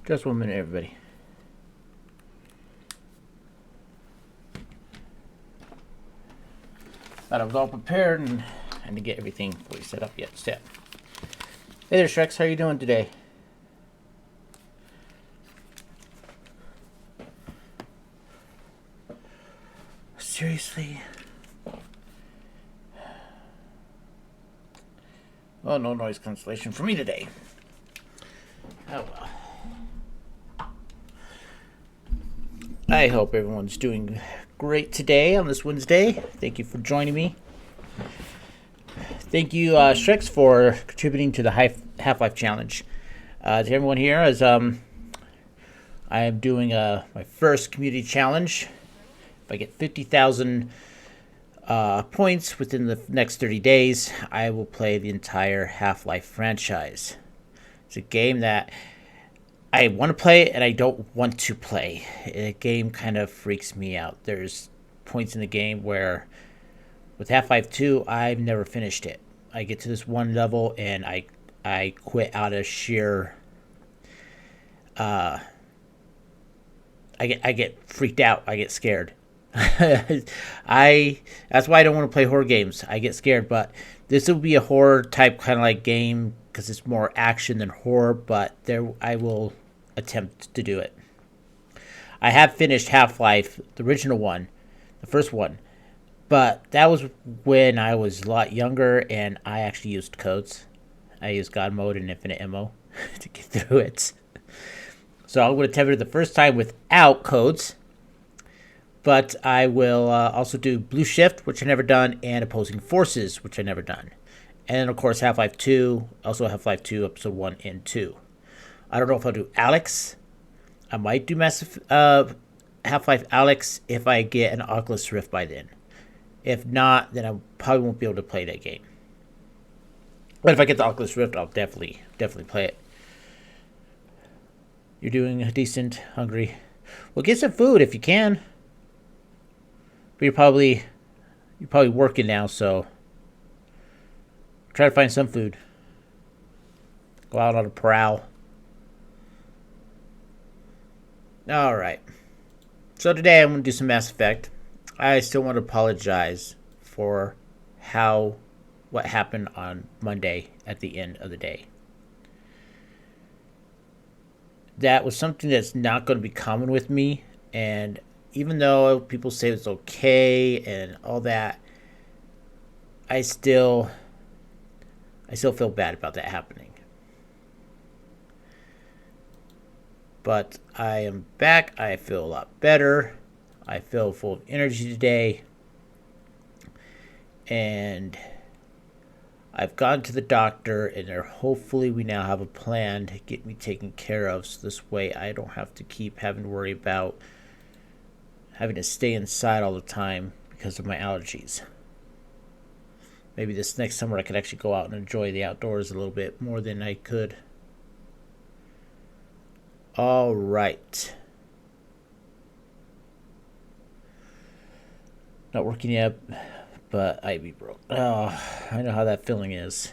Just 1 minute, everybody. Thought I was all prepared and to get everything fully set up yet. Hey there, Shreks. How are you doing today? Seriously? Oh, no noise cancellation for me today. Oh well. I hope everyone's doing great today on this Wednesday. Thank you for joining me. Thank you, Shreks, for contributing to the Half-Life Challenge. To everyone here, as I am doing my first community challenge. If I get 50,000 points within the next 30 days, I will play the entire Half-Life franchise. It's a game that I want to play and I don't want to play. The game kind of freaks me out. There's points in the game where with Half-Life 2, I've never finished it. I get to this one level and I quit out of sheer I get freaked out. I get scared. That's why I don't want to play horror games. I get scared, but this will be a horror type kind of like game because it's more action than horror, but I will attempt to do it. I have finished Half-Life, the original one, the first one, but that was when I was a lot younger and I actually used codes. I used God mode and infinite ammo to get through it. So I'm going to attempt it the first time without codes, but I will also do Blue Shift, which I've never done, and Opposing Forces, which I've never done. And then, of course, Half-Life 2, also Half-Life 2, Episode 1 and 2. I don't know if I'll do Alex. I might do Half-Life Alex if I get an Oculus Rift by then. If not, then I probably won't be able to play that game. But if I get the Oculus Rift, I'll definitely play it. You're doing decent, hungry. Well, get some food if you can. But you're probably working now, so try to find some food. Go out on a prowl. All right. So today I'm going to do some Mass Effect. I still want to apologize for what happened on Monday at the end of the day. That was something that's not going to be common with me, and even though people say it's okay and all that, I still feel bad about that happening. But I am back. I feel a lot better. I feel full of energy today. And I've gone to the doctor, and hopefully we now have a plan to get me taken care of, so this way I don't have to keep having to worry about having to stay inside all the time because of my allergies. Maybe this next summer I could actually go out and enjoy the outdoors a little bit more than I could. All right. Not working yet, but Ivy broke. Oh, I know how that feeling is.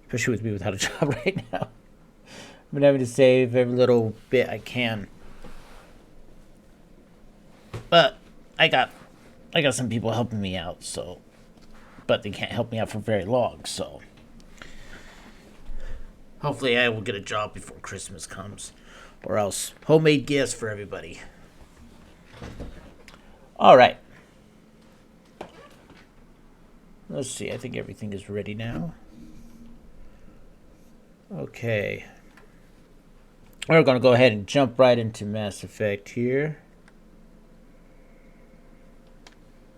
Especially with me without a job right now. I've been having to save every little bit I can. But I got some people helping me out, so but they can't help me out for very long, so hopefully I will get a job before Christmas comes. Or else homemade gifts for everybody. Alright. Let's see, I think everything is ready now. Okay. We're going to go ahead and jump right into Mass Effect here.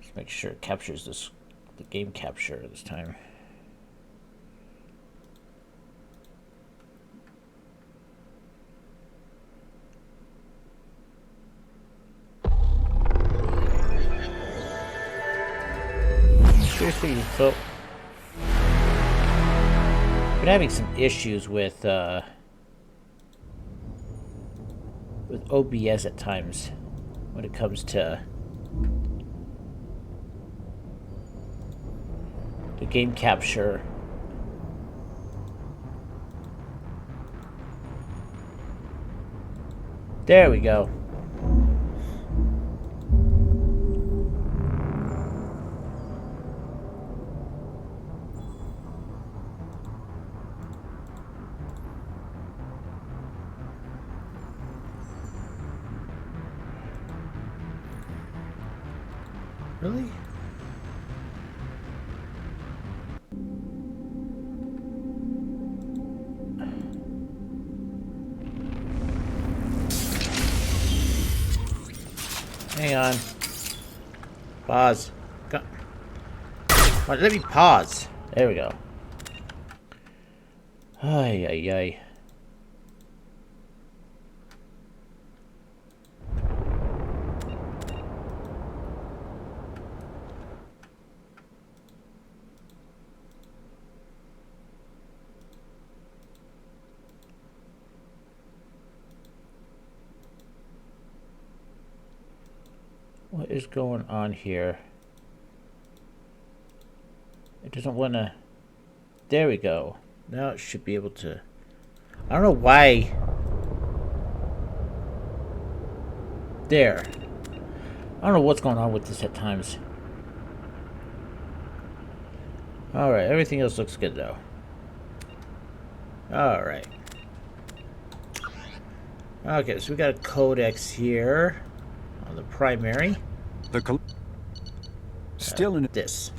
Just make sure it captures the game capture this time. Seriously, so been having some issues with OBS at times when it comes to the game capture. There we go. Really? Hang on. Pause. Go. Let me pause. There we go. Ay, ay, ay. What is going on here? It doesn't want to... There we go. Now it should be able to... I don't know why... There. I don't know what's going on with this at times. Alright, everything else looks good though. Alright. Okay, so we got a codex here on the primary. The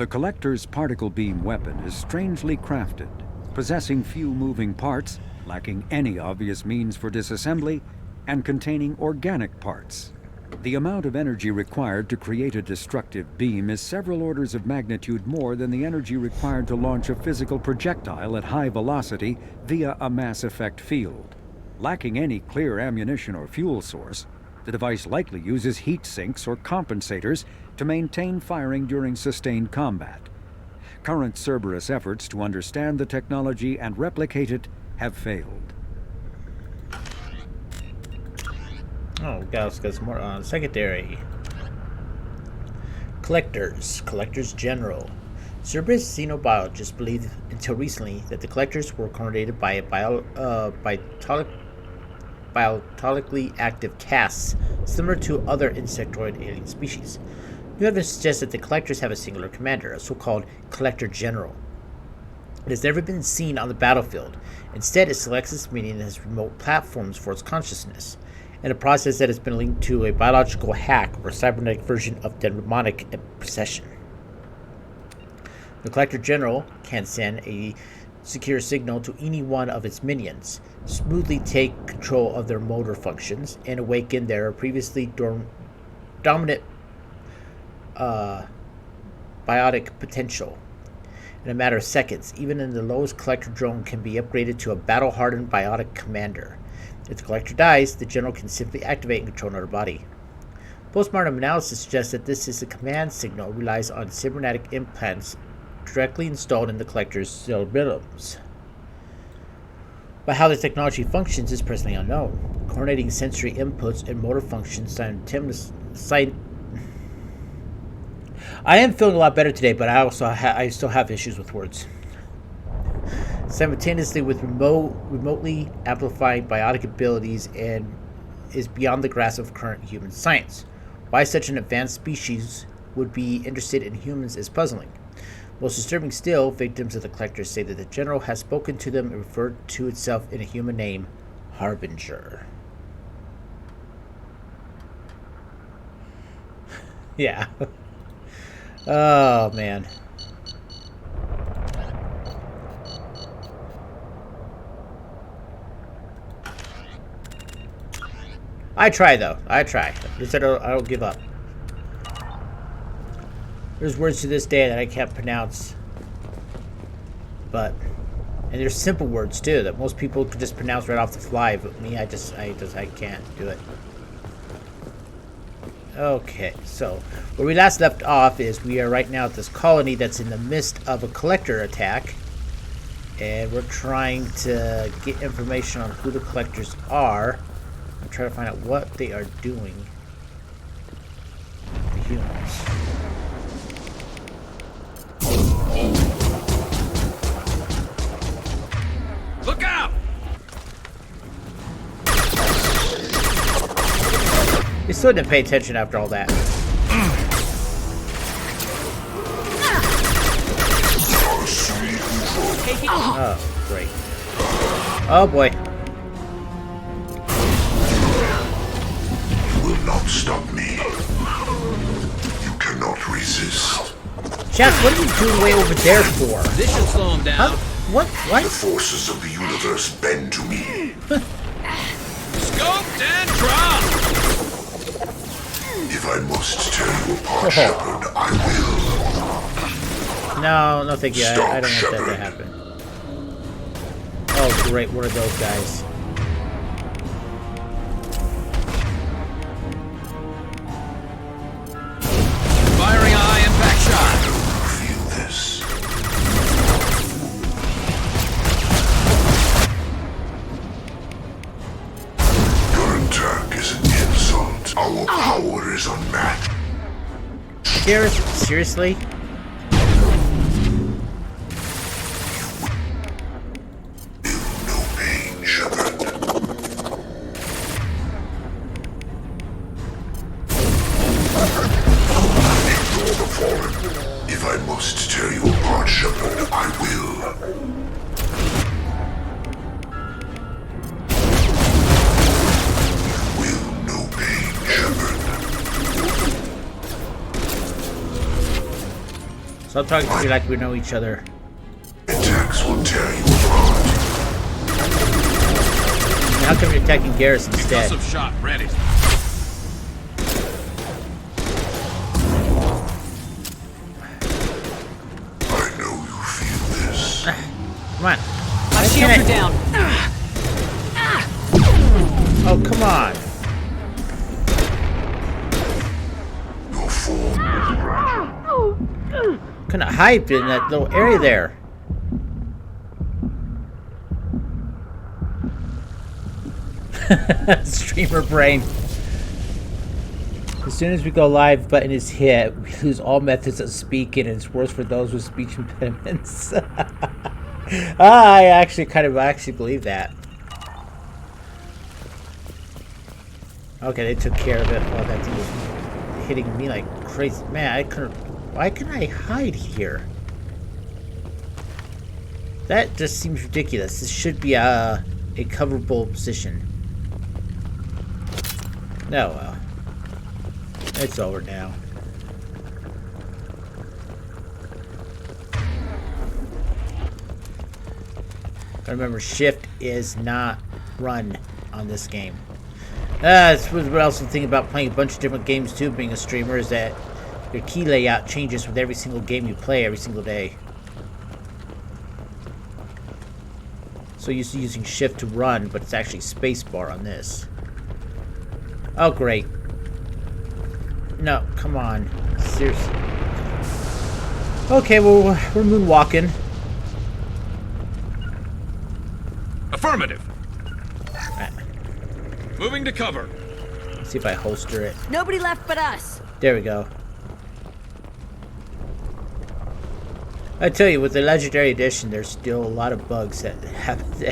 Collector's particle beam weapon is strangely crafted, possessing few moving parts, lacking any obvious means for disassembly, and containing organic parts. The amount of energy required to create a destructive beam is several orders of magnitude more than the energy required to launch a physical projectile at high velocity via a mass effect field. Lacking any clear ammunition or fuel source, the device likely uses heat sinks or compensators to maintain firing during sustained combat. Current Cerberus efforts to understand the technology and replicate it have failed. Oh, let's get some more on secondary. Collectors General. Cerberus xenobiologists believed until recently that the Collectors were coordinated by a biologically active castes similar to other insectoid alien species. New evidence suggests that the Collectors have a singular commander, a so-called Collector General. It has never been seen on the battlefield. Instead, it selects its meaning and has remote platforms for its consciousness, in a process that has been linked to a biological hack or cybernetic version of demonic possession. The Collector General can send a secure signal to any one of its minions, smoothly take control of their motor functions, and awaken their previously dominant biotic potential in a matter of seconds. Even in the lowest Collector drone can be upgraded to a battle-hardened biotic commander. If the Collector dies, the General can simply activate and control another body. Postmortem analysis suggests that this is a command signal relies on cybernetic implants directly installed in the Collector's cerebrums. But how the technology functions is presently unknown. Coordinating sensory inputs and motor functions simultaneously. I am feeling a lot better today, but I still have issues with words. Simultaneously with remotely amplifying biotic abilities and is beyond the grasp of current human science. Why such an advanced species would be interested in humans is puzzling. Most disturbing still, victims of the Collectors say that the General has spoken to them and referred to itself in a human name, Harbinger. Yeah. Oh, man. I try, though. I try. At least I don't give up. There's words to this day that I can't pronounce. But... And there's simple words, too, that most people could just pronounce right off the fly. But me, I can't do it. Okay, so where we last left off is we are right now at this colony that's in the midst of a Collector attack, and we're trying to get information on who the Collectors are. I'm trying to find out what they are doing to humans. Look out! You still didn't pay attention after all that. Oh, great. Oh, boy. You will not stop me. You cannot resist. Chaps, what are you doing way over there for? This should slow him down. Huh? What? What? The forces of the universe bend to me. Scoped and dropped. If I must tear you apart, Shepard, I will. No, no thank you. I don't want that to Shepard. happen. Oh, great. What are those guys? Firing a high impact shot. Feel this. Your attack is an insult. Our power is unmatched. Seriously? No pain, Shepard. Ignore the fallen. If I must tear you apart, Shepard, I will. Will no pain, Shepard. Stop talking to me like we know each other. Attacks will tear you apart. How come you're attacking Garrus instead? Concussive shot ready. I know you feel this. Come on. My shields are down. Oh, come on. Your form is fragile. Couldn't hide in that little area there. Streamer brain. As soon as we go live, button is hit, we lose all methods of speaking, and it's worse for those with speech impediments. I actually believe that. Okay, they took care of it. Oh, that thing was hitting me like crazy. Man, I couldn't. Why can I hide here? That just seems ridiculous. This should be a coverable position. No, well. It's over now. Remember, shift is not run on this game. That's what else the thing about playing a bunch of different games too, being a streamer, is that your key layout changes with every single game you play every single day. So used to using shift to run, but it's actually spacebar on this. Oh, great. No, come on. Seriously. Okay, well, we're moonwalking. Affirmative. Moving to cover. Let's see if I holster it. Nobody left but us. There we go. I tell you, with the Legendary Edition, there's still a lot of bugs that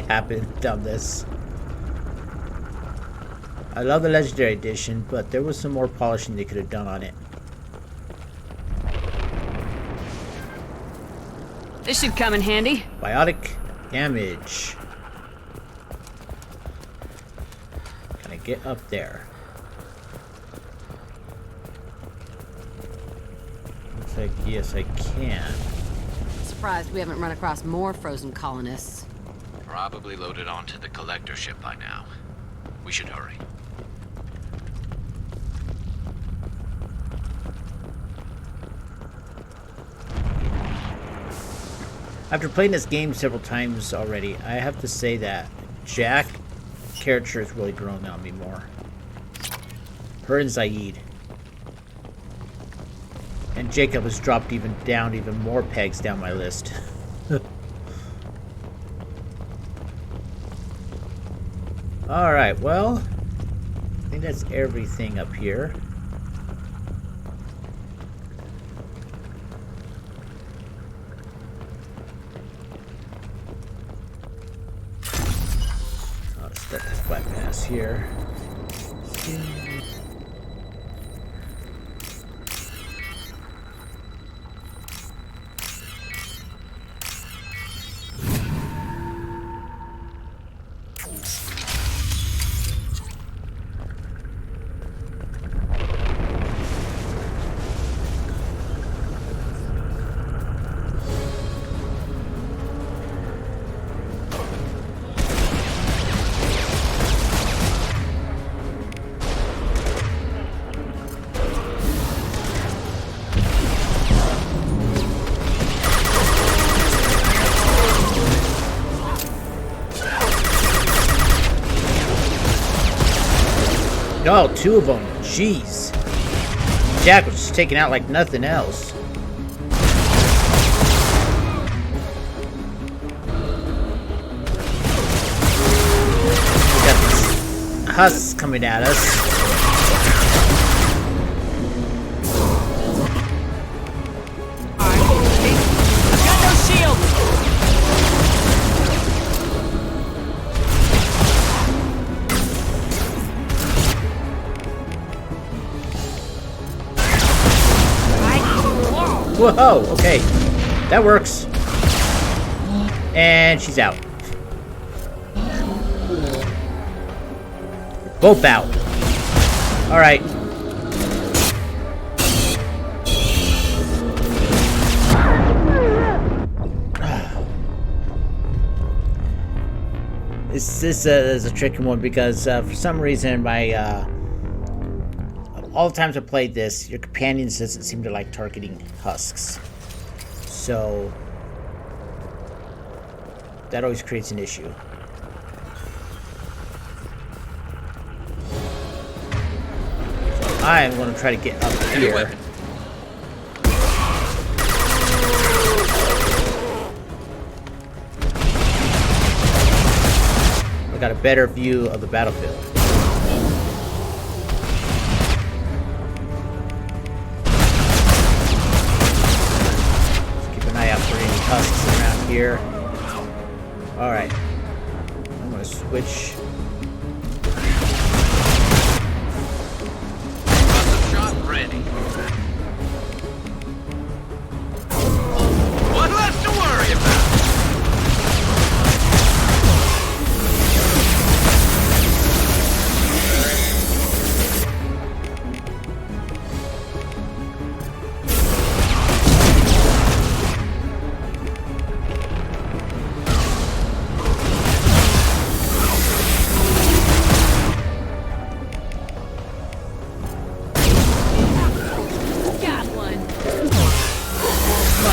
happened on this. I love the Legendary Edition, but there was some more polishing they could have done on it. This should come in handy. Biotic damage. Can I get up there? Looks like yes, I can. Surprised we haven't run across more frozen colonists. Probably loaded onto the collector ship by now. We should hurry. After playing this game several times already, I have to say that Jack character has really grown on me more. Her and Zaid. And Jacob has dropped even more pegs down my list. Alright, well, I think that's everything up here. I'll start this bypass here. Oh, two of them. Jeez. Jack was just taking out like nothing else. We got these husks coming at us. Whoa, okay. That works. And she's out. Both out. Alright. This is a tricky one because for some reason my all the times I played this, your companions doesn't seem to like targeting husks. So that always creates an issue. So I'm going to try to get up here. I got a better view of the battlefield. Husks around here. Alright. I'm gonna switch. Shot ready. What left to worry about?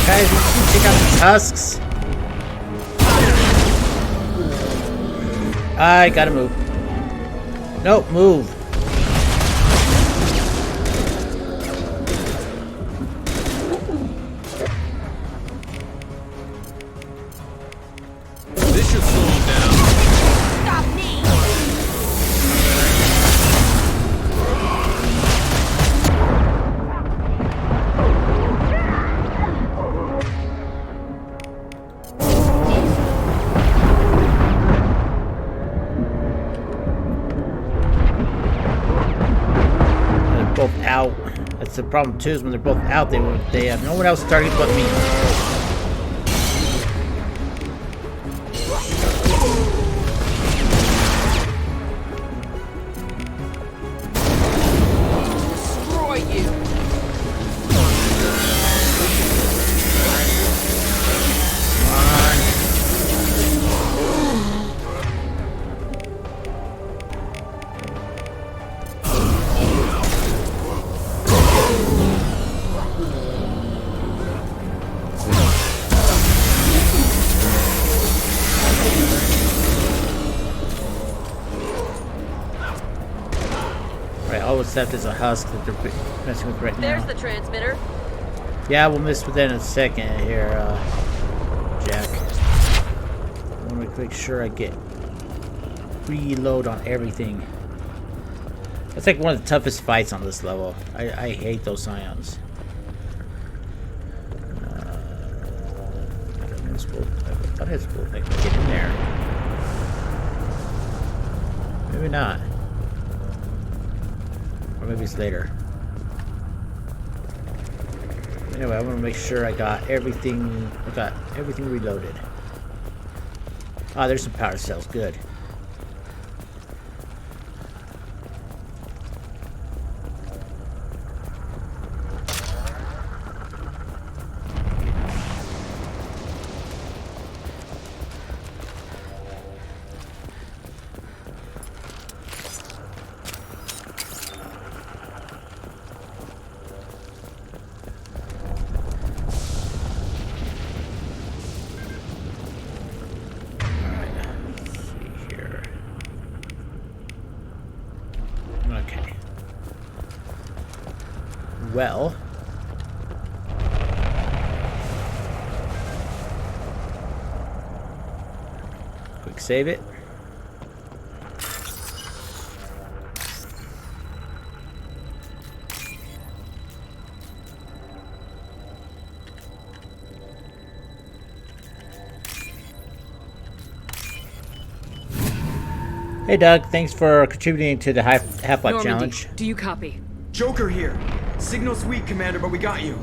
Guys, take out these husks. I gotta move. Nope, move. This should slow him down. Stop me! Both out. That's the problem too. Is when they're both out, they have no one else to target but me. Destroy you! All that's left is a husk that they're messing with right now. There's the transmitter. Yeah, we'll miss within a second here, Jack. I want to make sure I get reload on everything. That's like one of the toughest fights on this level. I hate those scions. I thought I was supposed to get in there. Maybe not. Or maybe it's later. Anyway, I want to make sure I got everything. Reloaded. Ah, there's some power cells. Good. well. Quick save it. Hey Doug, thanks for contributing to the Half-Life Normandy, challenge. do you copy? Joker here. Signal's weak, Commander, but we got you.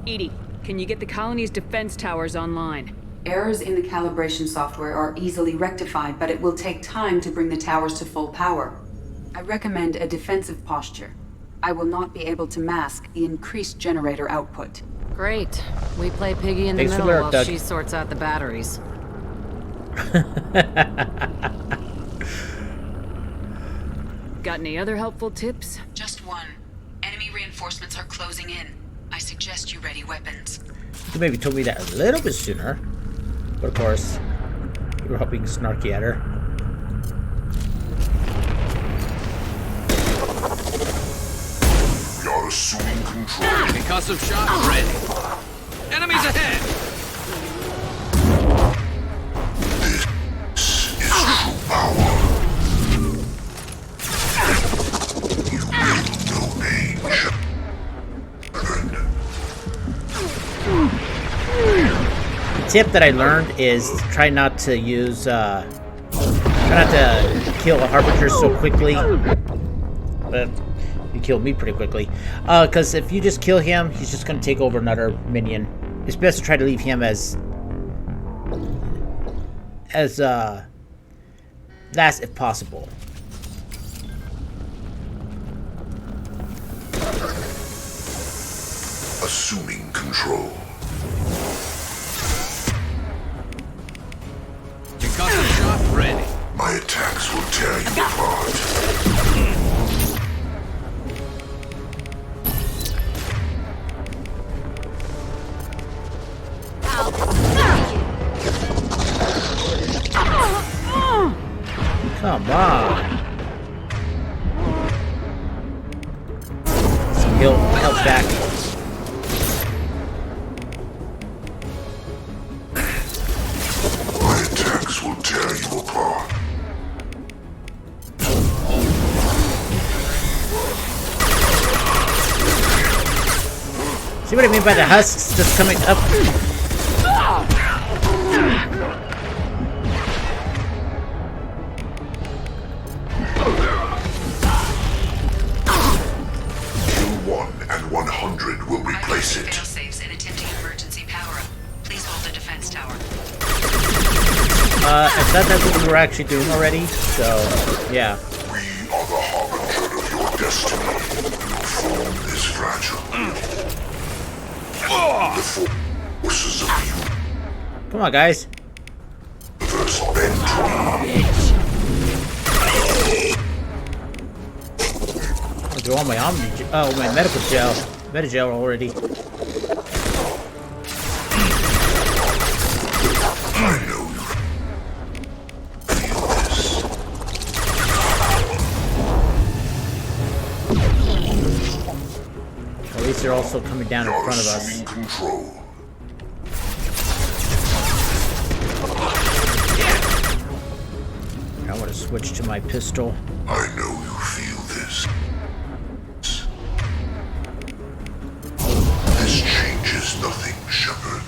Edie, can you get the colony's defense towers online? Errors in the calibration software are easily rectified, but it will take time to bring the towers to full power. I recommend a defensive posture. I will not be able to mask the increased generator output. Great. We play Piggy in the Thanks for middle the alert, while Doug. she sorts out the batteries. Got any other helpful tips? Just one. Enemy reinforcements are closing in. I suggest you ready weapons. You maybe told me that a little bit sooner. But of course, you were helping snarky at her. We are assuming control. Concussive shot ready. Enemies ahead! This is true power. You will no age. Tip that I learned is try not to use, try not to kill a Harbinger so quickly. But you killed me pretty quickly. Because if you just kill him, he's just going to take over another minion. It's best to try to leave him as last if possible. Assuming control. Concussive shot ready. My attacks will tear you apart. Come on. He'll help back. My attacks will tear you apart. See what I mean by the husks just coming up? And 100 will replace it. Fail-safes in attempting emergency power-up. Please hold the defense tower. I thought that's what we were actually doing already, so, yeah. We are the harbinger of your destiny. Your form is fragile. The forces of the Come on, guys. universe bend to I do all my my medical gel. Metagel already. I know you feel this. At least they're also coming down in You're front of us. assuming control. I want to switch to my pistol. I know you feel this. This changes nothing, Shepard.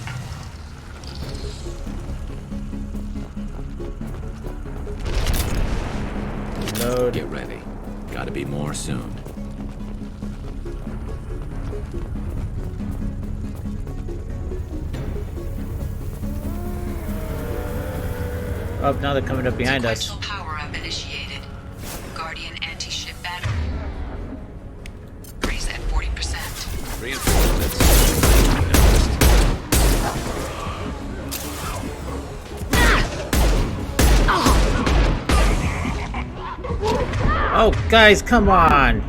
Load. Get ready. Gotta be more soon. Oh, now they're coming up behind us. Sequential power-up initiated. Guardian anti-ship battery. Raise at 40%. Reinforcements. Oh, guys, come on!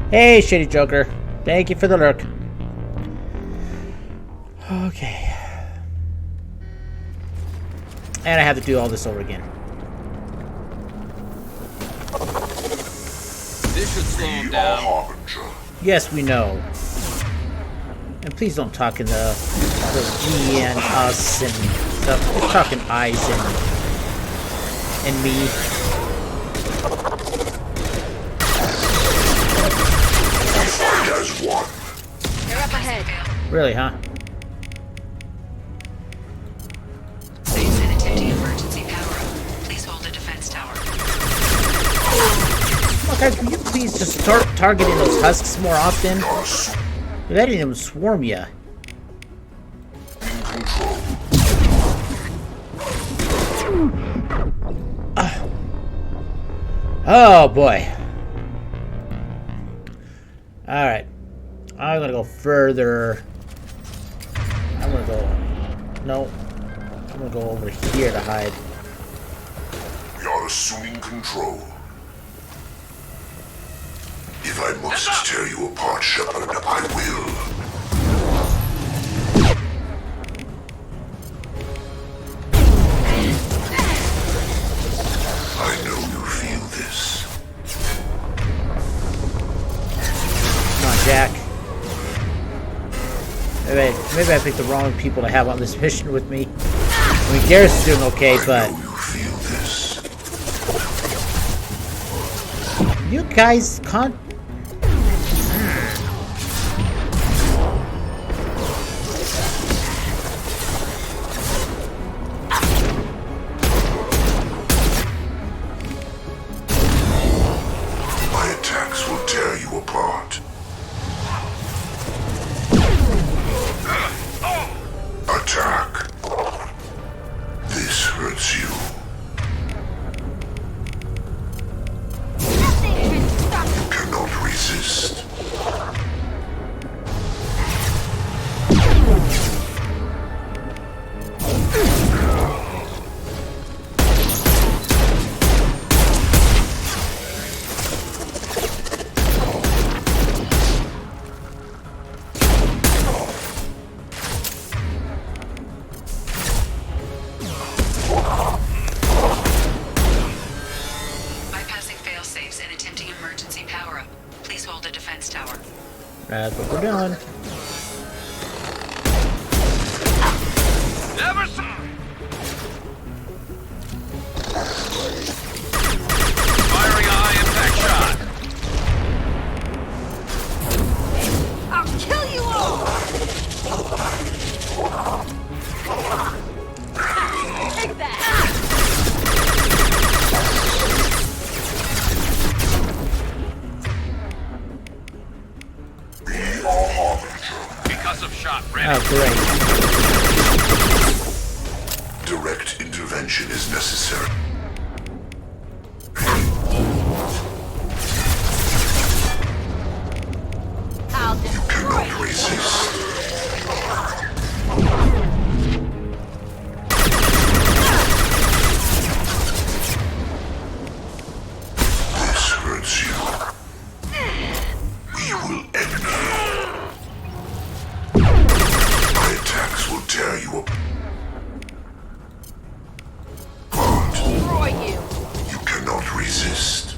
Hey, Shitty Joker. Thank you for the lurk. Okay. And I have to do all this over again. slow him Be our down. harbinger. Yes, we know. And please don't talk in the we and us and stuff. Just talking eyes and me. Fight as one. They're up ahead. Really, huh? Saves and attempting emergency power-up. Please hold a defense tower. Come on, guys, will you please just start targeting those husks more often? Us You're letting them swarm you. in control. Oh boy. Alright. I'm gonna go further. I'm gonna go. No. I'm gonna go over here to hide. We are assuming control. If I must tear you apart, Shepard, I will. I know you feel this. Come on, Jack. Maybe I picked the wrong people to have on this mission with me. I mean, Garrus is doing okay, I but know you feel this. you guys can't. My attacks will tear you apart. Attack. This hurts you. You cannot resist. Bypassing fail-safes and attempting emergency power-up. Please hold a defense tower. That's what we're doing. Never saw. Firing eye impact shot. I'll kill you all! Take that! Be our harbinger. Concussive shot ready. Oh, great. Direct intervention is necessary. I'll You destroy cannot you! resist. This hurts you. We will end you. My attacks will tear you apart. Destroy you! You cannot resist.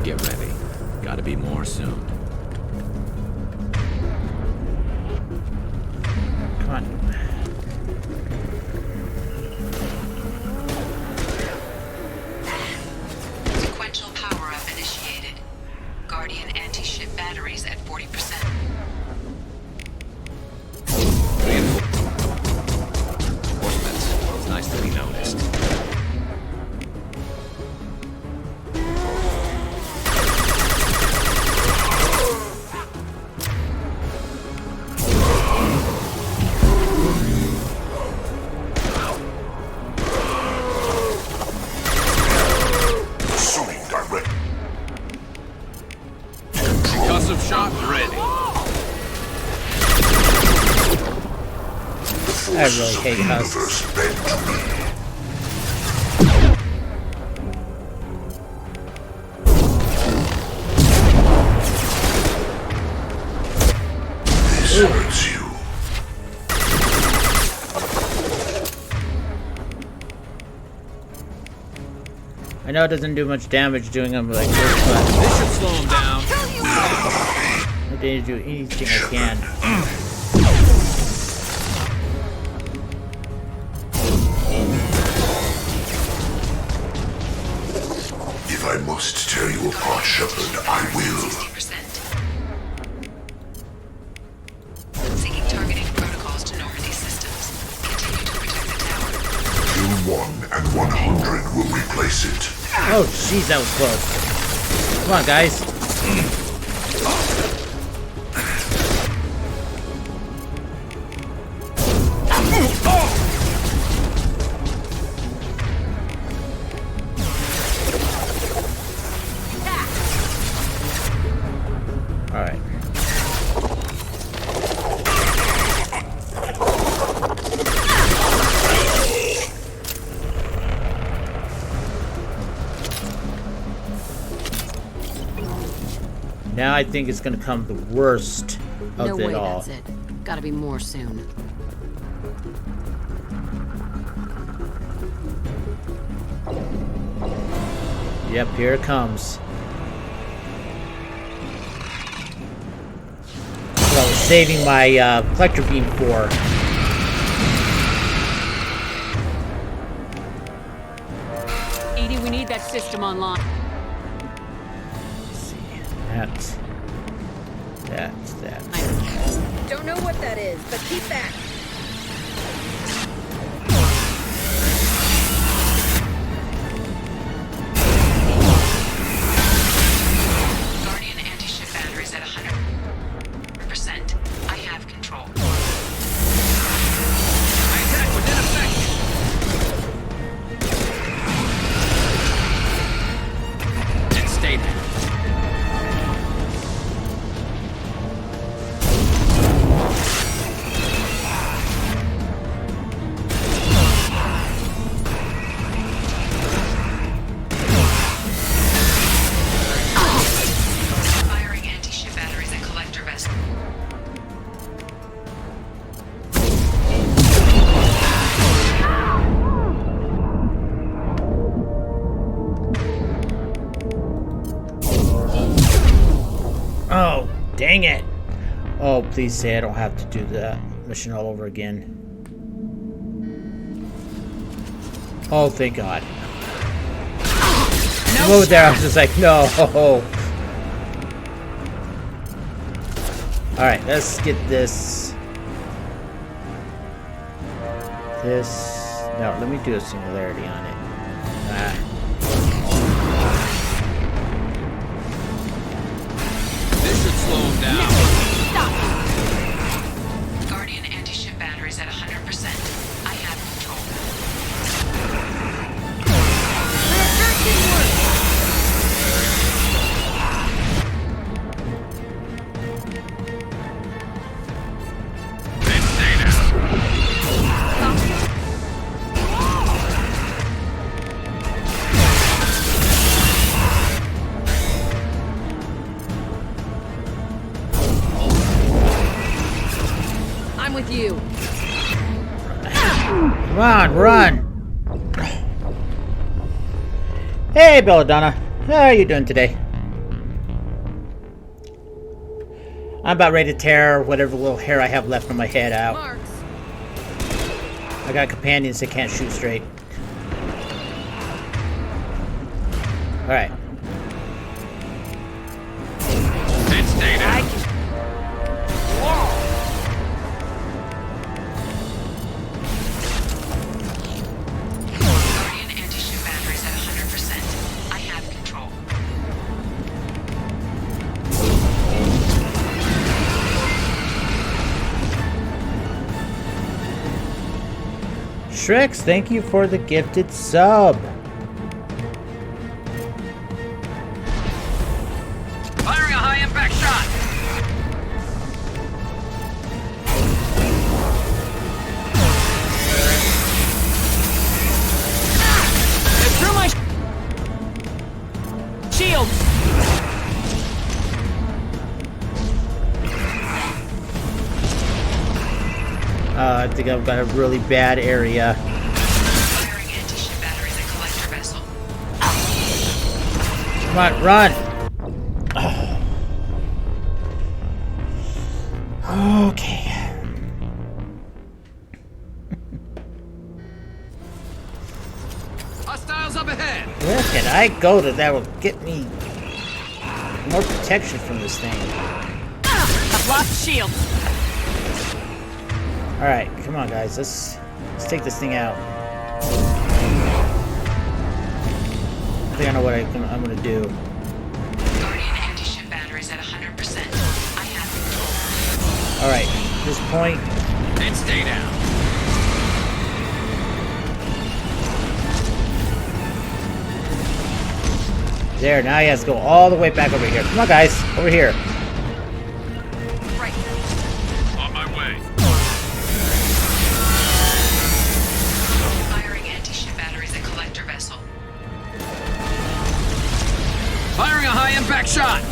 Get ready. Gotta be more soon. Come on. Sequential power-up initiated. Guardian anti-ship batteries at 40%. Reinforcements. It's nice to be noticed. Assuming direct. Concussive shot ready. The I forces really of hate the husks. universe bend to me. This hurts I know it doesn't do much damage doing them like this, but This should slow him down. I need to do anything I can. If I must tear you apart, Shepard, I will. 60%. Syncing targeting protocols to Normandy systems. Continue to protect the tower. Kill 1 and 100 will replace it. Oh, jeez, that was close. Come on, guys. All right. Now I think it's gonna come the worst of No it way all. that's it. Gotta be more soon. Yep, here it comes. What I was saving my collector beam for. Edie, we need that system online. Let's see. That's that. Don't know what that is, but keep back. Guardian anti-ship batteries at 100%. I have control. My attack was ineffective. And stay there. Firing anti-ship batteries at collector vessel. Oh, dang it! Oh, please say I don't have to do that mission all over again. Oh, thank God. Over there, I was just like, no. Alright, let's get this. No, let me do a singularity on it. This should slow him down. Guardian anti-ship batteries at 100%. I have control. And stay there. I'm with you. Come on, run! Hey, Belladonna. How are you doing today? I'm about ready to tear whatever little hair I have left on my head out. Marks. I got companions that can't shoot straight. Alright. And stay there. Guardian anti-ship batteries at 100%. I have control. Shreks, thank you for the gifted sub. Firing a high impact shot. It threw my shields. I think I've got a really bad area. Firing anti-ship batteries at collector vessel. Come on, run! Okay. Hostiles up ahead. Where can I go that will get me more protection from this thing? I've lost shield. Alright, come on guys, let's take this thing out. I think I know what I'm gonna do. Guardian anti-ship batteries at 100%. I have control. Alright, at this point, And stay down. there, now he has to go all the way back over here. Come on guys, over here. Right. On my way. Firing anti-ship batteries at collector vessel. Firing a high impact shot.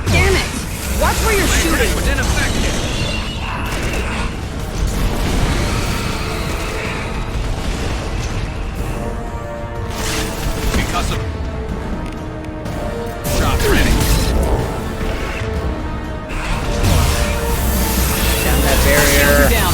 Damn it! Watch where you're Laser shooting. was ineffective. Because of shot ready. Down that barrier. Down.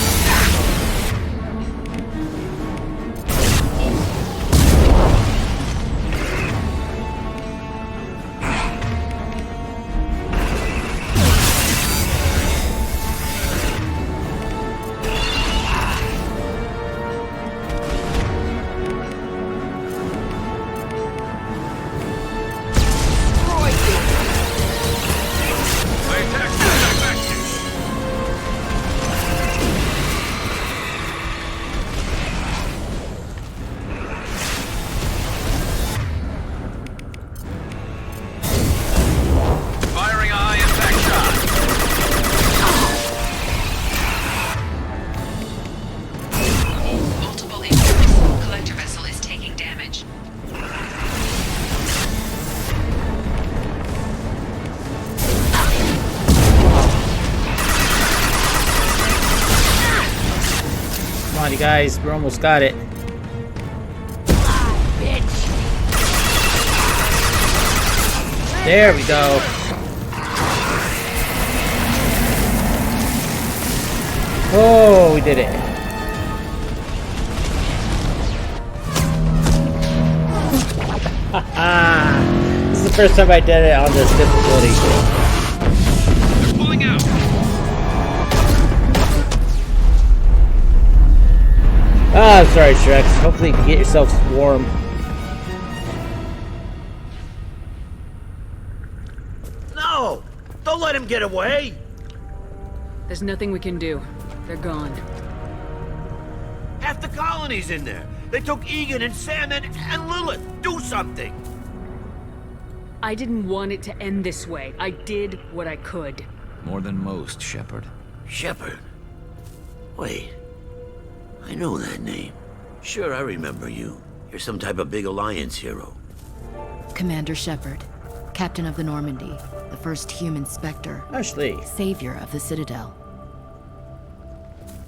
Latex effective. Firing a high impact shot. Multiple injuries. Collector vessel is taking damage. Come on you guys, we almost got it. There we go. Oh, we did it. This is the first time I did it on this difficulty. They're pulling out. Ah, I'm sorry, Shrek. Hopefully you can get yourself warm. No! Don't let him get away! There's nothing we can do. They're gone. Half the colony's in there. They took Egan and Sam and Lilith. Do something! I didn't want it to end this way. I did what I could. More than most, Shepard. Shepard. Wait. I know that name. Sure, I remember you. You're some type of big Alliance hero. Commander Shepard, Captain of the Normandy, the first human Spectre, Ashley. savior of the Citadel.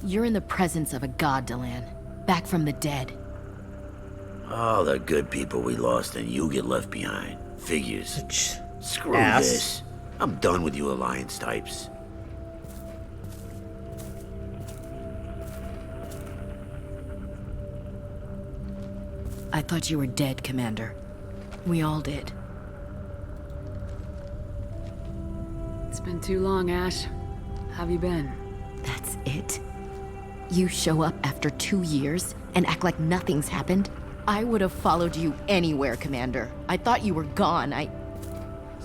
You're in the presence of a god, Delan, back from the dead. All the good people we lost and you get left behind. Figures. Screw Ass. this. I'm done with you Alliance types. I thought you were dead, Commander. We all did. It's been too long, Ash. How have you been? That's it? You show up after 2 years and act like nothing's happened? I would have followed you anywhere, Commander. I thought you were gone.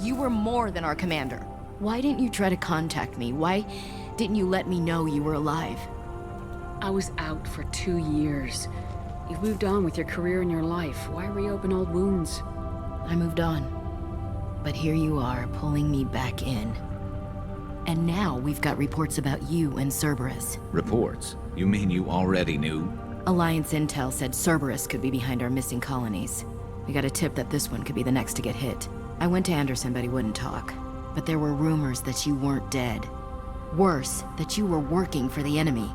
You were more than our commander. Why didn't you try to contact me? Why didn't you let me know you were alive? I was out for 2 years. You've moved on with your career and your life. Why reopen old wounds? I moved on. But here you are, pulling me back in. And now we've got reports about you and Cerberus. Reports? You mean you already knew? Alliance intel said Cerberus could be behind our missing colonies. We got a tip that this one could be the next to get hit. I went to Anderson, but he wouldn't talk. But there were rumors that you weren't dead. Worse, that you were working for the enemy.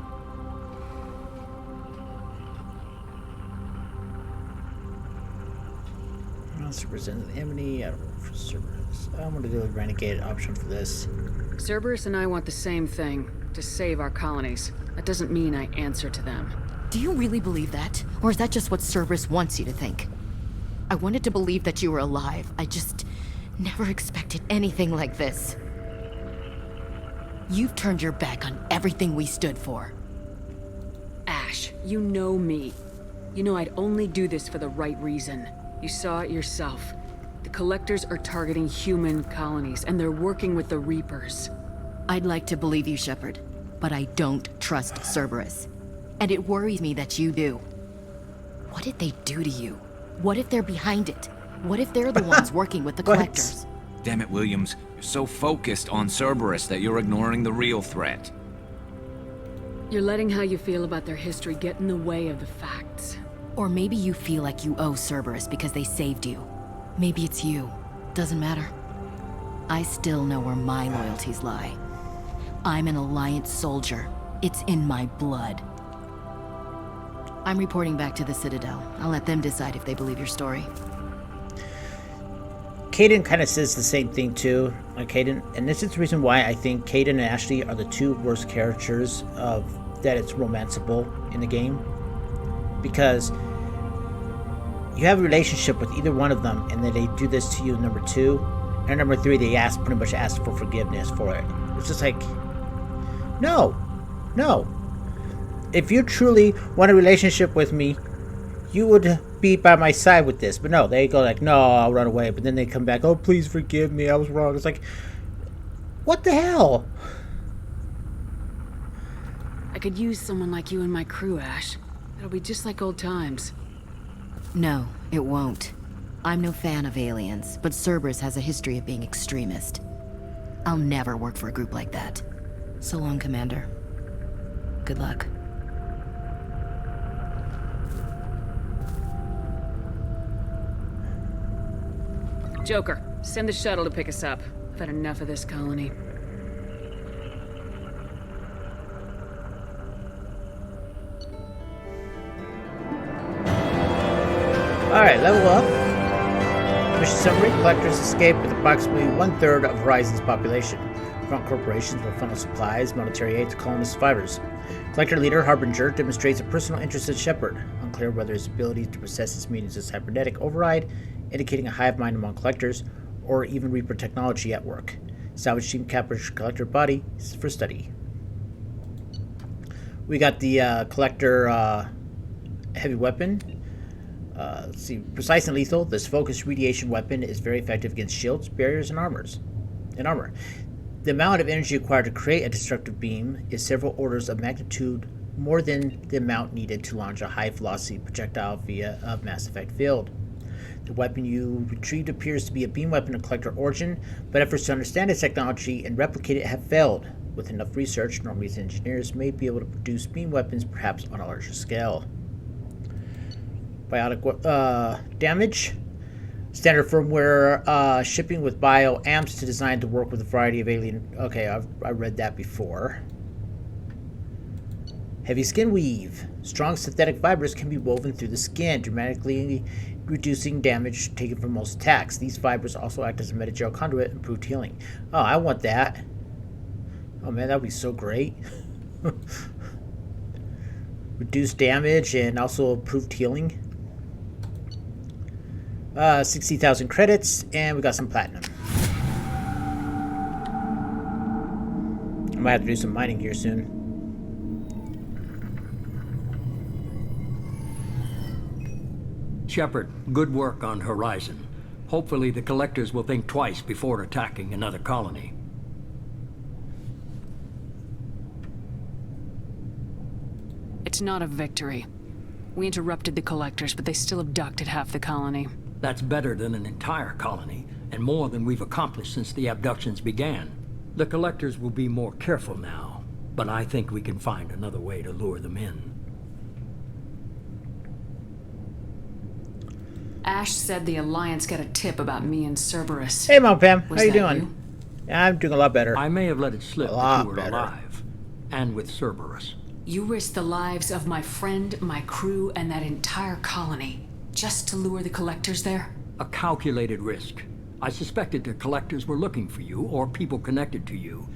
Cerberus and the enemy. I don't know for Cerberus. I'm going to do a renegade option for this. Cerberus and I want the same thing, to save our colonies. That doesn't mean I answer to them. Do you really believe that? Or is that just what Cerberus wants you to think? I wanted to believe that you were alive. I just never expected anything like this. You've turned your back on everything we stood for. Ash, you know me. You know I'd only do this for the right reason. You saw it yourself. The Collectors are targeting human colonies, and they're working with the Reapers. I'd like to believe you, Shepard, but I don't trust Cerberus. And it worries me that you do. What did they do to you? What if they're behind it? What if they're the ones working with the Collectors? Damn it, Williams. You're so focused on Cerberus that you're ignoring the real threat. You're letting how you feel about their history get in the way of the facts. Or maybe you feel like you owe Cerberus because they saved you. Maybe it's you. Doesn't matter. I still know where my loyalties lie. I'm an Alliance soldier. It's in my blood. I'm reporting back to the Citadel. I'll let them decide if they believe your story. Kaidan kind of says the same thing too, Kaidan, and this is the reason why I think Kaidan and Ashley are the two worst characters that it's romanceable in the game. Because you have a relationship with either one of them, and then they do this to you in number 2, and number 3 they pretty much ask for forgiveness for it. It's just like, no. If you truly want a relationship with me, you would be by my side with this. But no, they go like, no, I'll run away. But then they come back, oh, please forgive me, I was wrong. It's like, what the hell? I could use someone like you in my crew, Ash. It'll be just like old times. No, it won't. I'm no fan of aliens, but Cerberus has a history of being extremist. I'll never work for a group like that. So long, Commander. Good luck. Joker, send the shuttle to pick us up. I've had enough of this colony. Alright, level up. Mission summary: Collectors escape with approximately 1/3 of Horizon's population. Front corporations will funnel supplies, monetary aid to colonist survivors. Collector leader Harbinger demonstrates a personal interest in Shepard. Unclear whether his ability to possess his means is cybernetic override, indicating a hive mind among collectors, or even Reaper technology at work. Salvage team captures Collector body for study. We got the Collector heavy weapon. Let's see, precise and lethal. This focused radiation weapon is very effective against shields, barriers, and armor. The amount of energy required to create a destructive beam is several orders of magnitude more than the amount needed to launch a high-velocity projectile via a Mass Effect field. The weapon you retrieved appears to be a beam weapon of Collector origin, but efforts to understand its technology and replicate it have failed. With enough research, Normandy's engineers may be able to produce beam weapons, perhaps on a larger scale. Biotic damage. Standard firmware shipping with bioamps to design to work with a variety of alien... Okay, I read that before. Heavy skin weave. Strong synthetic fibers can be woven through the skin, dramatically reducing damage taken from most attacks. These fibers also act as a metagel conduit and improved healing. Oh, I want that. Oh man, that would be so great. Reduced damage and also improved healing. 60,000 credits, and we got some platinum. I might have to do some mining here soon. Shepard, good work on Horizon. Hopefully the Collectors will think twice before attacking another colony. It's not a victory. We interrupted the Collectors, but they still abducted half the colony. That's better than an entire colony, and more than we've accomplished since the abductions began. The Collectors will be more careful now, but I think we can find another way to lure them in. Ash said the Alliance got a tip about me and Cerberus. Hey, Mom Pam. Was How you that doing? you? I'm doing a lot better. I may have let it slip A that lot you were better. alive. And with Cerberus. You risked the lives of my friend, my crew, and that entire colony, just to lure the Collectors there? A calculated risk. I suspected the Collectors were looking for you, or people connected to you.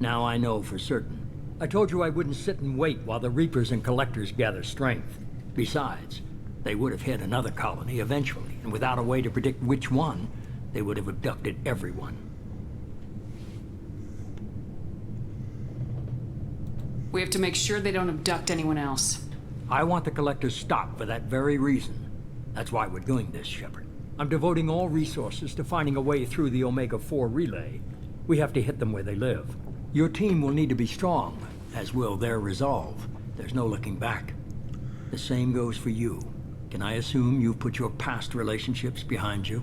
Now I know for certain. I told you I wouldn't sit and wait while the Reapers and Collectors gather strength. Besides, they would have hit another colony eventually, and without a way to predict which one, they would have abducted everyone. We have to make sure they don't abduct anyone else. I want the Collectors stopped for that very reason. That's why we're doing this, Shepard. I'm devoting all resources to finding a way through the Omega-4 relay. We have to hit them where they live. Your team will need to be strong, as will their resolve. There's no looking back. The same goes for you. Can I assume you've put your past relationships behind you?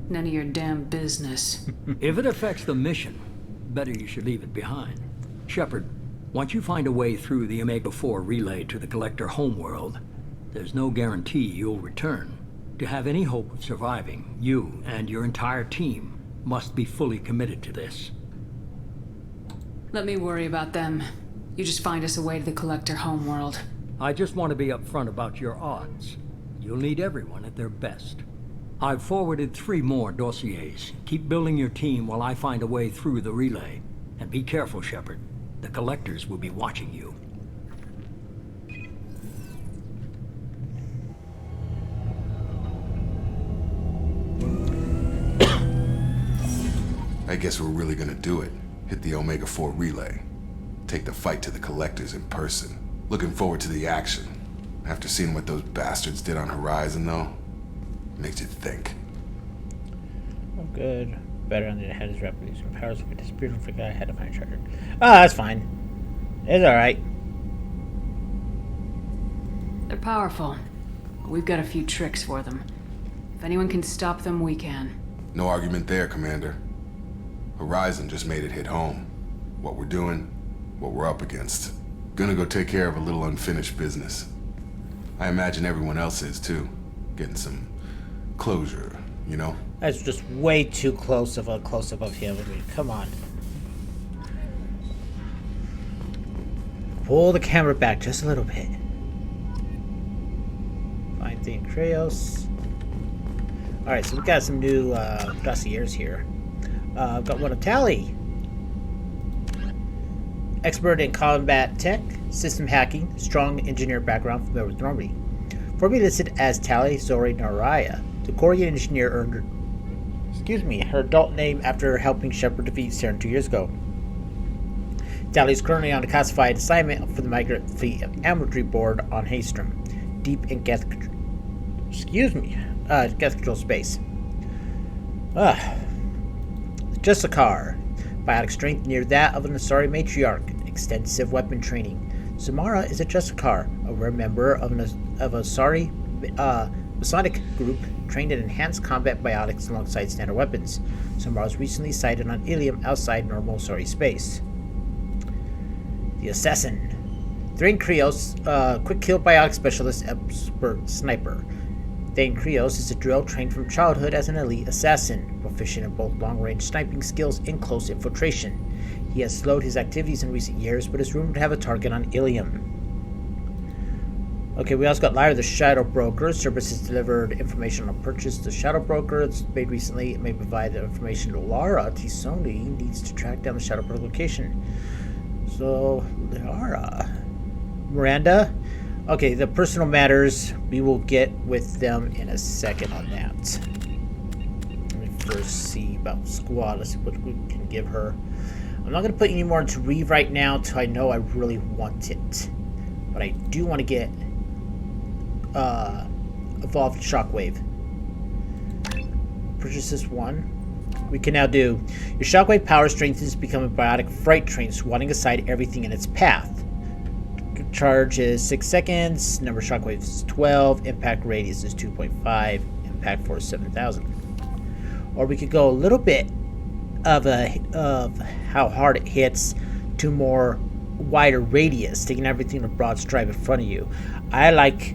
None of your damn business. If it affects the mission, better you should leave it behind. Shepard, once you find a way through the Omega-4 relay to the Collector homeworld, there's no guarantee you'll return. To have any hope of surviving, you and your entire team must be fully committed to this. Let me worry about them. You just find us a way to the Collector homeworld. I just want to be upfront about your odds. You'll need everyone at their best. I've forwarded 3 more dossiers. Keep building your team while I find a way through the relay. And be careful, Shepard. The Collectors will be watching you. I guess we're really gonna do it. Hit the Omega-4 relay. Take the fight to the Collectors in person. Looking forward to the action. After seeing what those bastards did on Horizon, though, makes you think. Oh, good. Better on the head is rapidly using powers will be disappeared and forgot I had to find Shepard. Oh, that's fine. It's alright. They're powerful. We've got a few tricks for them. If anyone can stop them, we can. No argument there, Commander. Horizon just made it hit home. What we're doing, what we're up against. Gonna go take care of a little unfinished business. I imagine everyone else is, too. Getting some closure, you know? That's just way too close of a close-up of him. I mean, come on. Pull the camera back just a little bit. Find Thane Krios. Alright, so we got some new dossiers here. I've got one of Tali. Expert in combat tech, system hacking, strong engineer background familiar with Normandy. Formerly listed as Tali Zori Naraya, the Korean engineer earned her adult name after helping Shepard defeat Saren 2 years ago. Tali is currently on a classified assignment for the Migrant Fleet of Ammetry Board on Haystrom, deep in gas control space. Justicar. Biotic strength near that of an Asari matriarch. Extensive weapon training. Samara is a Justicar, a rare member of an Asari Masonic group trained in enhanced combat biotics alongside standard weapons. Samara was recently sighted on Ilium outside normal Asari space. The Assassin. Thane Krios, quick kill biotic specialist, expert sniper. Thane Krios is a drill trained from childhood as an elite assassin, proficient in both long-range sniping skills and close infiltration. He has slowed his activities in recent years, but is rumored to have a target on Ilium. Okay, we also got Lyra the Shadow Broker. Cerberus has delivered information on purchase. The Shadow Broker, it's made recently, it may provide the information to Lara. Tisoni needs to track down the Shadow Broker location. So, Lara. Miranda. Okay, the personal matters, we will get with them in a second on that. Let me first see about Squad. Let's see what we can give her. I'm not going to put any more into Reeve right now until I know I really want it. But I do want to get Evolved Shockwave. Purchase this one. We can now do your Shockwave power strengthens become a biotic freight train, swatting aside everything in its path. Charge is 6 seconds, number of shockwaves is 12, impact radius is 2.5, impact force 7,000. Or we could go a little bit of how hard it hits to more wider radius, taking everything in a broad stripe in front of you. I like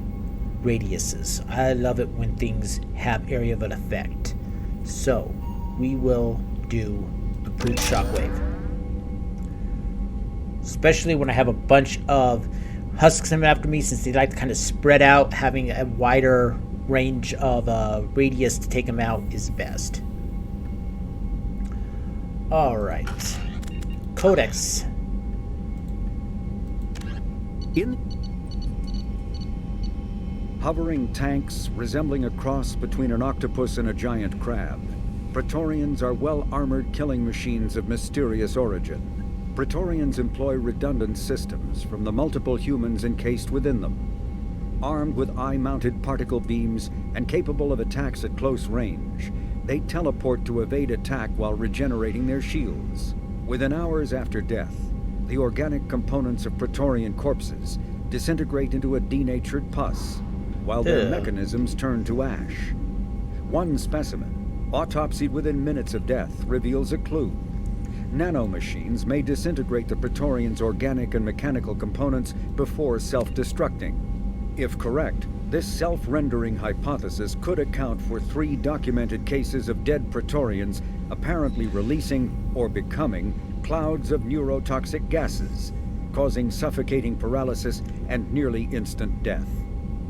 radiuses. I love it when things have area of an effect. So, we will do improved shockwave. Especially when I have a bunch of husks coming after me, since they like to kind of spread out, having a wider range of radius to take them out is best. Alright. Codex. Hovering tanks resembling a cross between an octopus and a giant crab, Praetorians are well-armored killing machines of mysterious origin. Praetorians employ redundant systems from the multiple humans encased within them. Armed with eye-mounted particle beams and capable of attacks at close range, they teleport to evade attack while regenerating their shields. Within hours after death, the organic components of Praetorian corpses disintegrate into a denatured pus, while their mechanisms turn to ash. One specimen, autopsied within minutes of death, reveals a clue. Nanomachines may disintegrate the Praetorians' organic and mechanical components before self-destructing. If correct, this self-rendering hypothesis could account for 3 documented cases of dead Praetorians apparently releasing or becoming clouds of neurotoxic gases, causing suffocating paralysis and nearly instant death.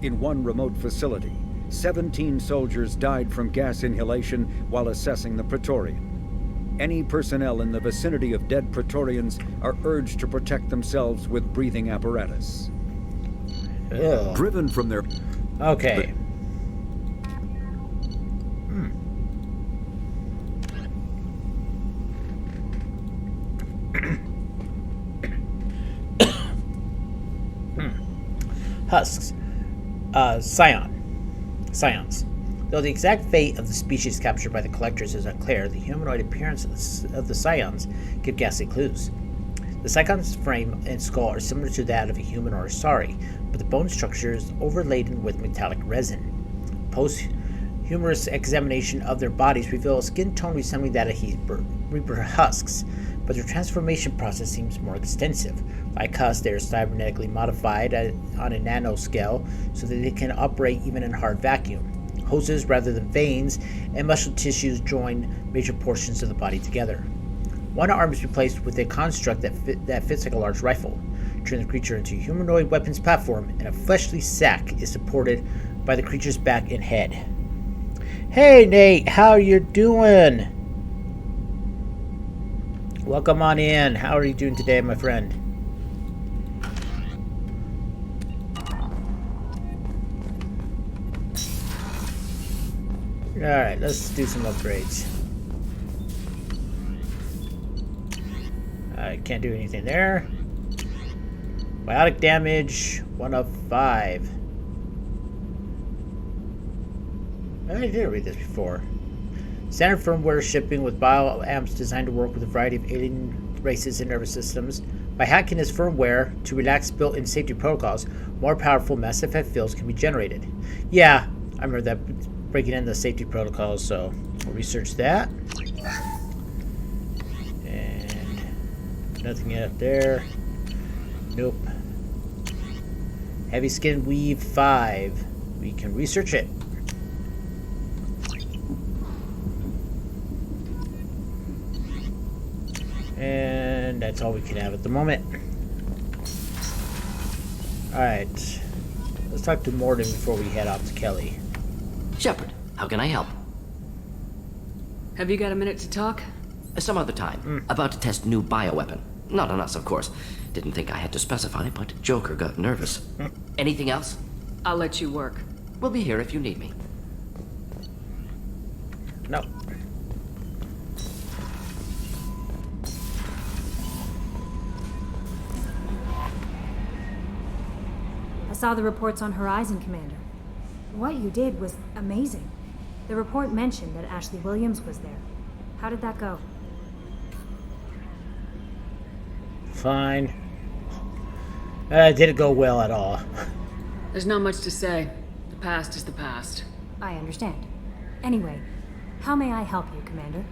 In one remote facility, 17 soldiers died from gas inhalation while assessing the Praetorian. Any personnel in the vicinity of dead Praetorians are urged to protect themselves with breathing apparatus. Ew. Driven from their... Okay. Husks. Scions. Though the exact fate of the species captured by the collectors is unclear, the humanoid appearance of the Scions give ghastly clues. The Scion's frame and skull are similar to that of a human or a Asari, but the bone structure is overladen with metallic resin. Post-humorous examination of their bodies reveal a skin tone resembling that of Reaper husks, but their transformation process seems more extensive. Like us, they are cybernetically modified on a nanoscale so that they can operate even in hard vacuum. Hoses rather than veins and muscle tissues join major portions of the body together. One arm is replaced with a construct that fits like a large rifle, turning the creature into a humanoid weapons platform, and a fleshly sack is supported by the creature's back and head. Hey Nate, how you doing? Welcome on in. How are you doing today, my friend? Alright, let's do some upgrades. I can't do anything there. Biotic damage, 1 of 5. I did read this before. Standard firmware shipping with bioamps designed to work with a variety of alien races and nervous systems. By hacking this firmware to relax built-in safety protocols, more powerful Mass Effect fields can be generated. Yeah, I remember that. Breaking in the safety protocols, so we'll research that. And nothing out there. Nope. Heavy skin weave 5. We can research it. And that's all we can have at the moment. Alright. Let's talk to Mordin before we head off to Kelly. Shepard, how can I help? Have you got a minute to talk? Some other time. About to test new bioweapon. Not on us, of course. Didn't think I had to specify, but Joker got nervous. Anything else? I'll let you work. We'll be here if you need me. No. I saw the reports on Horizon, Commander. What you did was amazing. The report mentioned that Ashley Williams was there. How did that go? Fine. Didn't go well at all. There's not much to say. The past is the past. I understand. Anyway, how may I help you, Commander?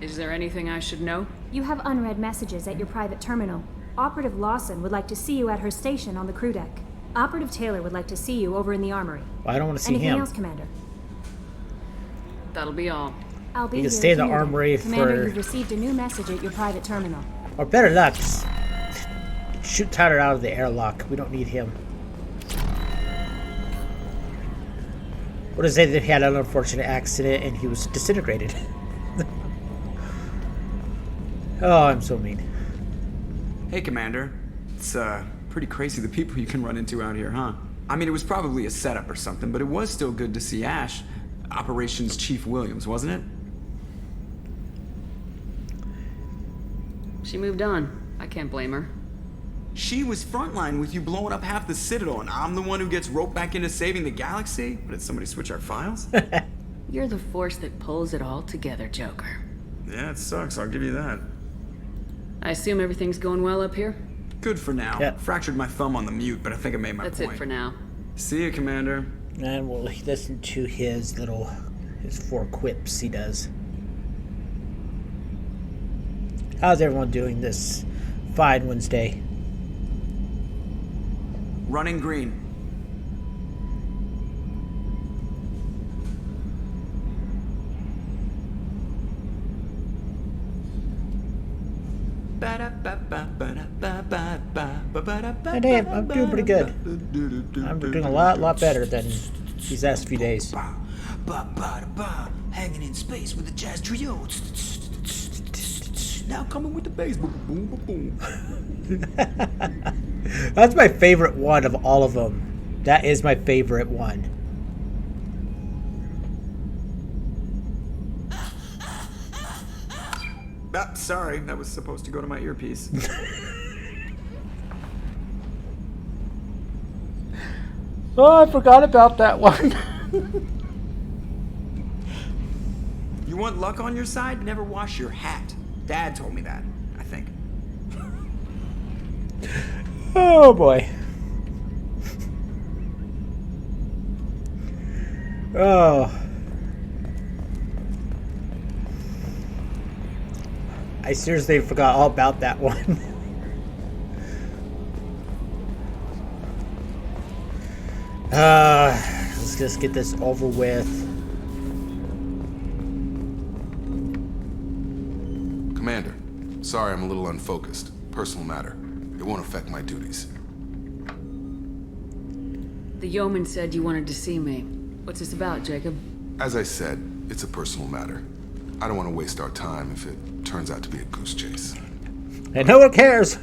Is there anything I should know? You have unread messages at your private terminal. Operative Lawson would like to see you at her station on the crew deck. Operative Taylor would like to see you over in the armory. Well, I don't want to see Anything him. else, Commander? That'll be all. I'll be You here can stay in the if needed. armory Commander, for... you've received a new message at your private terminal. Or better luck, just shoot Tyler out of the airlock. We don't need him. What does it say that he had an unfortunate accident and he was disintegrated? Oh, I'm so mean. Hey, Commander. It's, pretty crazy the people you can run into out here, huh? I mean, it was probably a setup or something, but it was still good to see Ash. Operations Chief Williams, wasn't it? She moved on. I can't blame her. She was frontline with you blowing up half the Citadel, and I'm the one who gets roped back into saving the galaxy? Did somebody switch our files? You're the force that pulls it all together, Joker. Yeah, it sucks, I'll give you that. I assume everything's going well up here? Good for now. Yeah. Fractured my thumb on the mute, but I think I made my That's point. it for now. See you, Commander. And we'll listen to his 4 quips he does. How's everyone doing this fine Wednesday? Running green. Hey Dave, I'm doing pretty good. I'm doing a lot better than these last few days. Hanging in space with the jazz trio. Now coming with the bass. Boom, boom, boom, boom. That's my favorite one of all of them. That is my favorite one. Ah, sorry, that was supposed to go to my earpiece. Oh, I forgot about that one. You want luck on your side? Never wash your hat. Dad told me that, I think. Oh boy. Oh. I seriously forgot all about that one. Let's just get this over with. Commander, sorry I'm a little unfocused. Personal matter. It won't affect my duties. The yeoman said you wanted to see me. What's this about, Jacob? As I said, it's a personal matter. I don't want to waste our time if it turns out to be a goose chase. And no one cares.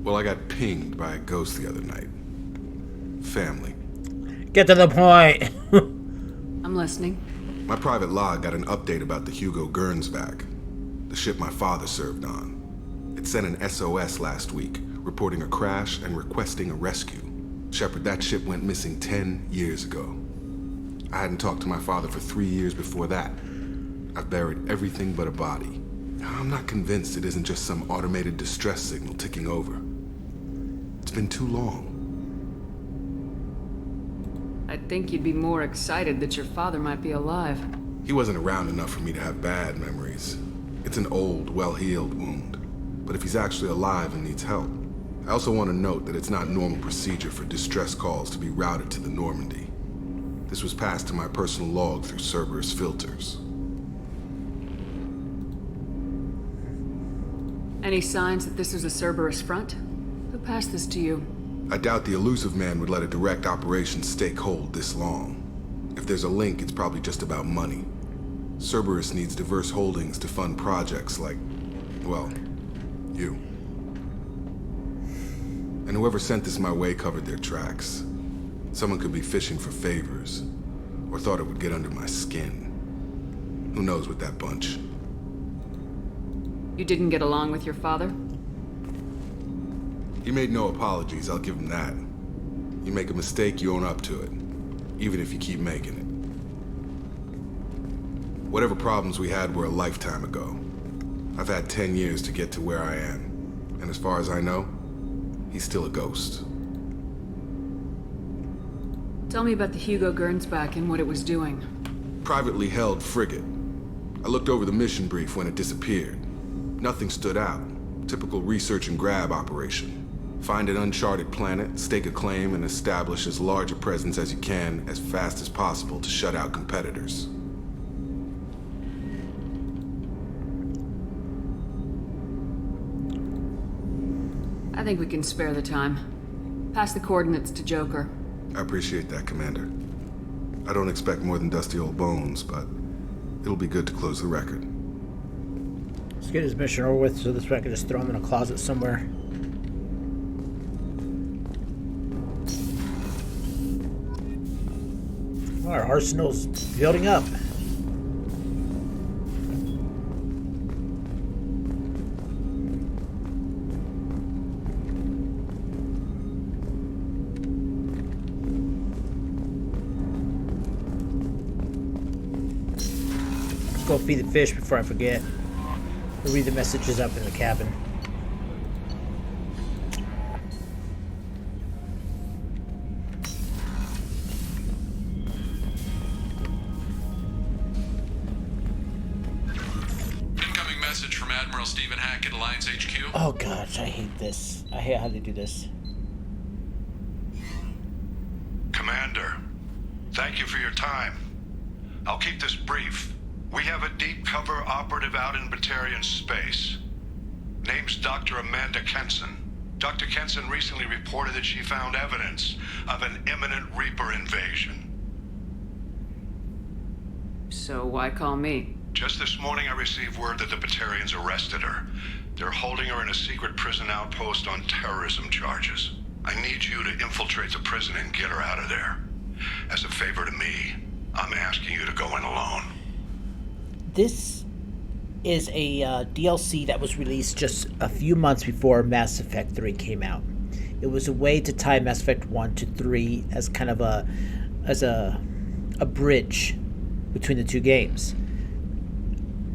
Well, I got pinged by a ghost the other night. Family. Get to the point. I'm listening. My private log got an update about the Hugo Gernsback, the ship my father served on. It sent an SOS last week, reporting a crash and requesting a rescue. Shepard, that ship went missing 10 years ago. I hadn't talked to my father for 3 years before that. I've buried everything but a body. I'm not convinced it isn't just some automated distress signal ticking over. It's been too long. I'd think you'd be more excited that your father might be alive. He wasn't around enough for me to have bad memories. It's an old, well-healed wound. But if he's actually alive and needs help, I also want to note that it's not normal procedure for distress calls to be routed to the Normandy. This was passed to my personal log through Cerberus filters. Any signs that this was a Cerberus front? Who passed this to you? I doubt the elusive man would let a direct operations stake hold this long. If there's a link, it's probably just about money. Cerberus needs diverse holdings to fund projects like, well, you. And whoever sent this my way covered their tracks. Someone could be fishing for favors, or thought it would get under my skin. Who knows with that bunch? You didn't get along with your father? He made no apologies, I'll give him that. You make a mistake, you own up to it. Even if you keep making it. Whatever problems we had were a lifetime ago. I've had 10 years to get to where I am. And as far as I know, he's still a ghost. Tell me about the Hugo Gernsback and what it was doing. Privately held frigate. I looked over the mission brief when it disappeared. Nothing stood out. Typical research and grab operation. Find an uncharted planet, stake a claim, and establish as large a presence as you can as fast as possible to shut out competitors. I think we can spare the time. Pass the coordinates to Joker. I appreciate that, Commander. I don't expect more than dusty old bones, but it'll be good to close the record. Let's get his mission over with so this way I can just throw him in a closet somewhere. Our arsenal's building up. Let's go feed the fish before I forget. We'll read the messages up in the cabin. Stephen Hackett, Alliance HQ. Oh gosh, I hate this. I hate how they do this. Commander, thank you for your time. I'll keep this brief. We have a deep cover operative out in Batarian space. Name's Dr. Amanda Kenson. Dr. Kenson recently reported that she found evidence of an imminent Reaper invasion. So why call me? Just this morning I received word that the Batarians arrested her. They're holding her in a secret prison outpost on terrorism charges. I need you to infiltrate the prison and get her out of there. As a favor to me, I'm asking you to go in alone. This is a DLC that was released just a few months before Mass Effect 3 came out. It was a way to tie Mass Effect 1 to 3 as kind of a bridge between the two games.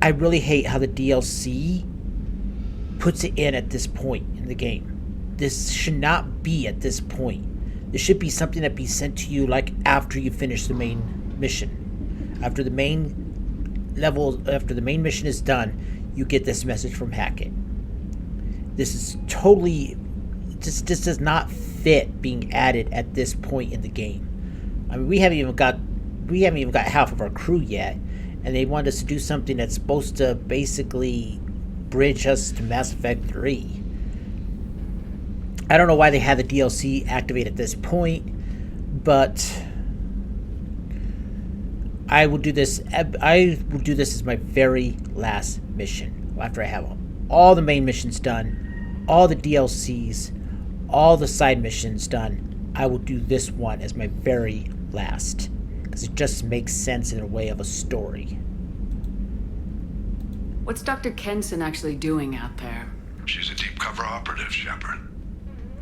I really hate how the DLC puts it in at this point in the game. This should not be at this point. This should be something that be sent to you like after you finish the main mission. After the main level, after the main mission is done, you get this message from Hackett. This is totally, this does not fit being added at this point in the game. I mean, we haven't even got half of our crew yet. And they want us to do something that's supposed to basically bridge us to Mass Effect 3. I don't know why they had the DLC activate at this point, but I will do this as my very last mission. After I have all the main missions done, all the DLCs, all the side missions done, I will do this one as my very last. Because it just makes sense in a way of a story. What's Dr. Kenson actually doing out there? She's a deep cover operative, Shepard.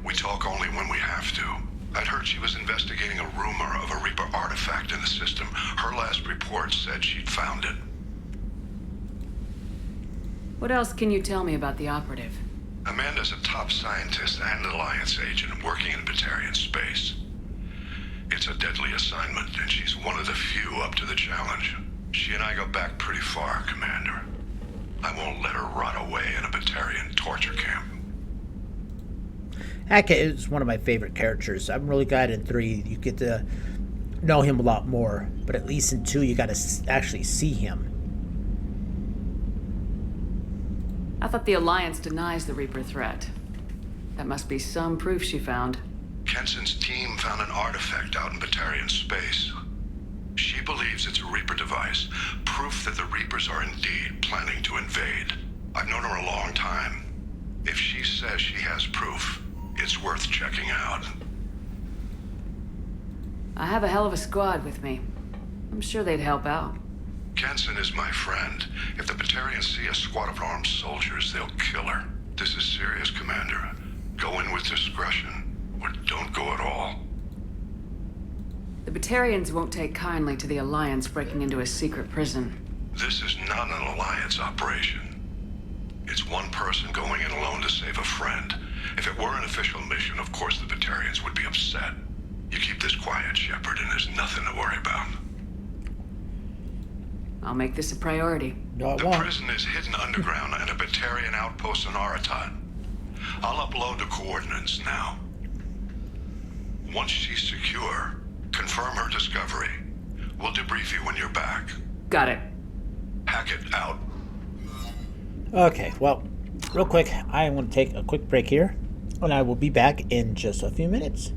We talk only when we have to. I'd heard she was investigating a rumor of a Reaper artifact in the system. Her last report said she'd found it. What else can you tell me about the operative? Amanda's a top scientist and Alliance agent working in Batarian space. It's a deadly assignment, and she's one of the few up to the challenge. She and I go back pretty far, Commander. I won't let her rot away in a Batarian torture camp. Hackett is one of my favorite characters. I'm really glad in 3 you get to know him a lot more, but at least in 2 you got to actually see him. I thought the Alliance denies the Reaper threat. That must be some proof she found. Kenson's team found an artifact out in Batarian space. She believes it's a Reaper device, proof that the Reapers are indeed planning to invade. I've known her a long time. If she says she has proof, it's worth checking out. I have a hell of a squad with me. I'm sure they'd help out. Kenson is my friend. If the Batarians see a squad of armed soldiers, they'll kill her. This is serious, Commander. Go in with discretion. Or don't go at all. The Batarians won't take kindly to the Alliance breaking into a secret prison. This is not an Alliance operation. It's one person going in alone to save a friend. If it were an official mission, of course the Batarians would be upset. You keep this quiet, Shepard, and there's nothing to worry about. I'll make this a priority. The prison is hidden underground in a Batarian outpost on Aratat. I'll upload the coordinates now. Once she's secure, confirm her discovery. We'll debrief you when you're back. Got it. Hackett out. Okay, well, real quick, I want to take a quick break here, and I will be back in just a few minutes.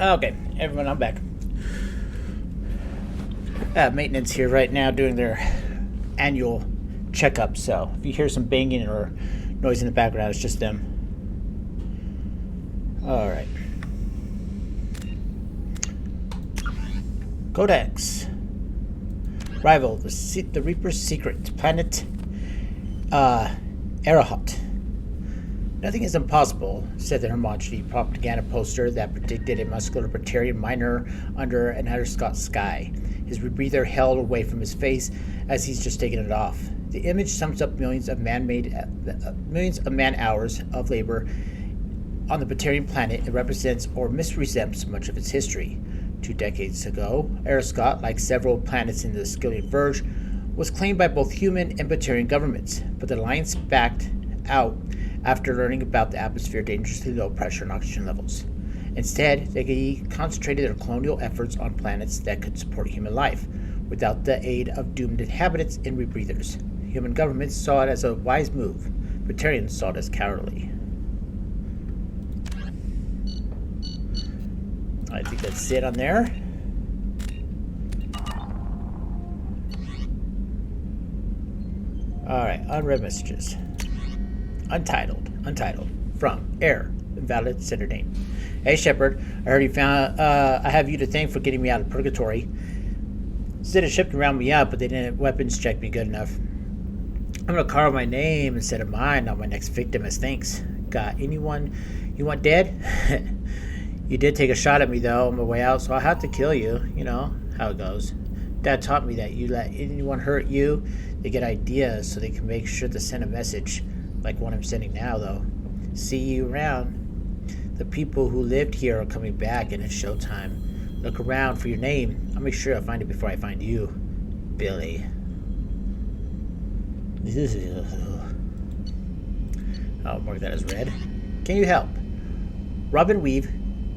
Okay, everyone, I'm back. Maintenance here right now doing their annual checkup, so if you hear some banging or noise in the background, it's just them. Alright. Codex. Rival, the Reaper's secret. Planet Arahot. Nothing is impossible, said the Hermogeny propaganda poster that predicted a muscular Batarian miner under an Erscott sky. His rebreather held away from his face as he's just taken it off. The image sums up millions of man-hours of labor on the Batarian planet. It represents or misrepresents much of its history. 2 decades ago, Erscott, like several planets in the Skyllian Verge, was claimed by both human and Batarian governments, but the Alliance backed out after learning about the atmosphere's dangerously low pressure and oxygen levels. Instead, they concentrated their colonial efforts on planets that could support human life, without the aid of doomed inhabitants and rebreathers. Human governments saw it as a wise move. Batarians saw it as cowardly. I think that's it on there. Alright, unread messages. Untitled. From Air. Invalid sender name. Hey Shepard, I heard you found I have you to thank for getting me out of purgatory. Instead of shipping around me up, but they didn't weapons check me good enough. I'm gonna carve my name instead of mine on my next victim as thanks. Got anyone you want dead? You did take a shot at me though on my way out, so I'll have to kill you. You know how it goes. Dad taught me that you let anyone hurt you, they get ideas so they can make sure to send a message, like one I'm sending now, though. See you around. The people who lived here are coming back, and it's showtime. Look around for your name. I'll make sure I find it before I find you, Billy. I'll mark that as red. Can you help? Robin Weave,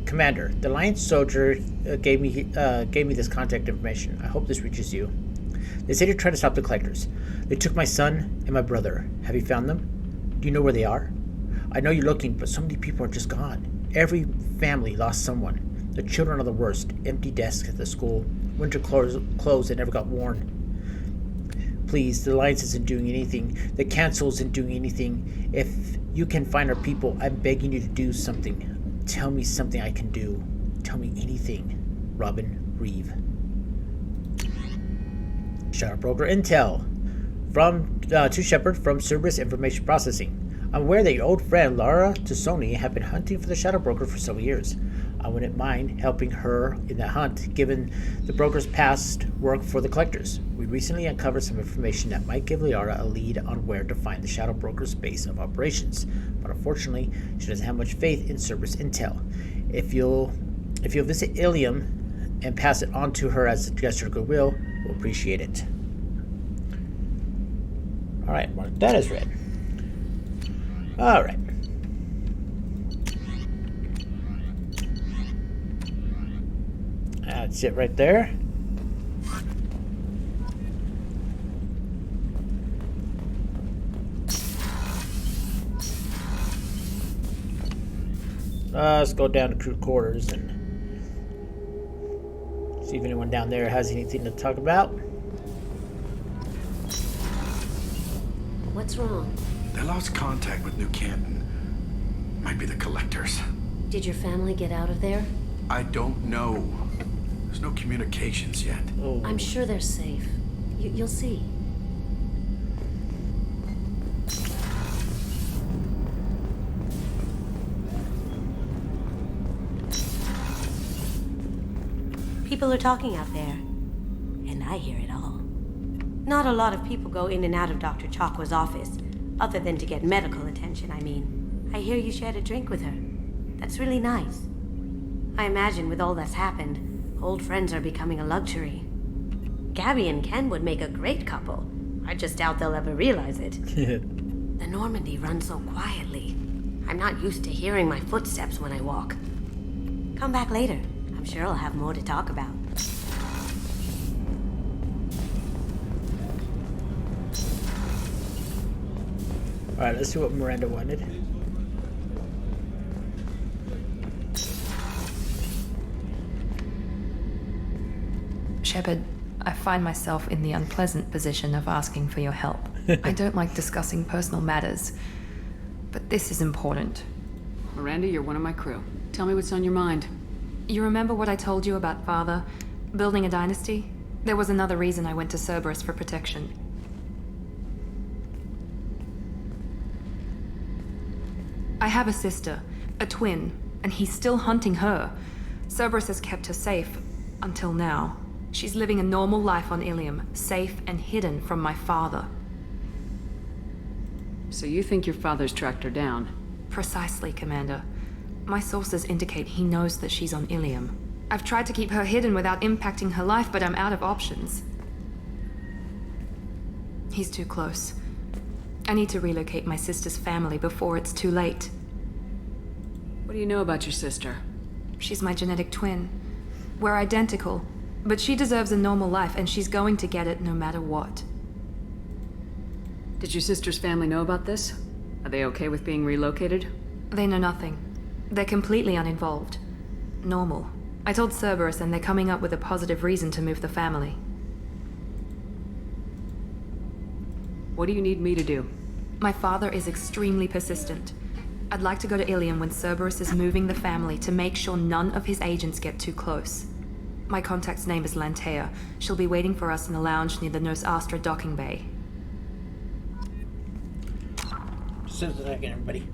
Commander. The Alliance soldier gave me this contact information. I hope this reaches you. They say they're trying to stop the Collectors. They took my son and my brother. Have you found them? Do you know where they are? I know you're looking, but so many people are just gone. Every family lost someone. The children are the worst. Empty desks at the school. Winter clothes that never got worn. Please, the Alliance isn't doing anything. The Council isn't doing anything. If you can find our people, I'm begging you to do something. Tell me something I can do. Tell me anything. Robin Reeve. Shadow Broker Intel. To Shepard from Cerberus Information Processing. I'm aware that your old friend Lara Tassoni have been hunting for the Shadow Broker for several years. I wouldn't mind helping her in that hunt, given the broker's past work for the Collectors. We recently uncovered some information that might give Liara a lead on where to find the Shadow Broker's base of operations, but unfortunately, she doesn't have much faith in Cerberus intel. If you'll visit Ilium and pass it on to her as a gesture of goodwill, we'll appreciate it. Alright, mark that as red. Alright. That's it right there. Let's go down to crew quarters and see if anyone down there has anything to talk about. What's wrong? They lost contact with New Canton. Might be the Collectors. Did your family get out of there? I don't know. There's no communications yet. Oh. I'm sure they're safe. You'll see. People are talking out there, and I hear it all. Not a lot of people go in and out of Dr. Chakwa's office, other than to get medical attention, I mean. I hear you shared a drink with her. That's really nice. I imagine with all that's happened, old friends are becoming a luxury. Gabby and Ken would make a great couple. I just doubt they'll ever realize it. The Normandy runs so quietly. I'm not used to hearing my footsteps when I walk. Come back later. I'm sure I'll have more to talk about. Alright, let's see what Miranda wanted. Shepard, I find myself in the unpleasant position of asking for your help. I don't like discussing personal matters, but this is important. Miranda, you're one of my crew. Tell me what's on your mind. You remember what I told you about Father? Building a dynasty? There was another reason I went to Cerberus for protection. I have a sister, a twin, and he's still hunting her. Cerberus has kept her safe, until now. She's living a normal life on Ilium, safe and hidden from my father. So you think your father's tracked her down? Precisely, Commander. My sources indicate he knows that she's on Ilium. I've tried to keep her hidden without impacting her life, but I'm out of options. He's too close. I need to relocate my sister's family before it's too late. What do you know about your sister? She's my genetic twin. We're identical, but she deserves a normal life, and she's going to get it no matter what. Did your sister's family know about this? Are they okay with being relocated? They know nothing. They're completely uninvolved. Normal. I told Cerberus, and they're coming up with a positive reason to move the family. What do you need me to do? My father is extremely persistent. I'd like to go to Ilium when Cerberus is moving the family to make sure none of his agents get too close. My contact's name is Lantea. She'll be waiting for us in the lounge near the Nos Astra docking bay. Just a second, everybody.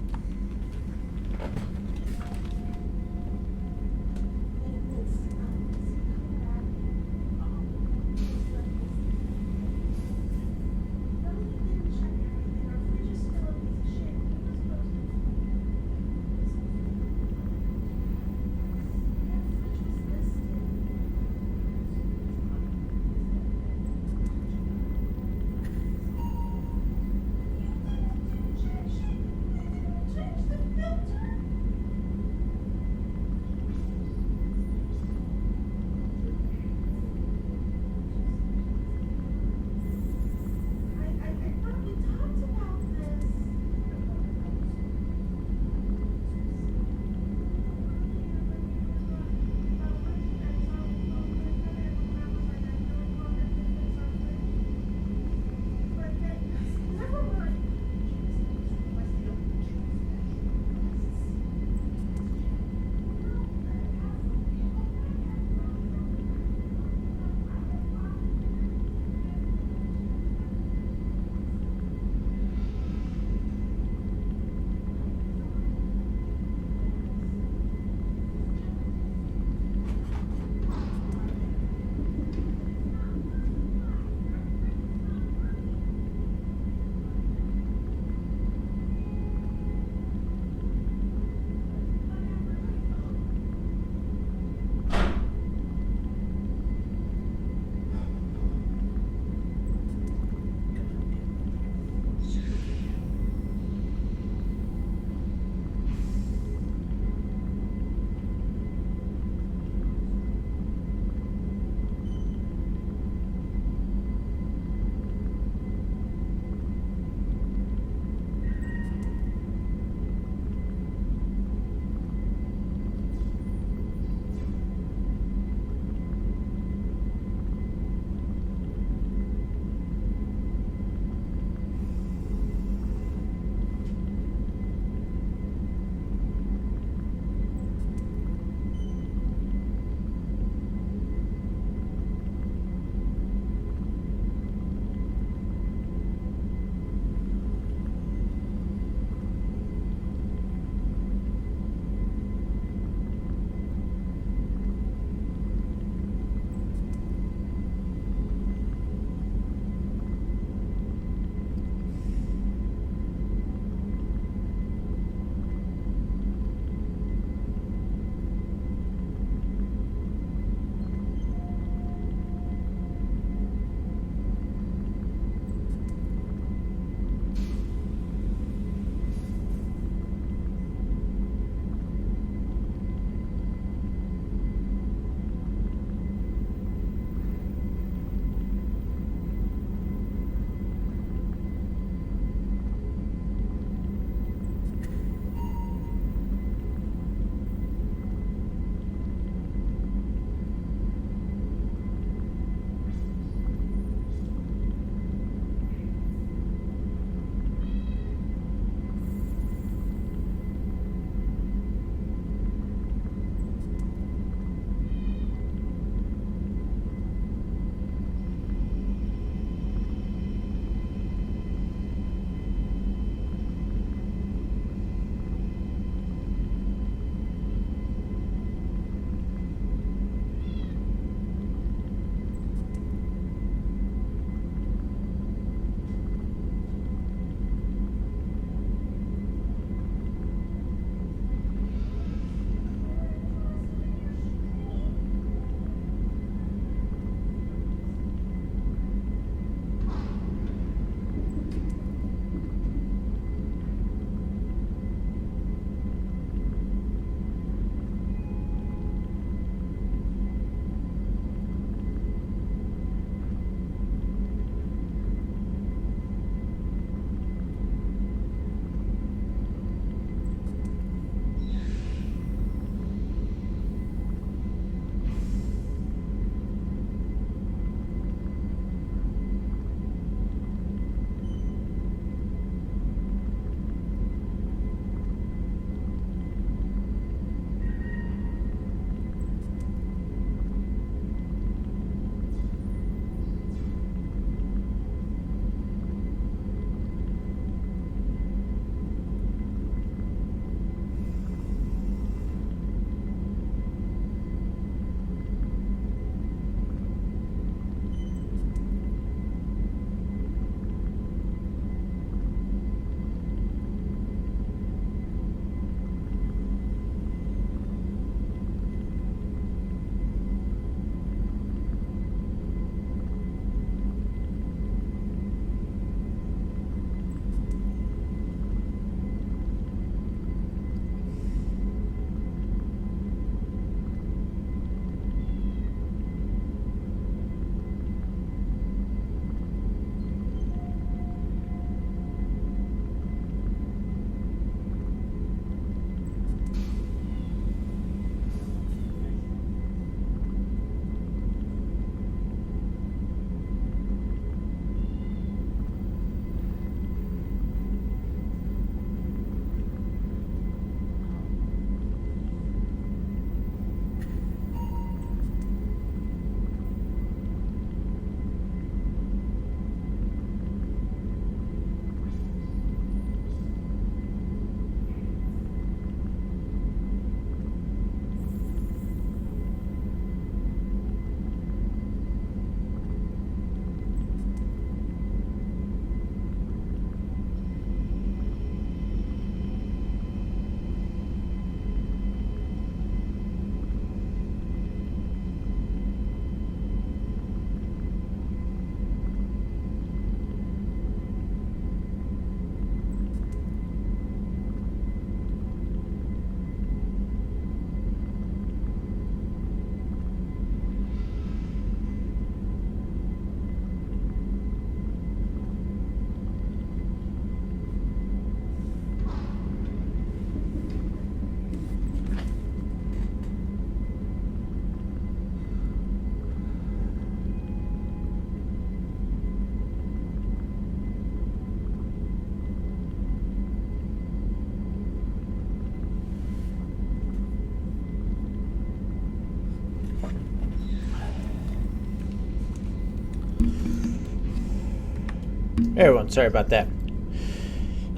Hey everyone, sorry about that.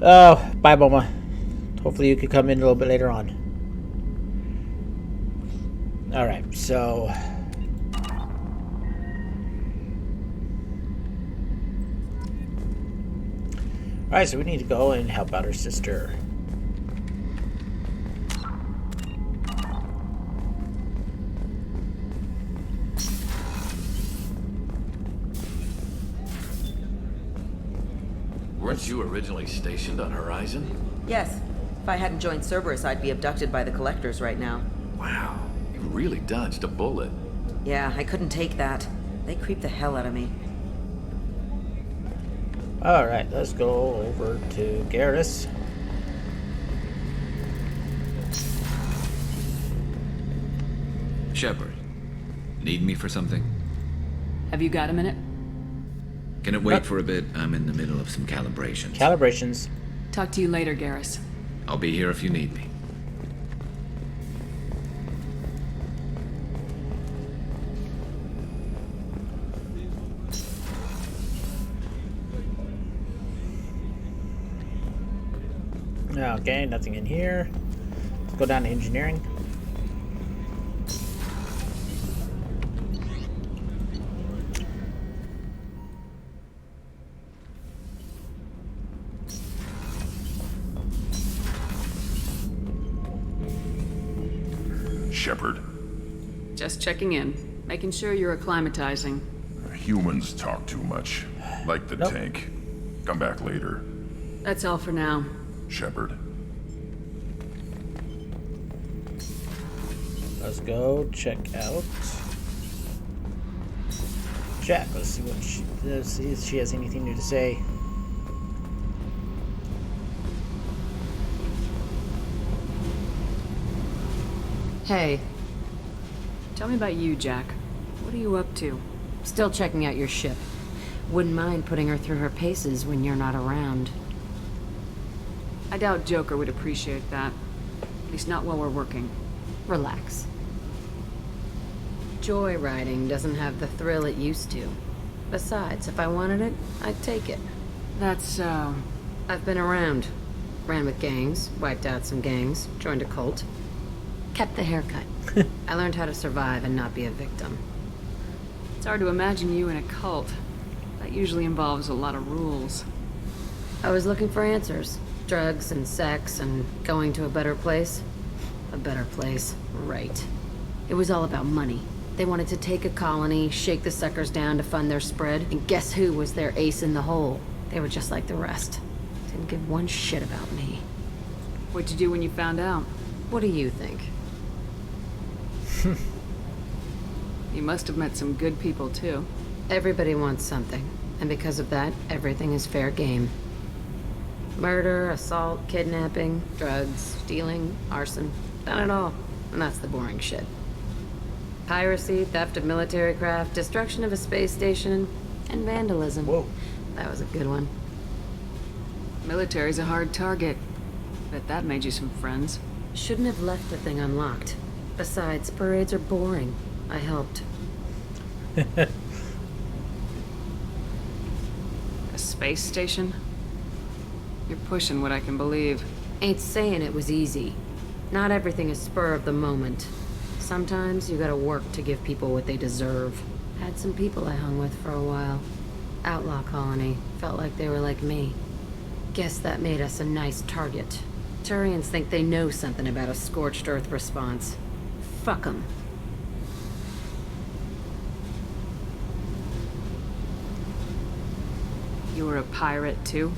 Bye, Moma. Hopefully you could come in a little bit later on. Alright, so... Alright, so we need to go and help out her sister. Weren't you originally stationed on Horizon? Yes. If I hadn't joined Cerberus, I'd be abducted by the Collectors right now. Wow, you really dodged a bullet. Yeah, I couldn't take that. They creep the hell out of me. Alright, let's go over to Garrus. Shepard, need me for something? Have you got a minute? Can it wait for a bit? I'm in the middle of some calibrations. Calibrations. Talk to you later, Garrus. I'll be here if you need me. Okay, nothing in here. Let's go down to engineering. Shepard. Just checking in. Making sure you're acclimatizing. Humans talk too much. Like the tank. Come back later. That's all for now. Shepard. Let's go check out chat. Let's see if she has anything new to say. Hey. Tell me about you, Jack. What are you up to? Still checking out your ship. Wouldn't mind putting her through her paces when you're not around. I doubt Joker would appreciate that. At least not while we're working. Relax. Joyriding doesn't have the thrill it used to. Besides, if I wanted it, I'd take it. That's so... I've been around. Ran with gangs, wiped out some gangs, joined a cult. Kept the haircut. I learned how to survive and not be a victim. It's hard to imagine you in a cult. That usually involves a lot of rules. I was looking for answers. Drugs and sex and going to a better place. A better place, right. It was all about money. They wanted to take a colony, shake the suckers down to fund their spread, and guess who was their ace in the hole? They were just like the rest. Didn't give one shit about me. What'd you do when you found out? What do you think? You must have met some good people, too. Everybody wants something, and because of that, everything is fair game. Murder, assault, kidnapping, drugs, stealing, arson. Done it all. And that's the boring shit. Piracy, theft of military craft, destruction of a space station, and vandalism. Whoa. That was a good one. Military's a hard target. Bet that made you some friends. Shouldn't have left the thing unlocked. Besides, parades are boring. I helped. A space station? You're pushing what I can believe. Ain't saying it was easy. Not everything is spur of the moment. Sometimes you gotta work to give people what they deserve. Had some people I hung with for a while. Outlaw colony. Felt like they were like me. Guess that made us a nice target. Turians think they know something about a scorched earth response. Fuck 'em. You were a pirate, too?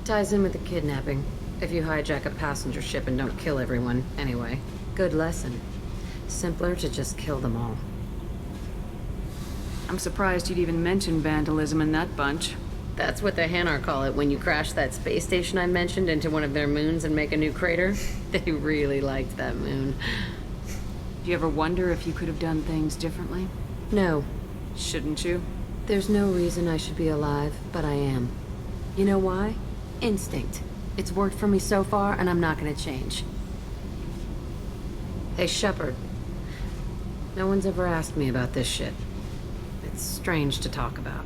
Ties in with the kidnapping. If you hijack a passenger ship and don't kill everyone, anyway. Good lesson. Simpler to just kill them all. I'm surprised you'd even mention vandalism in that bunch. That's what the Hanar call it when you crash that space station I mentioned into one of their moons and make a new crater. They really liked that moon. Do you ever wonder if you could have done things differently? No. Shouldn't you? There's no reason I should be alive, but I am. You know why? Instinct. It's worked for me so far, and I'm not gonna change. Hey, Shepard. No one's ever asked me about this shit. It's strange to talk about.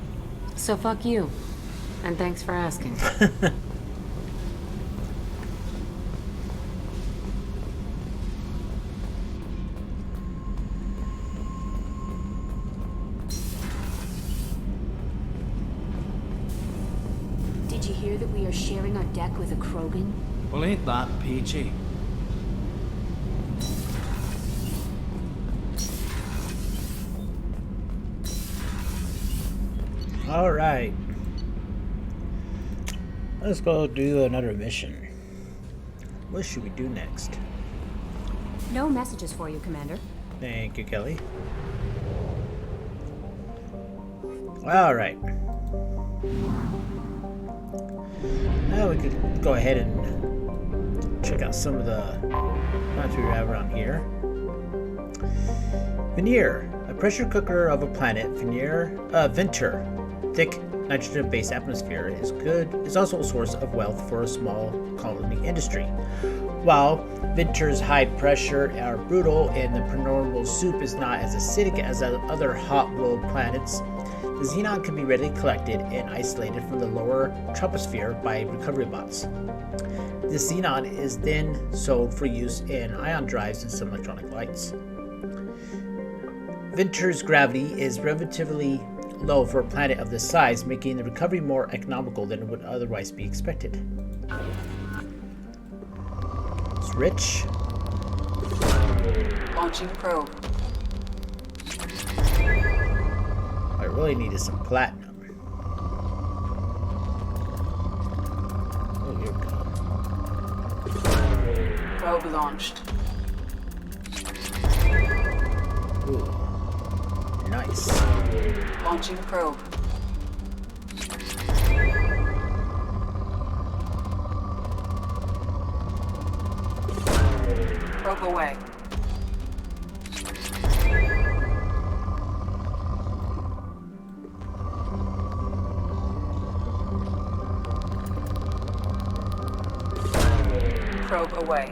So fuck you. And thanks for asking. Did you hear that we are sharing our deck with a Krogan? Well, ain't that peachy? All right. Let's go do another mission. What should we do next? No messages for you, Commander. Thank you, Kelly. All right. Now we could go ahead and check out some of the planets we have around here. Veneer, a pressure cooker of a planet. Ventur, thick nitrogen-based atmosphere is also a source of wealth for a small colony industry. While Ventur's high pressure are brutal and the paranormal soup is not as acidic as other hot-world planets, the xenon can be readily collected and isolated from the lower troposphere by recovery bots. This xenon is then sold for use in ion drives and some electronic lights. Ventur's gravity is relatively low for a planet of this size, making the recovery more economical than would otherwise be expected. It's rich. Launching probe. I really needed some platinum. Oh, here we go. Probe launched. Ooh. Nice. Launching probe. Probe away. Probe away.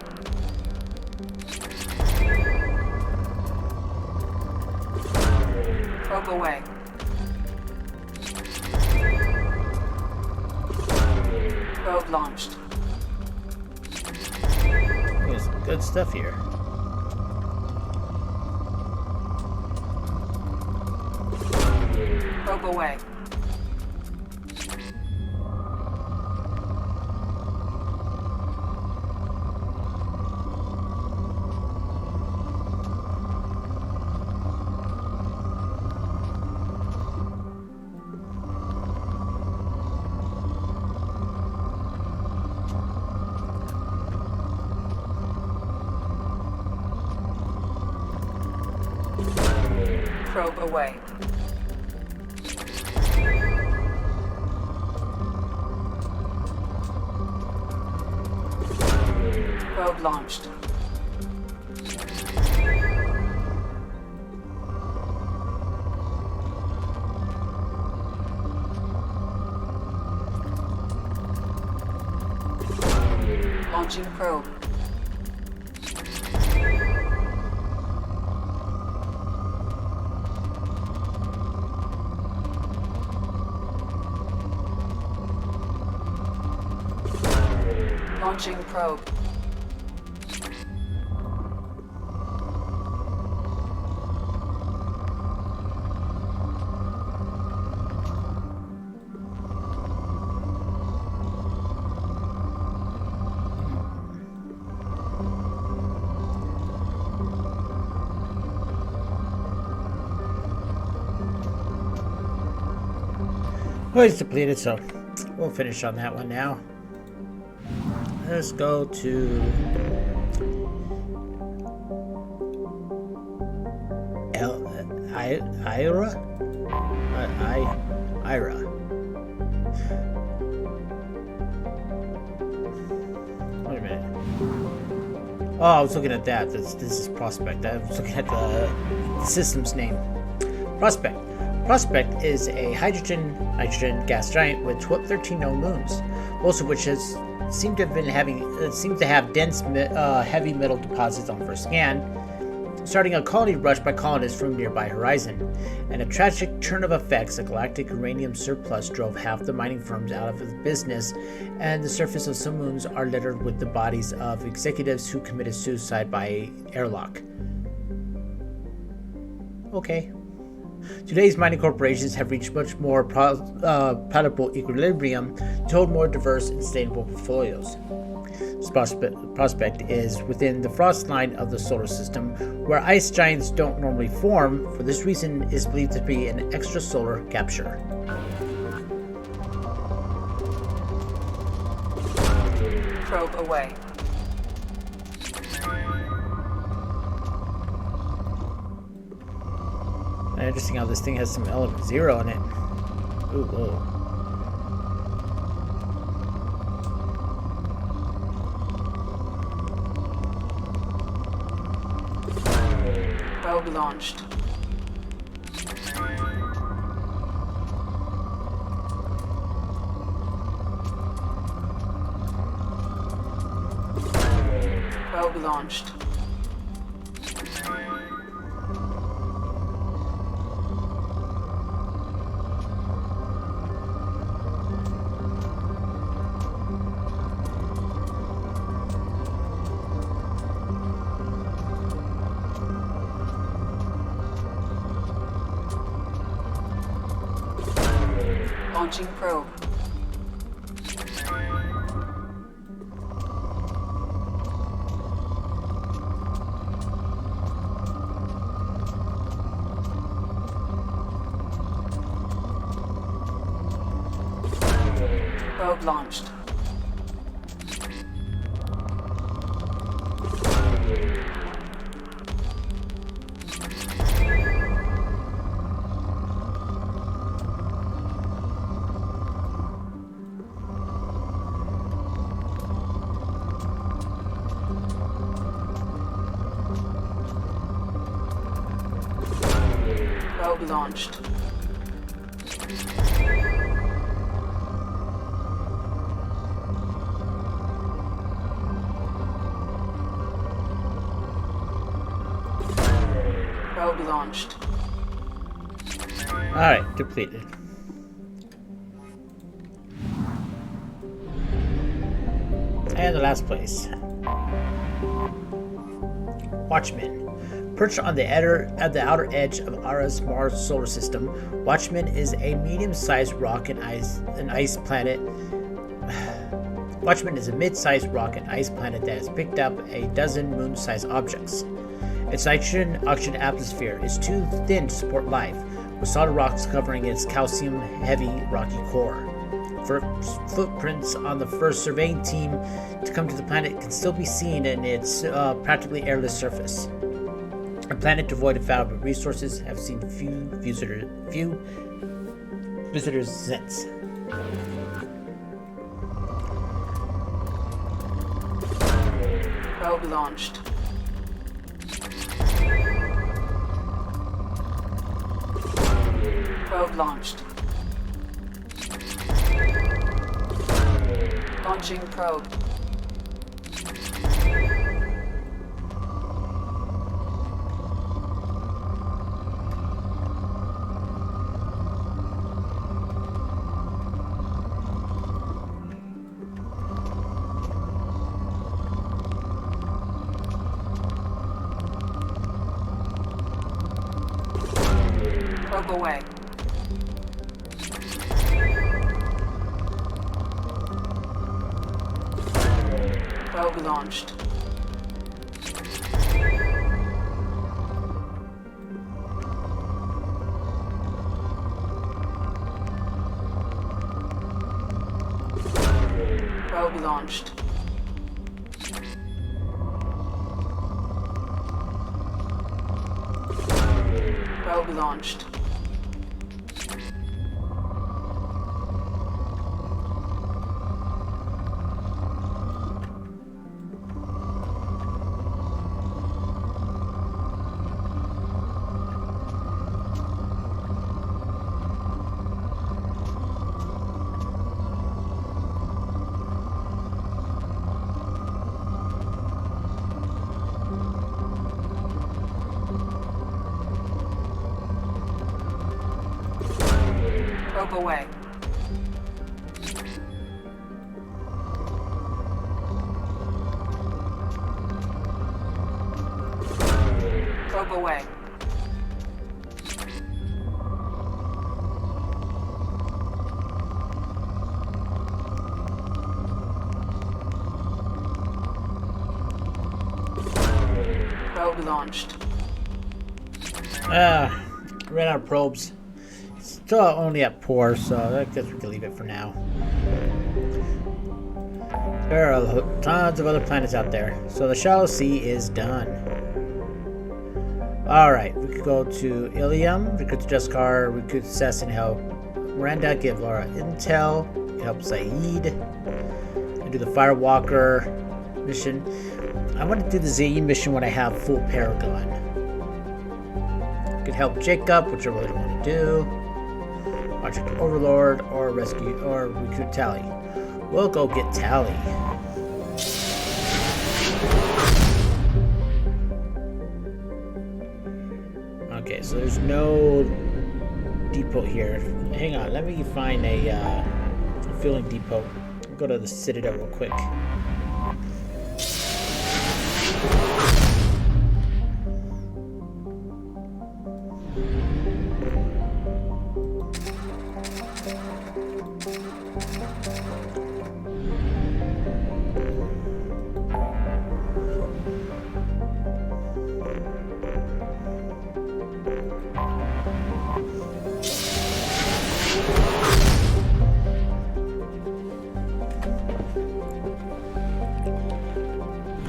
Probe away. Probe launched. There's some good stuff here. Probe away. Probe away. Probe launched. Launching probe. Launching probe. Well, it's depleted, so we'll finish on that one now. Let's go to Ira. Wait a minute. Oh, I was looking at that. This is Prospect. I was looking at the system's name. Prospect. Prospect is a hydrogen-nitrogen gas giant with 13 known moons, most of which seem to have dense heavy metal deposits on first scan. starting a colony rush by colonists from nearby Horizon. And a tragic turn of effects, a galactic uranium surplus drove half the mining firms out of business, and the surface of some moons are littered with the bodies of executives who committed suicide by airlock. Okay. Today's mining corporations have reached much more palatable equilibrium to hold more diverse and sustainable portfolios. This prospect is within the frost line of the solar system, where ice giants don't normally form. For this reason, it is believed to be an extrasolar capture. Probe away. Interesting how this thing has some element 0 in it. Ooh, whoa. Probe launched. Probe launched. Launching probe. Probe launched. Probe launched. Probe launched. Alright, depleted. And the last place. Watchmen. Perched on the outer edge of Ara's Mars solar system, Watchmen is a medium-sized rock and ice planet. Watchmen is a mid-sized rock and ice planet that has picked up a dozen moon-sized objects. Its nitrogen-oxygen atmosphere is too thin to support life, with solid rocks covering its calcium-heavy rocky core. Footprints on the first surveying team to come to the planet can still be seen in its practically airless surface. A planet devoid of valuable resources, have seen few visitors since. Probe launched. Probe launched. Launching probe. Probe away. Probe launched. Probe launched. Probe launched. Probe away. Probe away. Probe launched. Ran out of probes. Still only at 4, so I guess we can leave it for now. There are tons of other planets out there, so the Shallow Sea is done. Alright, we could go to Ilium, recruit the Juskar, recruit Cess and help Miranda, give Laura intel, help Saeed, and do the Firewalker mission. I want to do the Zayn mission when I have full Paragon. Could help Jacob, which I really don't want to do. Project Overlord, or rescue, or recruit Tali. We'll go get Tali. Okay, so there's no depot here. Hang on, let me find a fueling depot. I'll go to the Citadel real quick.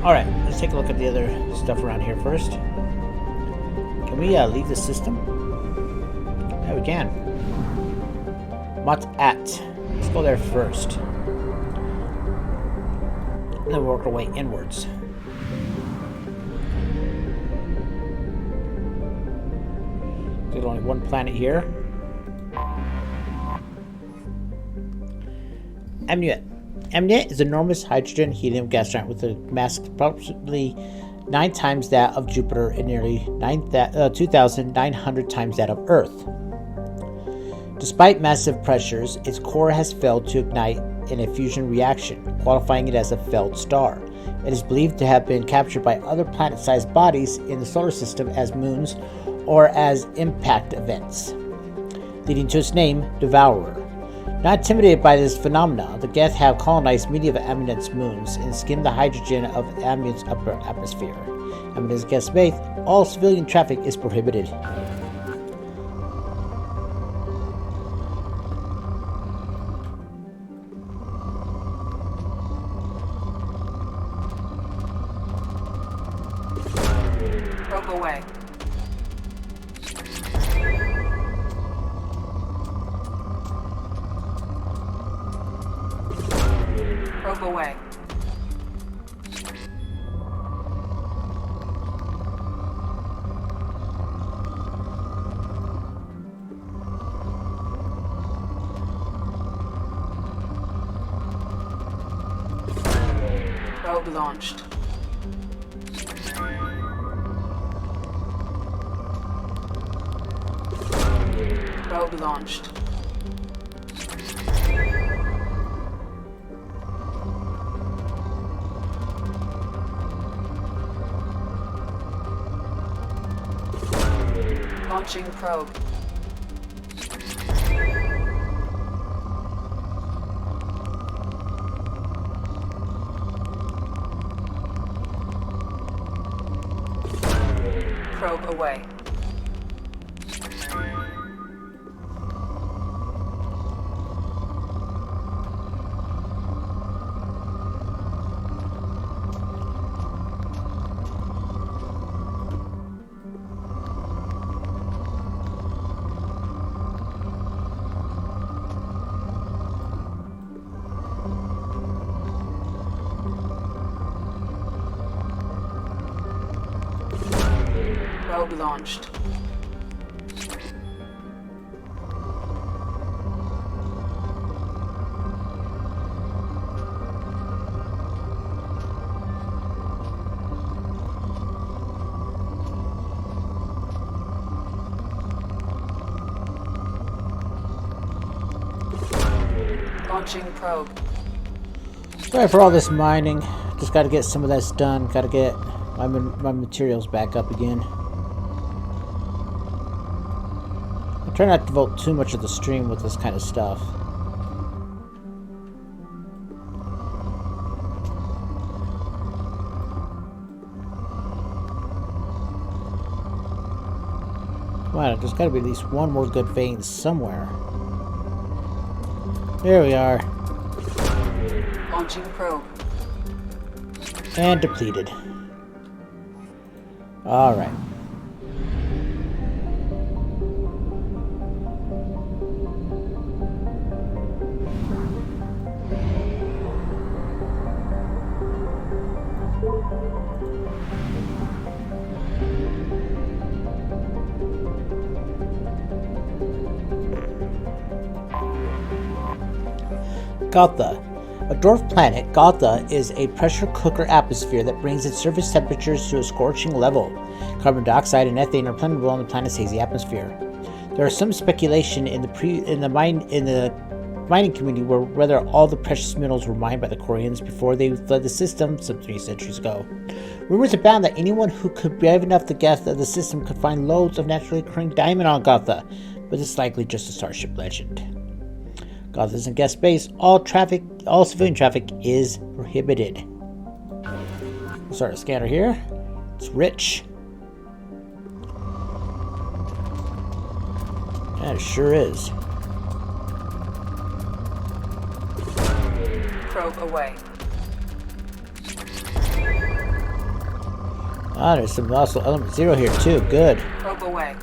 Alright, let's take a look at the other stuff around here first. Can we leave the system? Yeah, we can. Mot-At. Let's go there first. And then work our way inwards. There's only one planet here. Amnuet. Amnuet is an enormous hydrogen helium gas giant with a mass approximately 9 times that of Jupiter and nearly 2,900 times that of Earth. Despite massive pressures, its core has failed to ignite in a fusion reaction, qualifying it as a failed star. It is believed to have been captured by other planet-sized bodies in the solar system as moons or as impact events, leading to its name, Devourer. Not intimidated by this phenomena, the Geth have colonized many of Amnet's moons and skimmed the hydrogen of Amnet's upper atmosphere. Amnet's Geth faith, all civilian traffic is prohibited. Probe away. Probe away. Probe launched. Probe launched. Launching probe. Probe away. Probe launched. Launching probe. Sorry for all this mining. Just got to get some of this done. Got to get my materials back up again. I try not to devote too much of the stream with this kind of stuff. Come on, there's got to be at least one more good vein somewhere. There we are. Launching probe. And depleted. Alright. Gotha. A dwarf planet, Gotha is a pressure cooker atmosphere that brings its surface temperatures to a scorching level. Carbon dioxide and ethane are plentiful in the planet's hazy atmosphere. There is some speculation in the mining community whether all the precious minerals were mined by the Quarians before they fled the system some 3 centuries ago. Rumors abound that anyone who could be brave enough to guess that the system could find loads of naturally occurring diamond on Gotha, but it's likely just a starship legend. Gotha isn't guest space. All civilian traffic is prohibited. We'll start a scanner here. It's rich. Yeah, it sure is. Probe away. Ah, there's some also element 0 here too. Good. Probe away.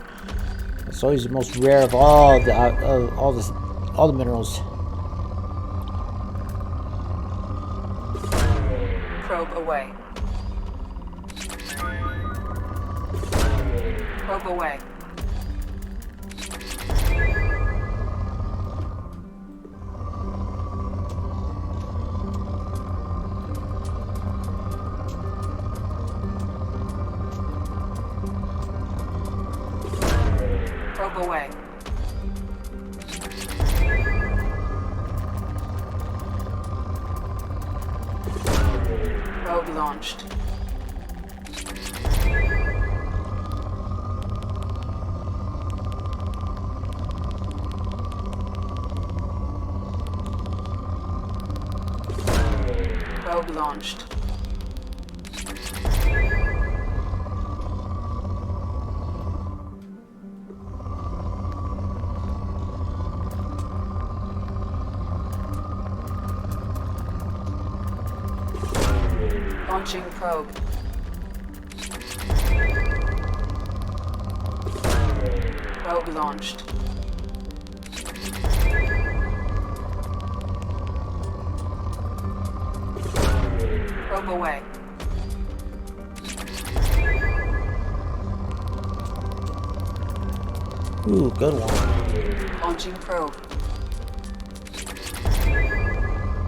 It's always the most rare of all the minerals. Probe away. Probe away. Probe away. Probe launched. Probe launched. Launching probe. Probe launched. Probe away. Ooh, good one. Launching probe.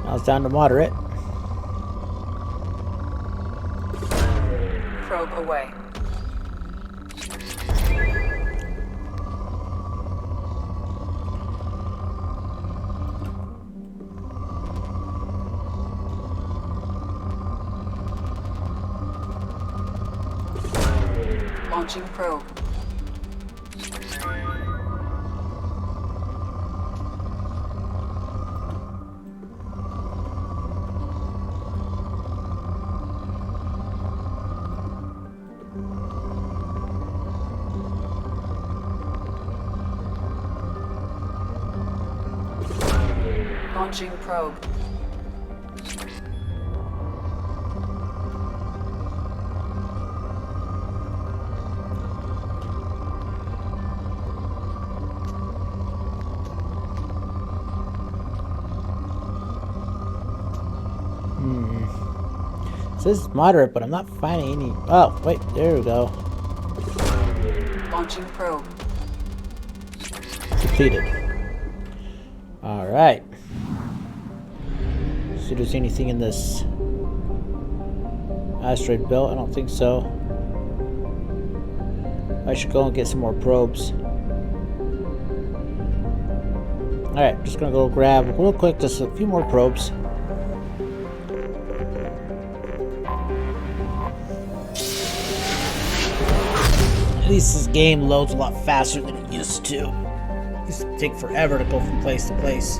Now it's down to moderate. Probe away. Launching probe. Launching probe. It says moderate, but I'm not finding any. Oh, wait, there we go. Launching probe. Depleted. Alright. See if there's anything in this asteroid belt. I don't think so. I should go and get some more probes. Alright, just gonna go grab real quick just a few more probes. At least this game loads a lot faster than it used to. It used to take forever to go from place to place.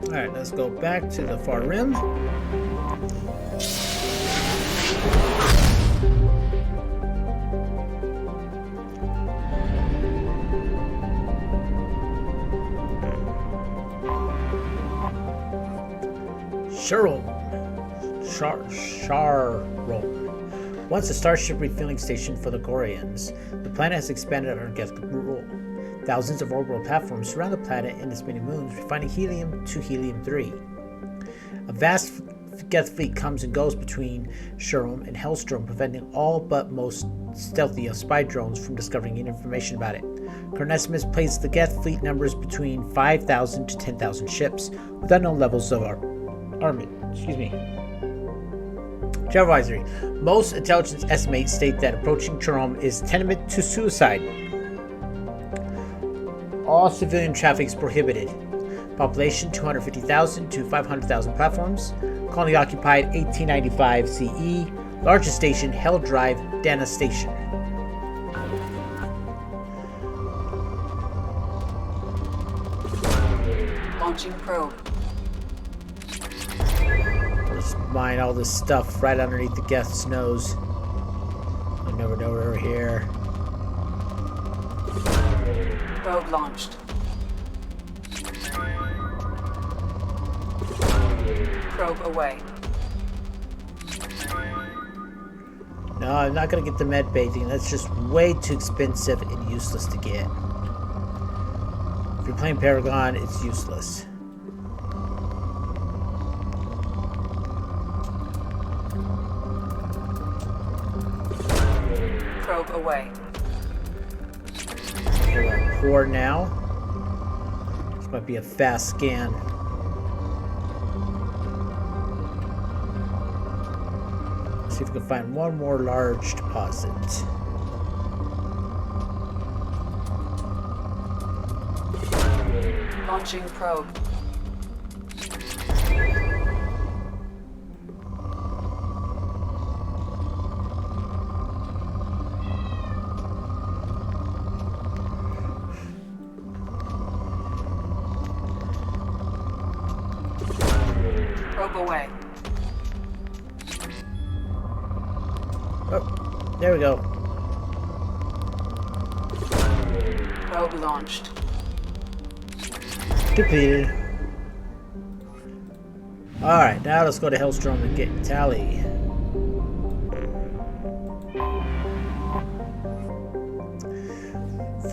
Alright, let's go back to the far rim. Sharon. Once a starship refueling station for the Gorians, the planet has expanded under Geth rule. Thousands of orbital platforms surround the planet and its many moons, refining helium to helium-3. A vast Geth fleet comes and goes between Shurum and Hellstrom, preventing all but most stealthy of spy drones from discovering any information about it. Current estimates place the Geth fleet numbers between 5,000 to 10,000 ships, with unknown levels of armament. Travel advisory. Most intelligence estimates state that approaching Shurum is tantamount to suicide. All civilian traffic is prohibited. Population 250,000 to 500,000 platforms. Colony occupied 1895 CE. Largest station, Hell Drive, Dana Station. Launching probe. Let's mine all this stuff right underneath the Geth's nose. I never know we're here. Probe launched. Probe away. No, I'm not gonna get the med bathing. That's just way too expensive and useless to get. If you're playing Paragon, it's useless. Probe away. We're poor now. This might be a fast scan. Let's see if we can find one more large deposit. Launching probe. Probe away. Oh, there we go. Probe launched. Depleted. Alright, now let's go to Hellstrom and get Tally.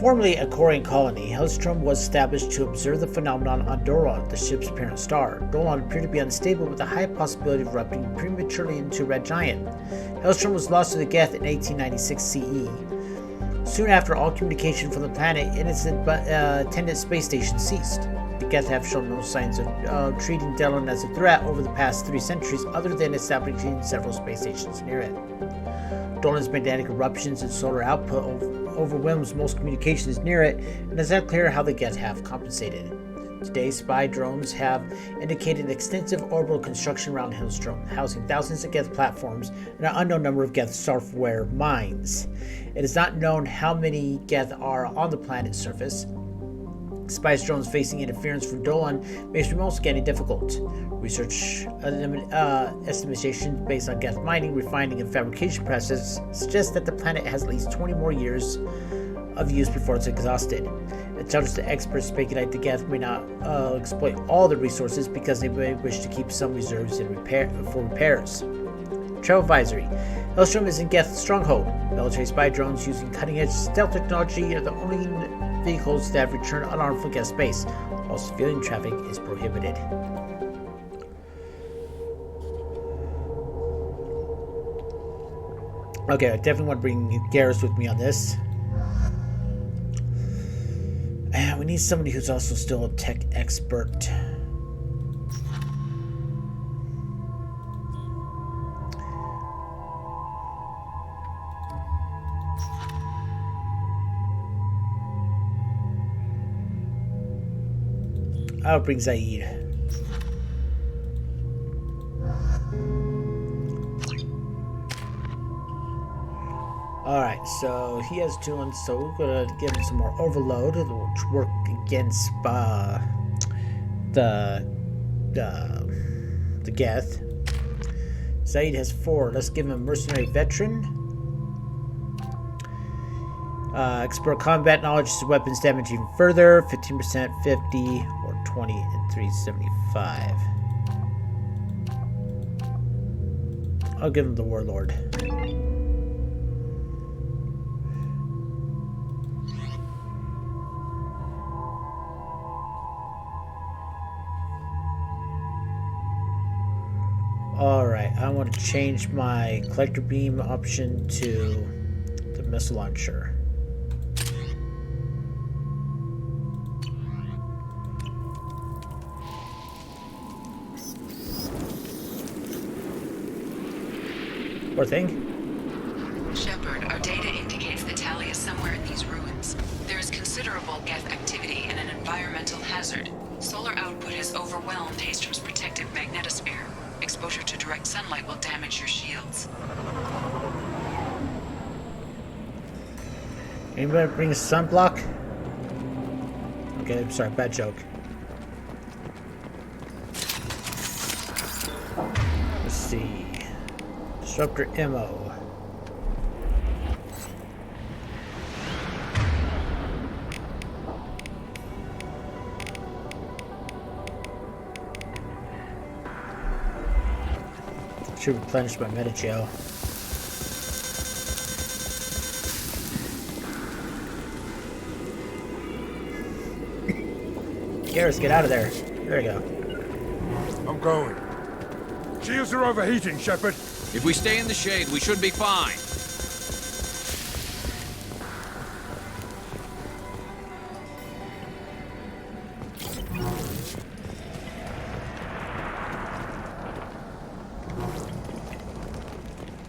Formerly a Corian colony, Hellstrom was established to observe the phenomenon on Doron, the ship's parent star. Doron appeared to be unstable with a high possibility of erupting prematurely into a red giant. Hellstrom was lost to the Geth in 1896 CE. Soon after, all communication from the planet and its attendant space station ceased. The Geth have shown no signs of treating Delon as a threat over the past 3 centuries, other than establishing several space stations near it. Dolan's magnetic eruptions and solar output overwhelms most communications near it, and it's not clear how the Geth have compensated. Today, spy drones have indicated an extensive orbital construction around Hellstrom, housing thousands of Geth platforms and an unknown number of Geth software mines. It is not known how many Geth are on the planet's surface. Spy drones facing interference from Dolan makes remote scanning difficult. Research estimations based on Geth mining, refining, and fabrication processes suggest that the planet has at least 20 more years of use before it's exhausted. A Intelligence the experts speculate the Geth may not exploit all the resources because they may wish to keep some reserves in for repairs. Travel advisory. Hellstrom is in Geth's stronghold. Military spy drones using cutting-edge stealth technology are the only vehicles that return unarmed from Geth space. All civilian traffic is prohibited. Okay, I definitely want to bring Garrus with me on this. And we need somebody who's also still a tech expert. I'll bring Zaid. Alright, so he has 2 ones, so we're gonna give him some more overload, which work against the Geth. Zaid has 4. Let's give him mercenary veteran. Expert combat knowledge is weapons damage even further. 15%, 50, or 20 and 375. I'll give him the warlord. Alright, I want to change my collector beam option to the missile launcher. Poor thing. Shepard, our data indicates that Tali is somewhere in these ruins. There is considerable Geth activity and an environmental hazard. Solar output has overwhelmed Haystrom's protective magnetosphere. Exposure to direct sunlight will damage your shields. Anybody bring a sunblock? Okay, I'm sorry, bad joke. Let's see. Disruptor ammo. Should replenish my Metagel. Garrus, get out of there. There we go. I'm going. Shields are overheating, Shepard. If we stay in the shade, we should be fine.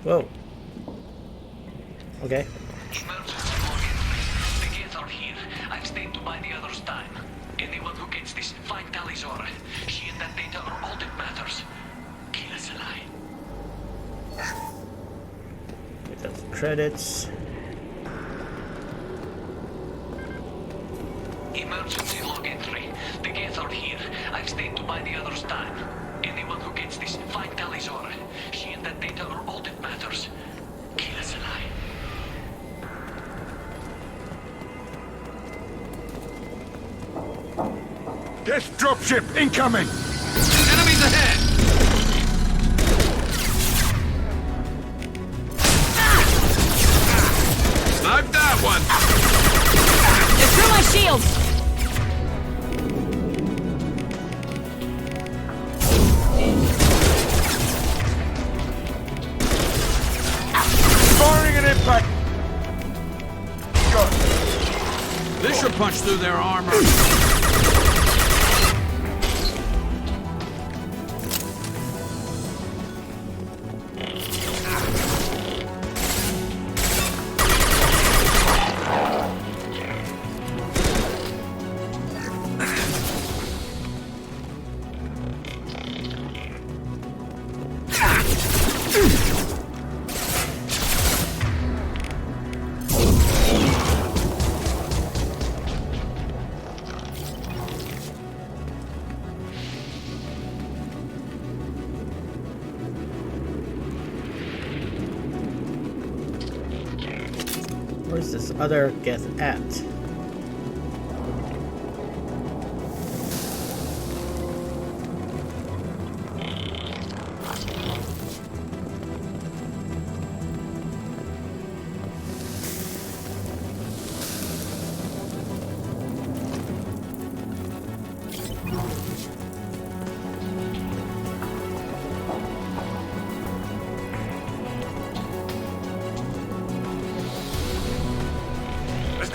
Whoa. Okay. Emergency login. The Geth are here. I've stayed to buy the others time. Anyone who gets this, find Talizora. She and that data are all that matters. Kill us alive. Get those credits. Emergency log entry. The Geth are here. I've stayed to buy the others time. Anyone who gets this, find Talizora. She and that data are all that matters. Kill us alive. Geth dropship incoming! Enemies ahead! Sniped that one! They're through my shields! Firing an impact! Got it. This should punch through their armor. Where's this other Geth at?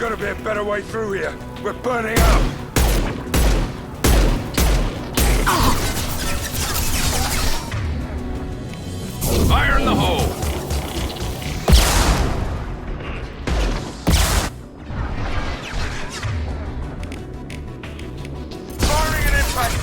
gotta be a better way through here. We're burning up. Fire in the hole! Firing an impact.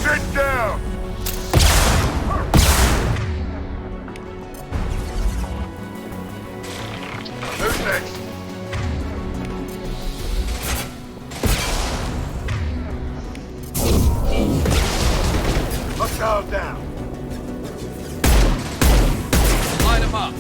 Sit down. Who's next? Hostile down. Line him up.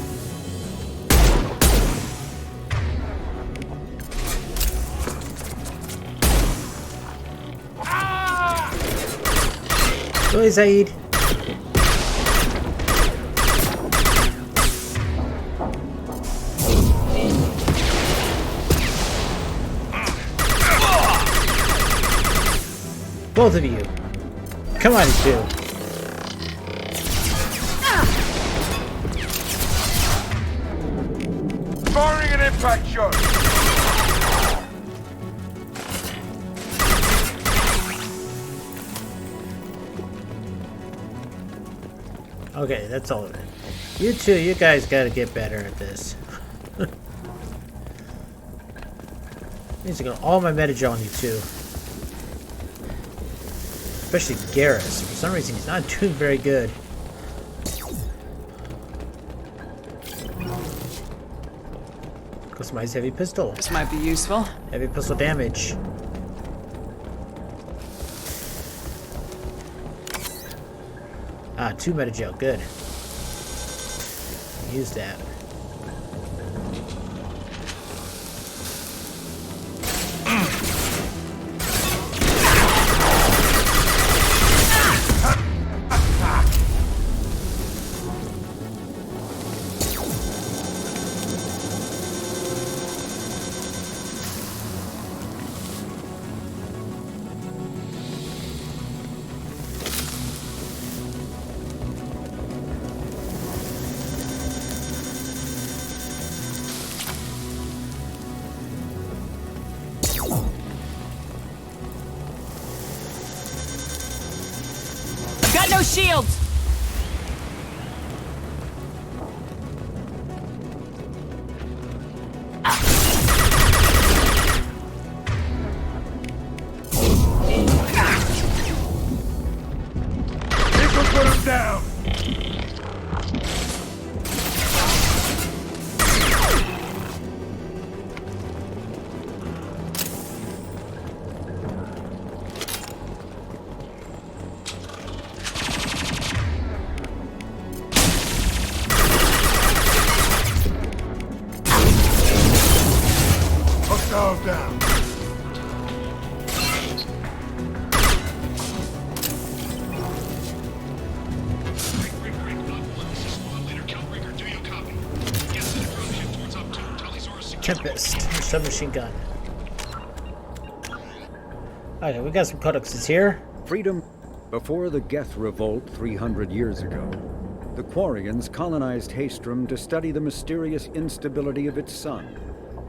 Go ahead, Zaid. Both of you. Come on, you two. Firing an impact shot. Okay, that's all of it. You two, you guys gotta get better at this. Needs to go all my meta on you two. Especially Garrus. For some reason, he's not doing very good. Customize heavy pistol. This might be useful. Heavy pistol damage. Ah, 2 meta gel. Good. Use that. Got no shields! People put him down. Hostile down. Tempest. Submachine gun. Okay, we got some codexes here. Freedom. Before the Geth Revolt 300 years ago, the Quarians colonized Haestrom to study the mysterious instability of its sun,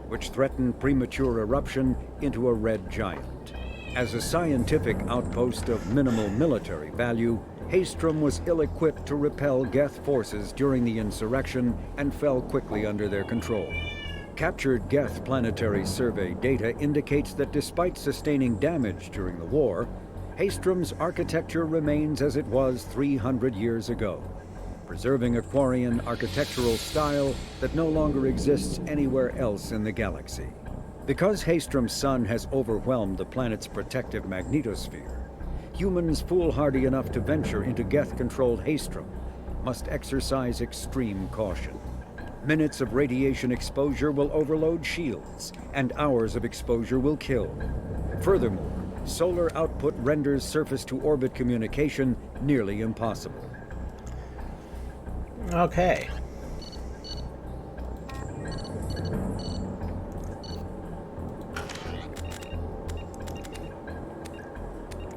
which threatened premature eruption into a red giant. As a scientific outpost of minimal military value, Haestrom was ill-equipped to repel Geth forces during the insurrection and fell quickly under their control. Captured Geth planetary survey data indicates that despite sustaining damage during the war, Haestrom's architecture remains as it was 300 years ago, preserving a Quarian architectural style that no longer exists anywhere else in the galaxy. Because Haestrom's sun has overwhelmed the planet's protective magnetosphere, humans foolhardy enough to venture into Geth-controlled Haestrom must exercise extreme caution. Minutes of radiation exposure will overload shields, and hours of exposure will kill. Furthermore, solar output renders surface-to-orbit communication nearly impossible. Okay.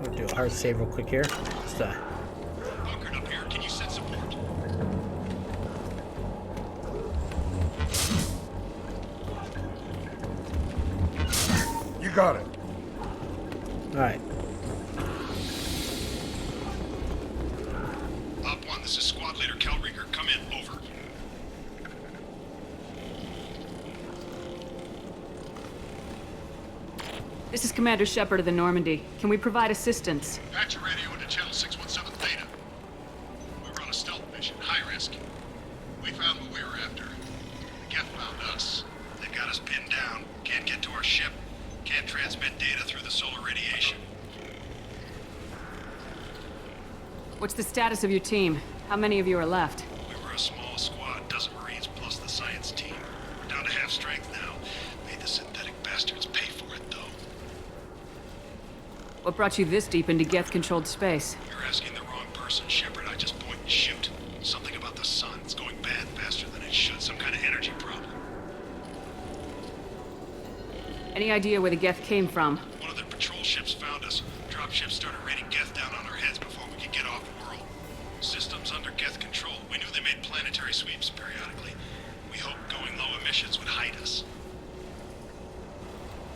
We'll do a hard save real quick here. Just, Bunkered up here. Can you send support? You got it. all right. Op 1, this is Squad Leader Kelrieger. Come in. Over. This is Commander Shepard of the Normandy. Can we provide assistance? Patch your radio into Channel 617 Theta. We run a stealth mission, high risk. We found what we were after. The Geth found us. They got us pinned down. Can't get to our ship. Can't transmit data through the solar radiation. What's the status of your team? How many of you are left? We were a small squad, dozen Marines plus the science team. We're down to half strength now. Made the synthetic bastards pay for it, though. What brought you this deep into Geth-controlled space? You're asking the wrong person, Shepard. I just point and shoot. Something about the sun. It's going bad faster than it should. Some kind of energy problem. Any idea where the Geth came from? One of the patrol ships found us. Dropships started raining Geth down on our heads before we could get off world. Systems under Geth control. We knew they made planetary sweeps periodically. We hoped going low emissions would hide us.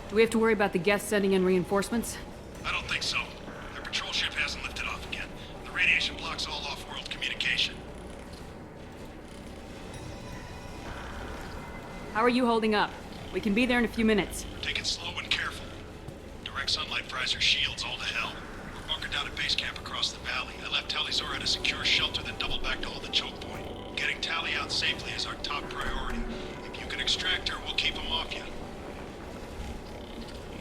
Do we have to worry about the Geth sending in reinforcements? I don't think so. Their patrol ship hasn't lifted off again. The radiation blocks all off-world communication. How are you holding up? We can be there in a few minutes. Take it slow and careful. Direct sunlight fries our shields all to hell. We're bunkered down at base camp across the valley. I left Tali'Zorah at a secure shelter, then doubled back to hold the choke point. Getting Tali out safely is our top priority. If you can extract her, we'll keep them off you.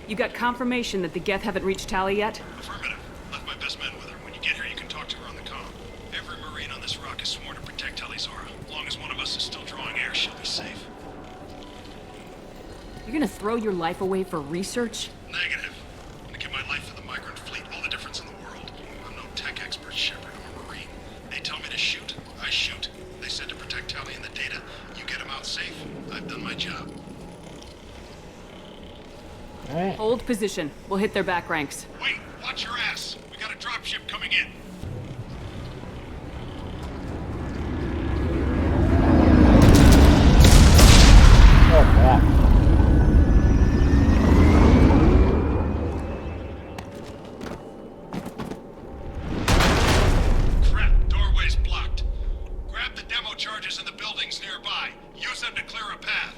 You got confirmation that the Geth haven't reached Tali yet? Affirmative. Left my best men with her. When you get here, you can talk to her on the comm. Every Marine on this rock is sworn to protect Tali'Zorah. As long as one of us is still drawing air, she'll be safe. You're gonna throw your life away for research? Negative. I'm gonna give my life for the migrant fleet. All the difference in the world. I'm no tech expert, Shepard. I'm a Marine. They tell me to shoot, I shoot. They said to protect Tali and the data. You get them out safe. I've done my job. All right. Hold position. We'll hit their back ranks. Wait, watch your ass. We got a dropship coming in. Oh, crap. Crap, doorway's blocked. Grab the demo charges in the buildings nearby. Use them to clear a path.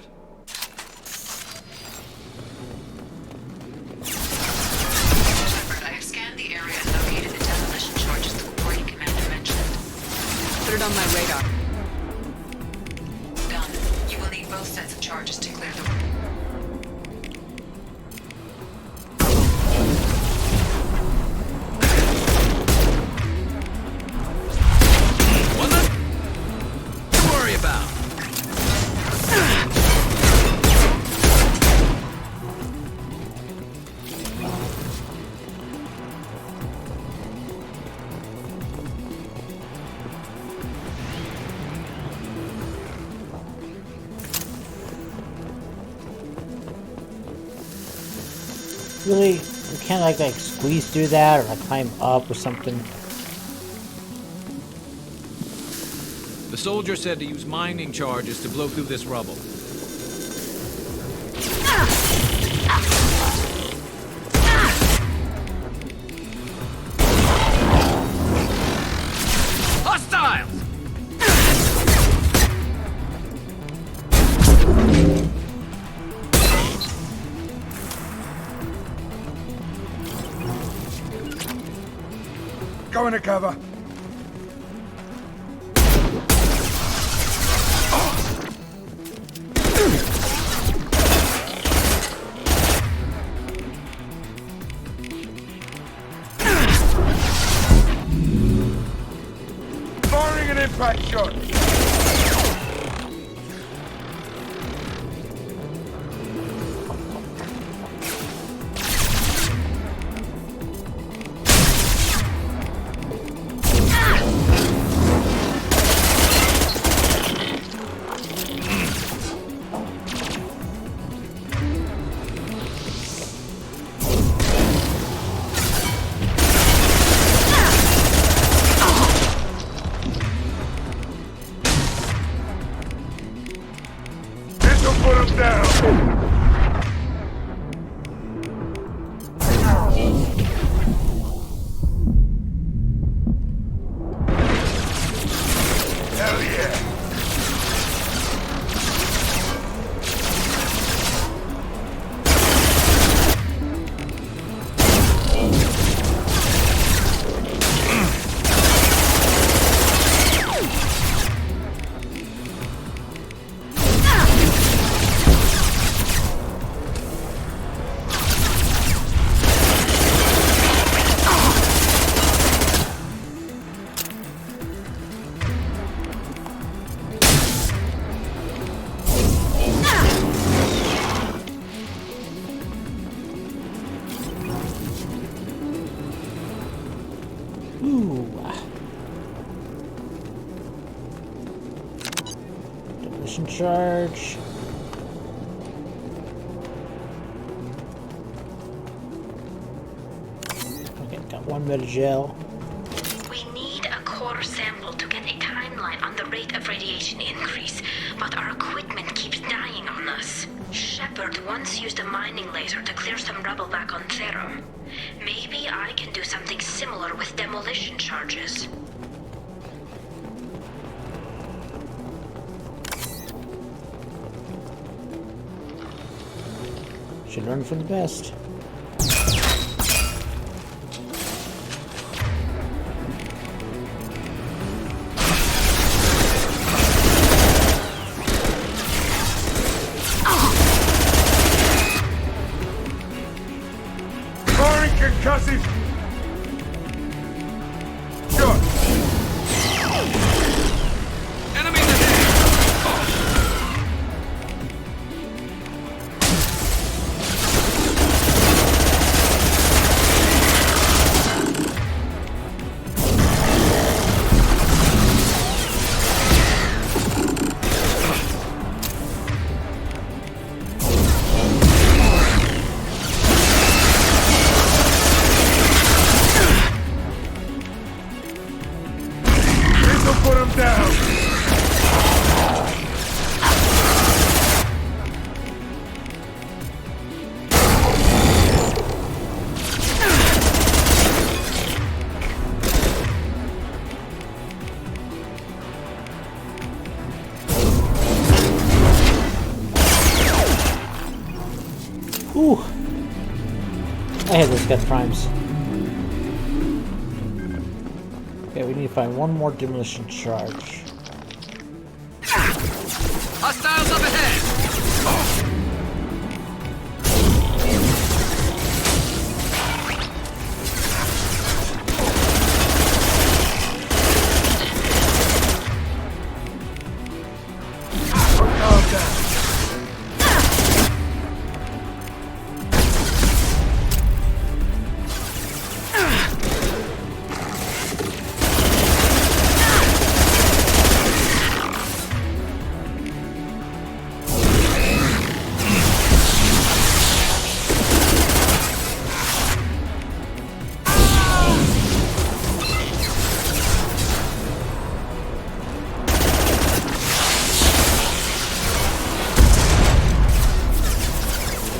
I have scanned the area and located the demolition charges the reporting commander mentioned. Put it on my radar. Done. You will need both sets of charges to clear the room. One left. Don't worry about. Really, you can't like squeeze through that or like climb up or something. The soldier said to use mining charges to blow through this rubble. Hostiles! Go into cover. Firing an impact shot. Hell yeah! Demolition charge. Okay, got one Metagel. We need a core sample to get a timeline on the rate of radiation increase, but our equipment keeps dying on us. Shepard once used a mining laser to clear some rubble back on Therum. Maybe I can do something similar with demolition charges. Should learn from the best. Scoring concussive! Sure! Enemy in the head! This'll put him down! Ooh. I had those Death Primes. Okay, we need to find one more demolition charge. Hostiles up ahead! Calm down.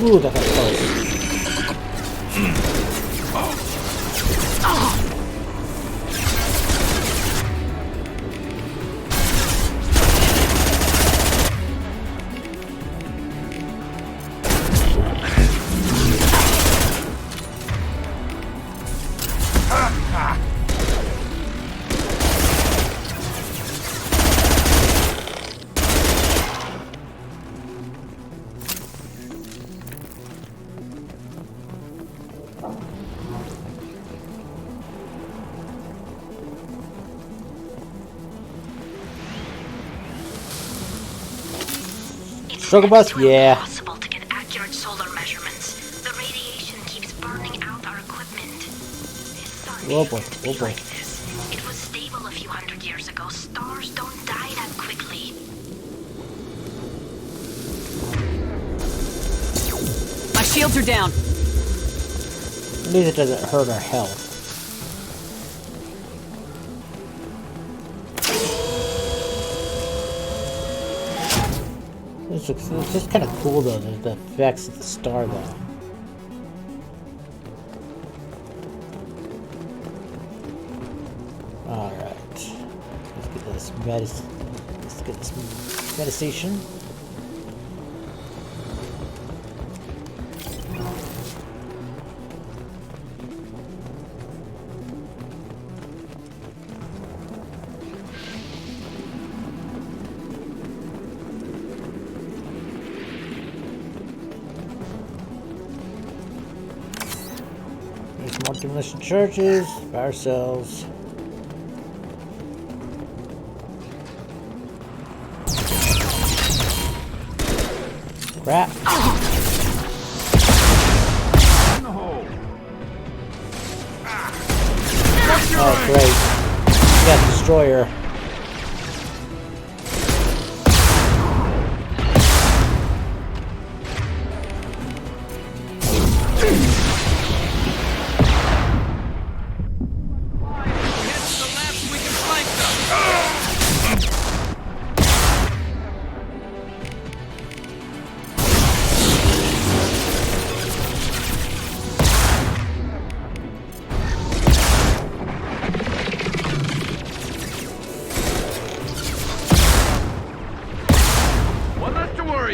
Ooh, that got close. Struggle bus? Yeah. Impossible to get accurate solar measurements. The radiation keeps burning out our equipment. This sun Oh boy, oh boy. like this. It was stable a few hundred years ago. Stars don't die that quickly. My shields are down. At least it doesn't hurt our health. It's just kind of cool though, the effects of the star though. Alright. Let's get this meditation. There's more demolition charges by ourselves. Crap. Oh, great. We got Destroyer.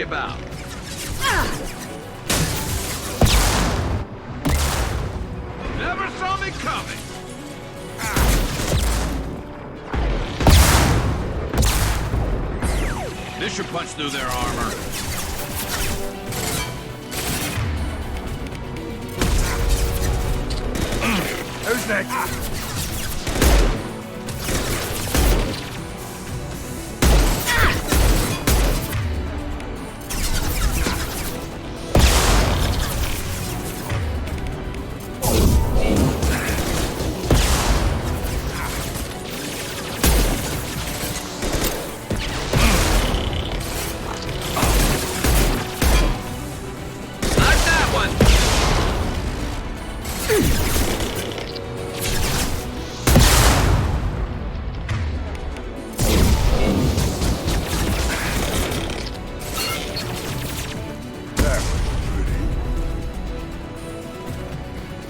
About. Never saw me coming. This should punch through their armor. Who's next?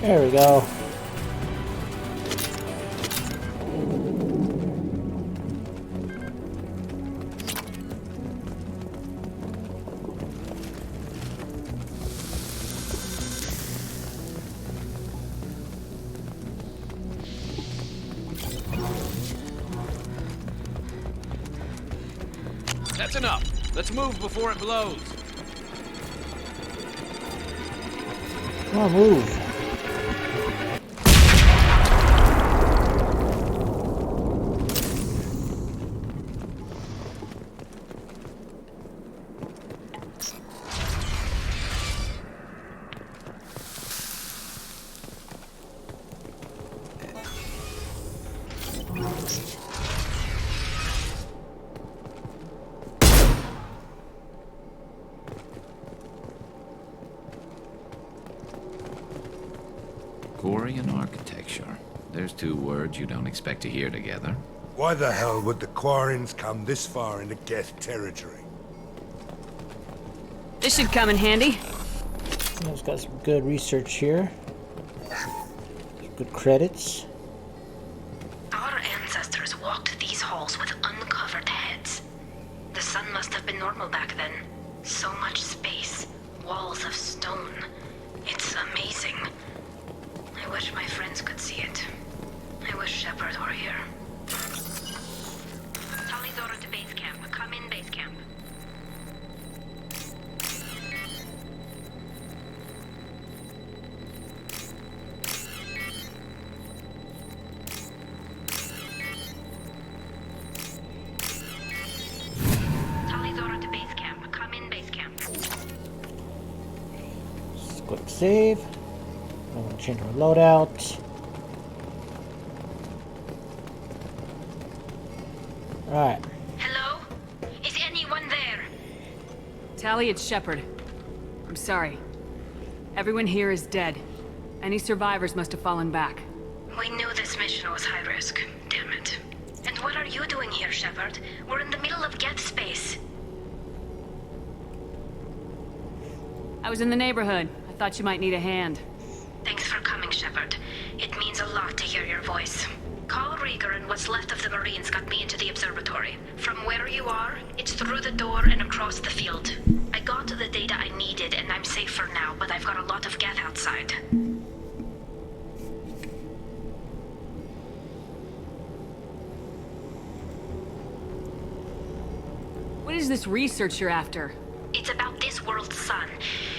There we go. That's enough. Let's move before it blows. Come on, move. Quarian architecture. There's two words you don't expect to hear together. Why the hell would the Quarians come this far into Geth territory? This should come in handy. It's got some good research here. Good credits. Our ancestors walked these halls with uncovered heads. The sun must have been normal back then. So much space, walls of stone. It's amazing. I wish my friends could see it. I wish Shepard were here. Talizora to base camp. Come in base camp. Talizora to base camp. Come in base camp. Quick save. I'm gonna change our loadout. Alright. Hello? Is anyone there? Tally, it's Shepard. I'm sorry. Everyone here is dead. Any survivors must have fallen back. We knew this mission was high risk. Damn it. And what are you doing here, Shepard? We're in the middle of Geth space. I was in the neighborhood. I thought you might need a hand. Thanks for coming, Shepard. It means a lot to hear your voice. Call Rieger and what's left of the Marines got me into the observatory. From where you are, it's through the door and across the field. I got the data I needed and I'm safe for now, but I've got a lot of geth outside. What is this research you're after? It's about this world's sun.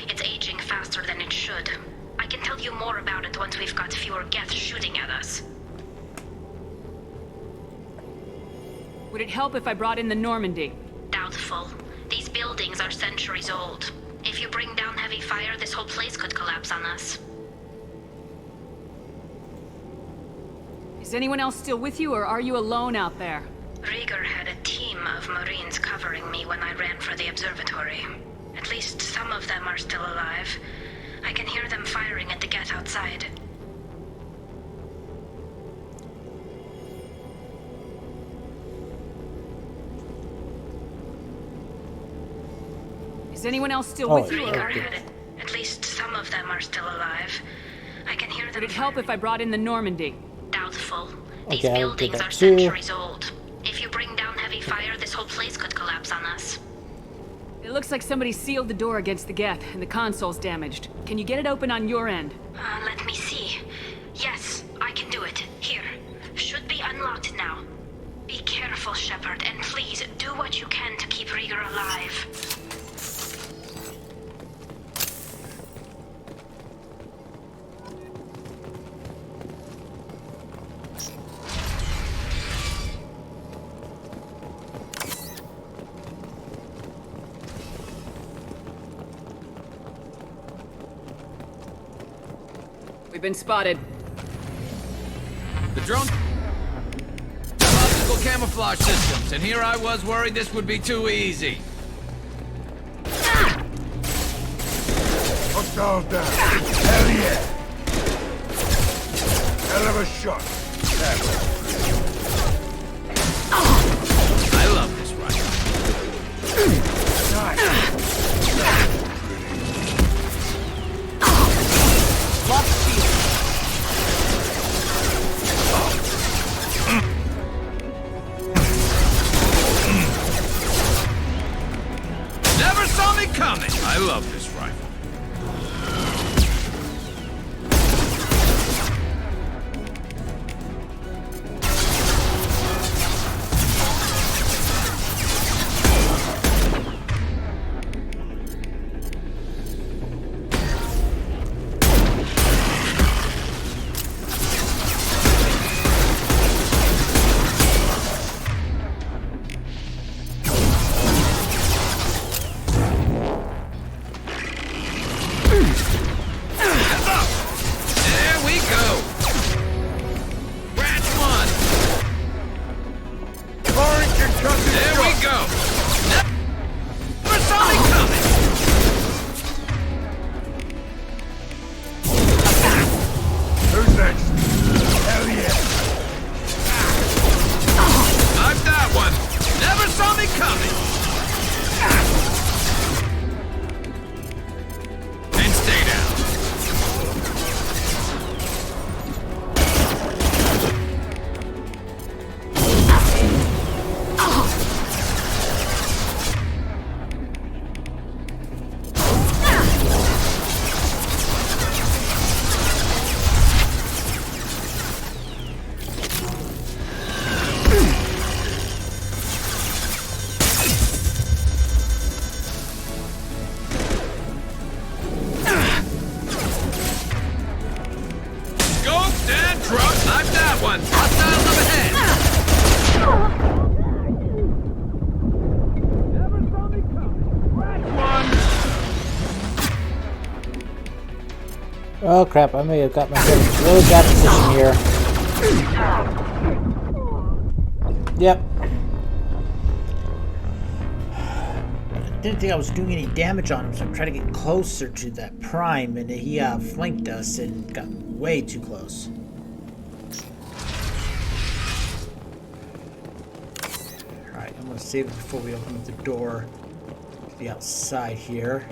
It's aging faster than it should. I can tell you more about it once we've got fewer geth shooting at us. Would it help if I brought in the Normandy? Doubtful. These buildings are centuries old. If you bring down heavy fire, this whole place could collapse on us. Is anyone else still with you, or are you alone out there? Rieger had a team of Marines covering me when I ran for the observatory. At least some of them are still alive. I can hear them firing at the geth outside. Is anyone else still with you? Rieger had it. At least some of them are still alive. I can hear them. Would it help if I brought in the Normandy? Doubtful. These Okay, I'll do buildings that are too. centuries old. If you bring down heavy fire, this whole place could collapse on us. It looks like somebody sealed the door against the geth, and the console's damaged. Can you get it open on your end? Let me see. Yes, I can do it. Here. Should be unlocked now. Be careful, Shepard, and please do what you can to keep Rieger alive. We've been spotted. The drone... Optical camouflage systems, and here I was worried this would be too easy. Hostile down. Hell yeah. Hell of a shot. I love this rifle. Nice. Lost shield. Never saw me coming. I love this rifle. Oh crap, I may have got myself in a really bad position here. Yep. I didn't think I was doing any damage on him, so I'm trying to get closer to that prime, and he flanked us and got way too close. Alright, I'm going to save it before we open up the door to the outside here.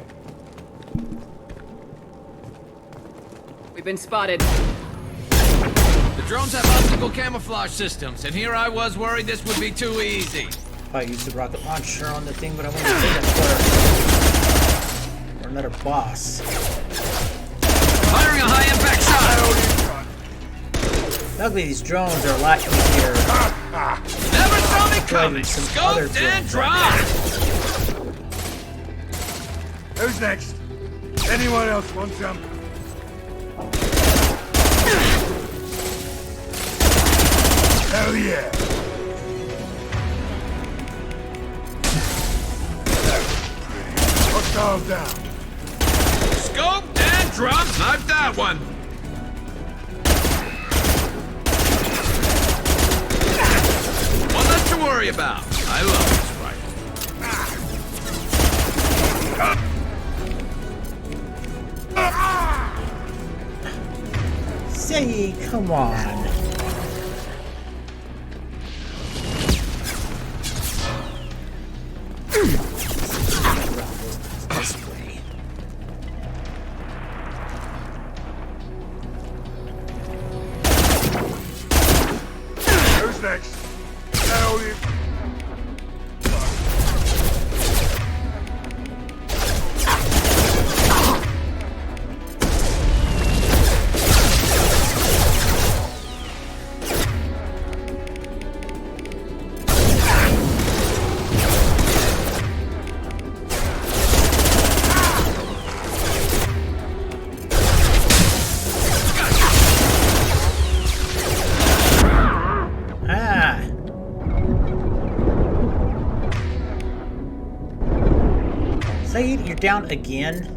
We've been spotted. The drones have optical camouflage systems, and here I was worried this would be too easy. I used the rocket launcher on the thing, but I want to do that for another boss. Firing a high-impact shot! Luckily, these drones are a lot easier. Never saw me coming! Some other Scoped and drones. dropped! Who's next? Anyone else want some? Hell yeah! Hostile down. Scoped and dropped! Knifed that one! One less to worry about. I love this rifle. Say, come on. This way. Who's next? Hell you. Saeed, you're down again.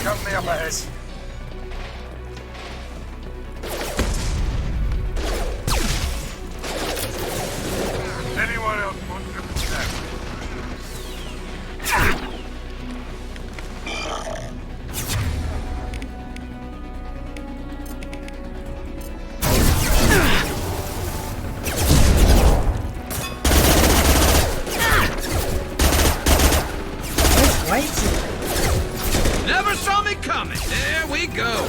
Come me up ahead. Anyone else want to attack? Never saw me coming. There we go.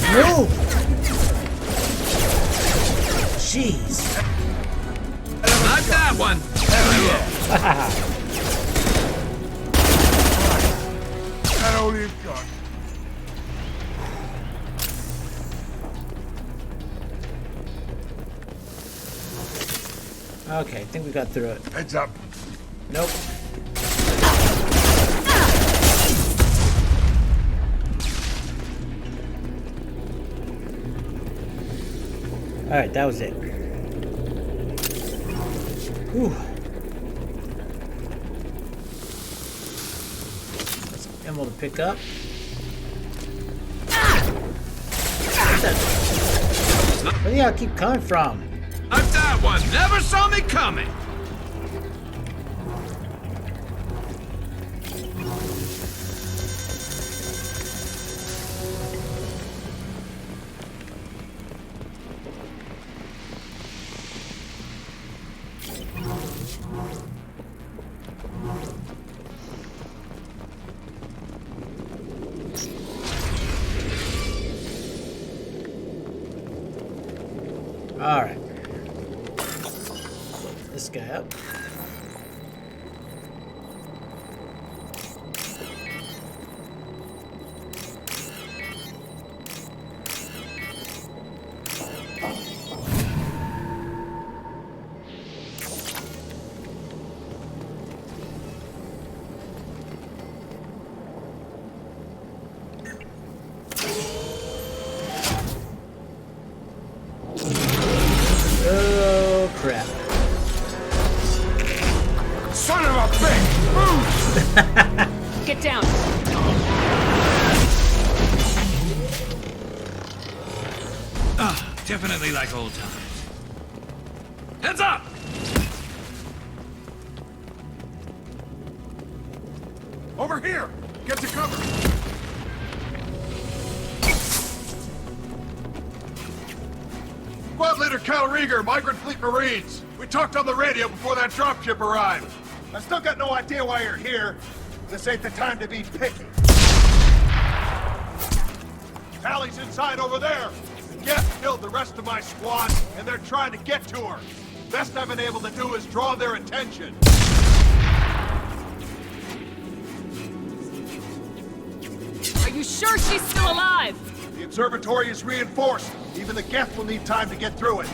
Move! Jeez. Not that one. That all you've got. Okay, I think we got through it. Heads up. Nope. Alright, that was it. Whew. That's some ammo to pick up. Where do y'all keep coming from? I'm that one. Never saw me coming. Alright. This guy up. crap. Son of a bitch! Move! Get down. Definitely like old times. Heads up! Over here! Get to cover! Squad Leader Cal Rieger, Migrant Fleet Marines. We talked on the radio before that dropship arrived. I still got no idea why you're here. This ain't the time to be picky. Tally's inside over there. Geth killed the rest of my squad, and they're trying to get to her. Best I've been able to do is draw their attention. Are you sure she's still alive? The observatory is reinforced. Even the Geth will need time to get through it.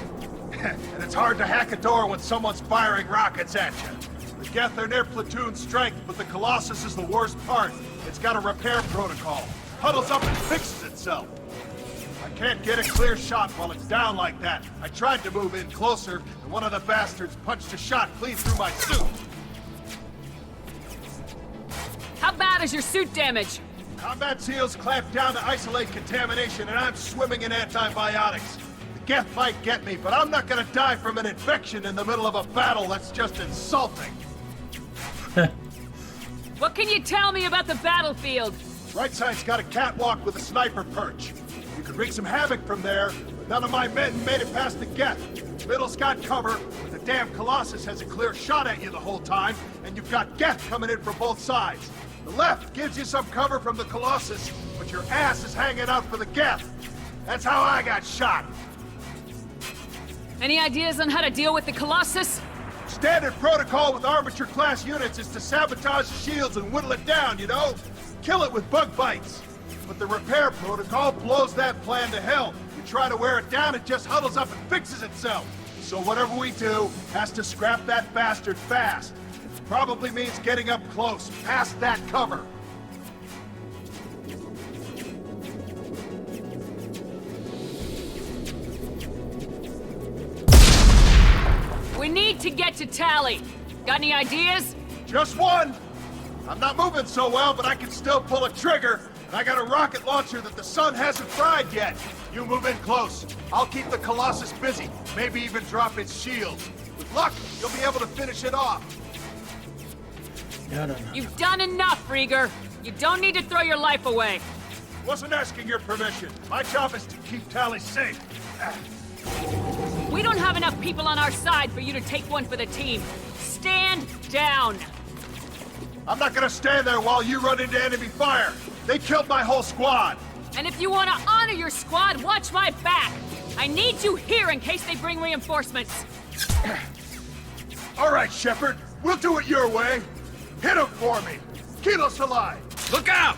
And it's hard to hack a door when someone's firing rockets at you. The Geth are near platoon strength, but the Colossus is the worst part. It's got a repair protocol. Huddles up and fixes itself. I can't get a clear shot while it's down like that. I tried to move in closer, and one of the bastards punched a shot clean through my suit. How bad is your suit damage? Combat SEALs clamp down to isolate contamination, and I'm swimming in antibiotics. The Geth might get me, but I'm not gonna die from an infection in the middle of a battle. That's just insulting. What can you tell me about the battlefield? Right side's got a catwalk with a sniper perch. You could wreak some havoc from there, but none of my men made it past the Geth. Middle's got cover, but the damn Colossus has a clear shot at you the whole time, and you've got Geth coming in from both sides. The left gives you some cover from the Colossus, but your ass is hanging out for the Geth. That's how I got shot. Any ideas on how to deal with the Colossus? Standard protocol with armature-class units is to sabotage the shields and whittle it down, you know? Kill it with bug bites. But the repair protocol blows that plan to hell. You try to wear it down, it just huddles up and fixes itself. So whatever we do has to scrap that bastard fast. Probably means getting up close, past that cover. We need to get to Tally. Got any ideas? Just one. I'm not moving so well, but I can still pull a trigger. And I got a rocket launcher that the sun hasn't fried yet. You move in close. I'll keep the Colossus busy. Maybe even drop its shields. With luck, you'll be able to finish it off. No. You've done enough, Rieger. You don't need to throw your life away. Wasn't asking your permission. My job is to keep Tally safe. We don't have enough people on our side for you to take one for the team. Stand down. I'm not gonna stand there while you run into enemy fire. They killed my whole squad. And if you want to honor your squad, watch my back. I need you here in case they bring reinforcements. All right, Shepard. We'll do it your way. Hit him for me. Kilos alive. Look out!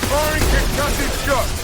Firing concussive shot.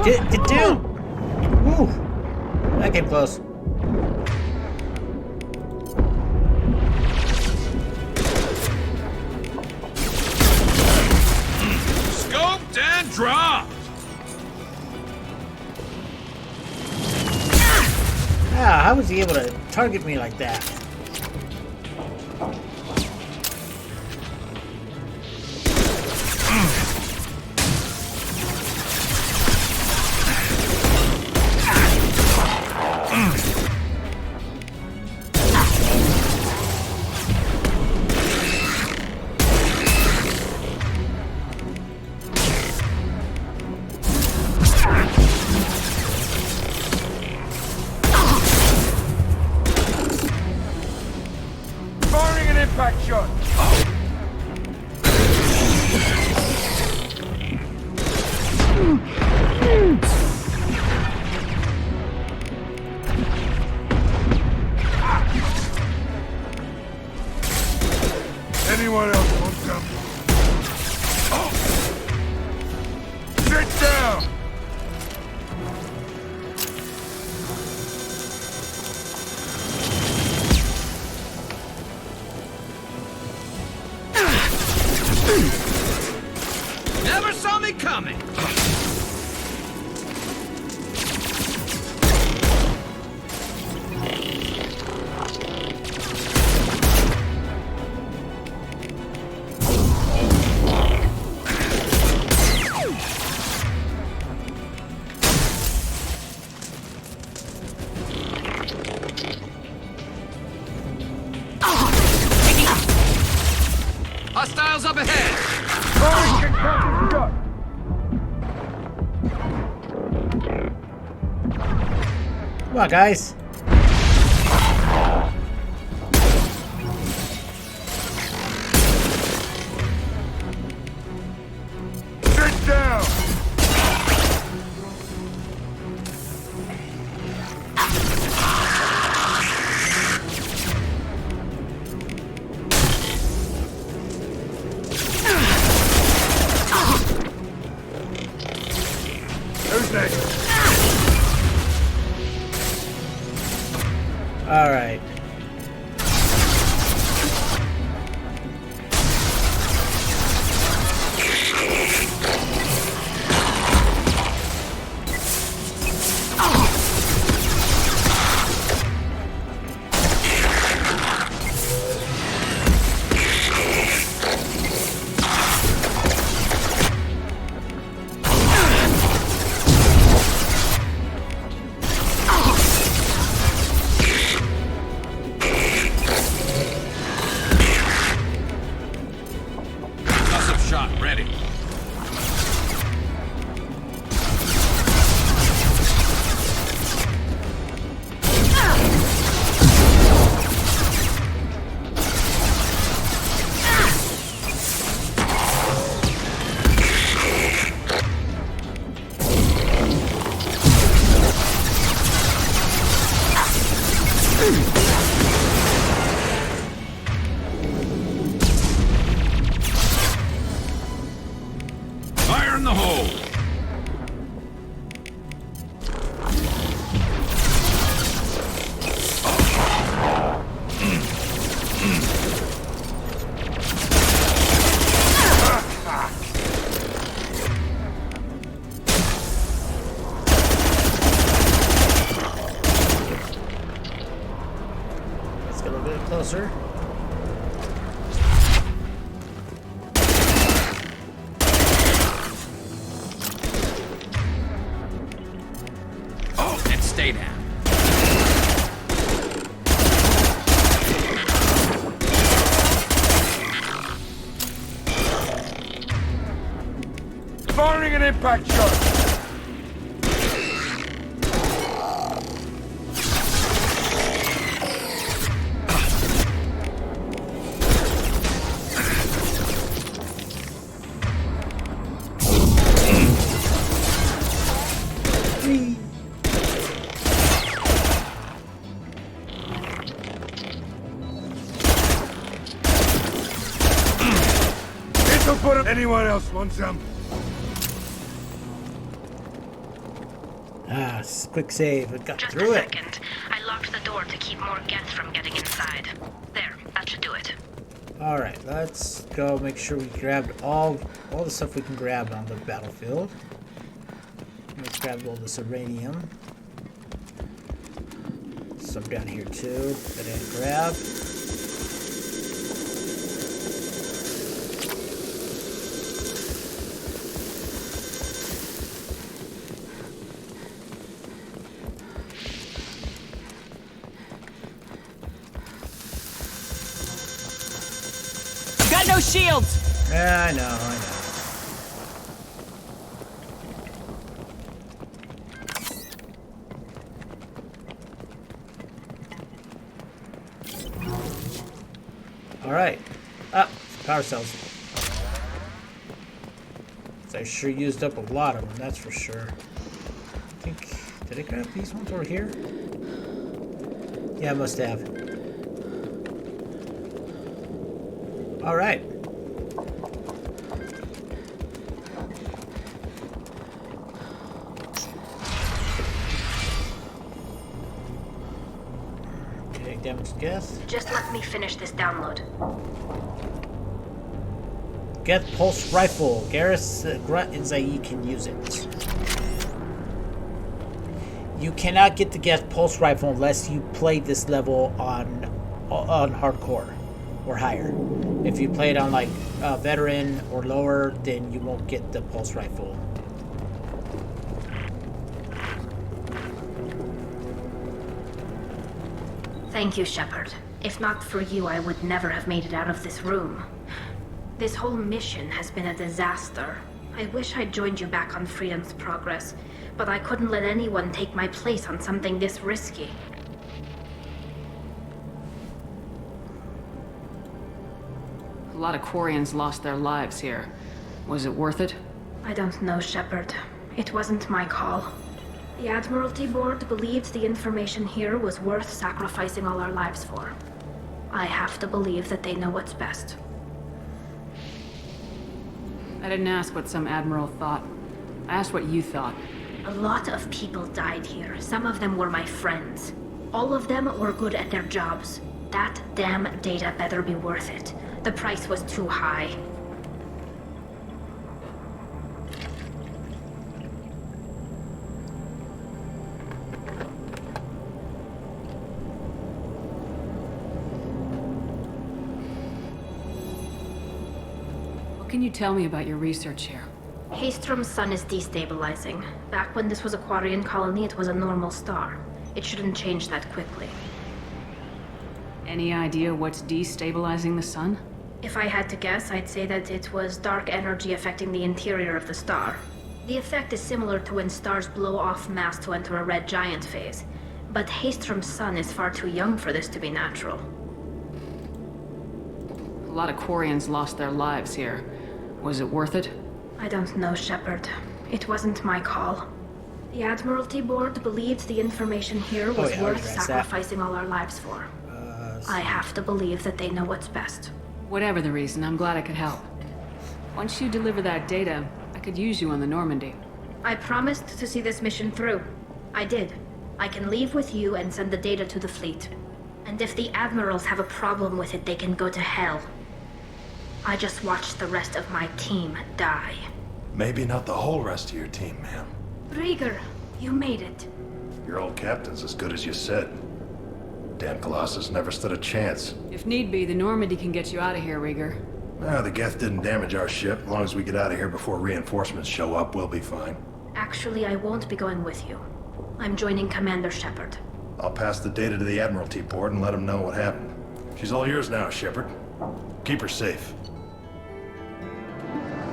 Get down! Woo! That came close. Scoped and dropped! Ah, how was he able to target me like that? Firing an impact shot! Anyone else want some? Sit down! Never saw me coming! Hostiles up ahead! Come on, guys. Sit down! Who's next? All right. Concussive shot ready. Fire in the hole! Let's get a little bit closer. Oh, and stay down. Firing an impact shot! This'll put him. Anyone else want some? Quick save. We got Just through a it. second. I locked the door to keep more Geth from getting inside. There, that should do it. All right, let's go make sure we grabbed all the stuff we can grab on the battlefield. Let's grab all this uranium. Some down here too that I didn't grab. Got no shields! Yeah, I know. Alright. Power cells. So I sure used up a lot of them, that's for sure. I think, did I grab these ones over here? Yeah, I must have. Alright. Okay, damaged Geth. Just let me finish this download. Geth Pulse Rifle. Garrus, Grunt, and Zaid can use it. You cannot get the Geth Pulse Rifle unless you play this level on hardcore or higher. If you play it on like veteran or lower, then you won't get the Pulse Rifle. Thank you, Shepard. If not for you, I would never have made it out of this room. This whole mission has been a disaster. I wish I'd joined you back on Freedom's Progress, but I couldn't let anyone take my place on something this risky. A lot of Quarians lost their lives here. Was it worth it? I don't know, Shepard. It wasn't my call. The Admiralty Board believed the information here was worth sacrificing all our lives for. I have to believe that they know what's best. I didn't ask what some admiral thought. I asked what you thought. A lot of people died here. Some of them were my friends. All of them were good at their jobs. That damn data better be worth it. The price was too high. What can you tell me about your research here? Haystrom's sun is destabilizing. Back when this was a Quarian colony, it was a normal star. It shouldn't change that quickly. Any idea what's destabilizing the sun? If I had to guess, I'd say that it was dark energy affecting the interior of the star. The effect is similar to when stars blow off mass to enter a red giant phase. But Haystrom's sun is far too young for this to be natural. A lot of Quarians lost their lives here. Was it worth it? I don't know, Shepard. It wasn't my call. The Admiralty Board believed the information here was worth sacrificing all our lives for. I have to believe that they know what's best. Whatever the reason, I'm glad I could help. Once you deliver that data, I could use you on the Normandy. I promised to see this mission through. I did. I can leave with you and send the data to the fleet. And if the admirals have a problem with it, they can go to hell. I just watched the rest of my team die. Maybe not the whole rest of your team, ma'am. Rieger, you made it. Your old captain's as good as you said. Damn Colossus never stood a chance. If need be, the Normandy can get you out of here, Rieger. The Geth didn't damage our ship. As long as we get out of here before reinforcements show up, we'll be fine. Actually, I won't be going with you. I'm joining Commander Shepard. I'll pass the data to the Admiralty Board and let them know what happened. She's all yours now, Shepard. Keep her safe.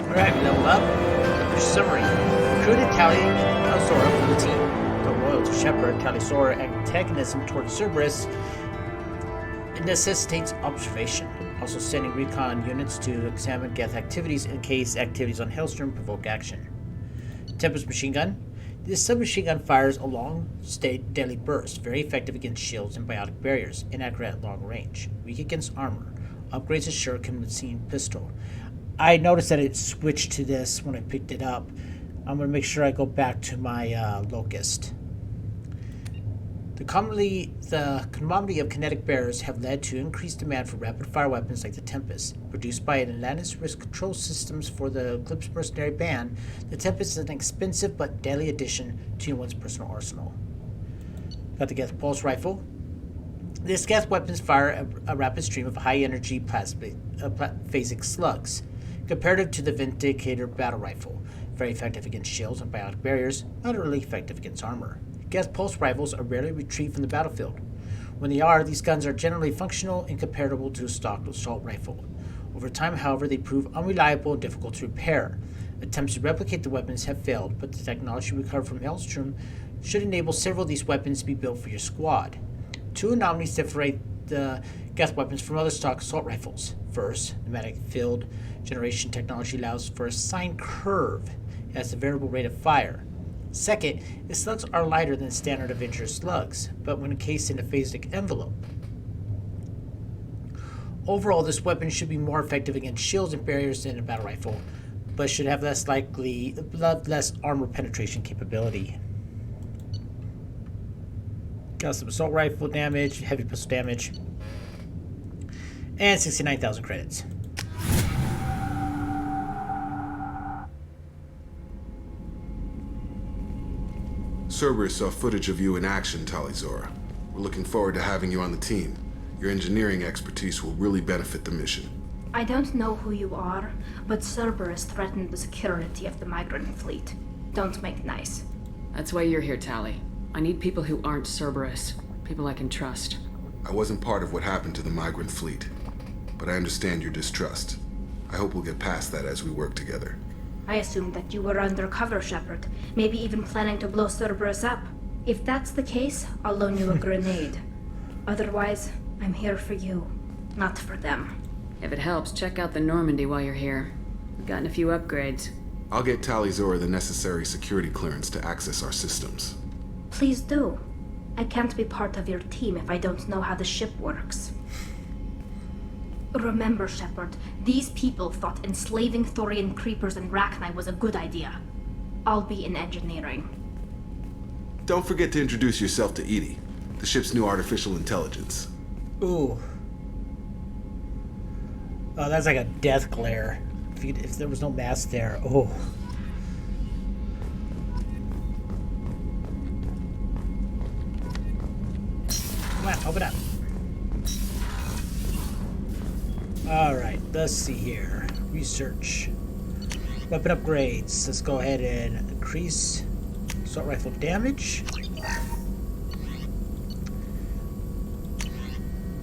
Alright, level up. Your summary. Recruited Tali Sora for the team. The loyal to Shepard, Tali Sora antagonism toward Cerberus necessitates observation. Also sending recon units to examine Geth activities in case activities on Hailstrom provoke action. Tempest machine gun. This submachine gun fires a long, deadly burst, very effective against shields and biotic barriers, inaccurate at long range, weak against armor. Upgrades a shuriken machine pistol. I noticed that it switched to this when I picked it up. I'm going to make sure I go back to my Locust. The commodity of kinetic barriers have led to increased demand for rapid-fire weapons like the Tempest. Produced by Atlantis Risk Control Systems for the Eclipse Mercenary Band, the Tempest is an expensive but deadly addition to one's personal arsenal. Got the Geth Pulse Rifle. This Geth weapons fire a rapid stream of high-energy phasic slugs, comparative to the Vindicator Battle Rifle. Very effective against shields and biotic barriers, moderately effective against armor. Geth Pulse rifles are rarely retrieved from the battlefield. When they are, these guns are generally functional and comparable to a stock assault rifle. Over time, however, they prove unreliable and difficult to repair. Attempts to replicate the weapons have failed, but the technology recovered from Elstrom should enable several of these weapons to be built for your squad. Two anomalies separate the Geth weapons from other stock assault rifles. First, pneumatic field generation technology allows for a sine curve as a variable rate of fire. Second, the slugs are lighter than standard Avenger slugs, but when encased in a phasic envelope. Overall, this weapon should be more effective against shields and barriers than a battle rifle, but should have less armor penetration capability. Got some assault rifle damage, heavy pistol damage, and 69,000 credits. Cerberus saw footage of you in action, Tali'Zorah. We're looking forward to having you on the team. Your engineering expertise will really benefit the mission. I don't know who you are, but Cerberus threatened the security of the migrant fleet. Don't make nice. That's why you're here, Tali. I need people who aren't Cerberus. People I can trust. I wasn't part of what happened to the migrant fleet, but I understand your distrust. I hope we'll get past that as we work together. I assumed that you were undercover, Shepard. Maybe even planning to blow Cerberus up. If that's the case, I'll loan you a grenade. Otherwise, I'm here for you, not for them. If it helps, check out the Normandy while you're here. We've gotten a few upgrades. I'll get Tali'Zorah the necessary security clearance to access our systems. Please do. I can't be part of your team if I don't know how the ship works. Remember, Shepard, these people thought enslaving Thorian creepers and Rachni was a good idea. I'll be in engineering. Don't forget to introduce yourself to EDI, the ship's new artificial intelligence. Ooh. Oh, that's like a death glare. If there was no mask there, oh. Come on, open up. Alright, let's see here. Research. Weapon upgrades. Let's go ahead and increase assault rifle damage.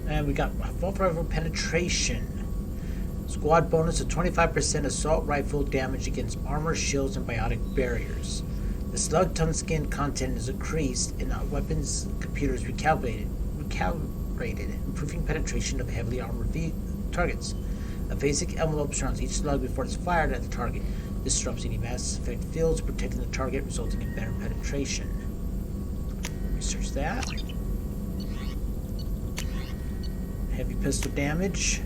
And we got assault rifle penetration. Squad bonus of 25% assault rifle damage against armor, shields, and biotic barriers. The slug tongue skin content is increased and weapons computers recalibrated, improving penetration of heavily armored targets. A phasic envelope surrounds each slug before it's fired at the target. This disrupts any mass effect fields, protecting the target, resulting in better penetration. Research that. Heavy pistol damage.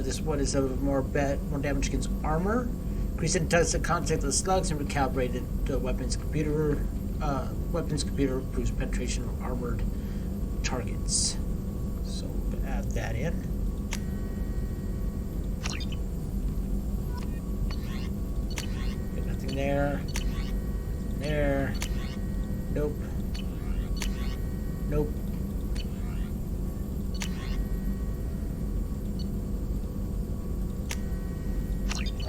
This one is more damage against armor. Increased intensity contact of the slugs and recalibrated the weapons computer. Weapons computer improves penetration of armored targets. So we'll add that in. Got nothing there. There. Nope. Nope.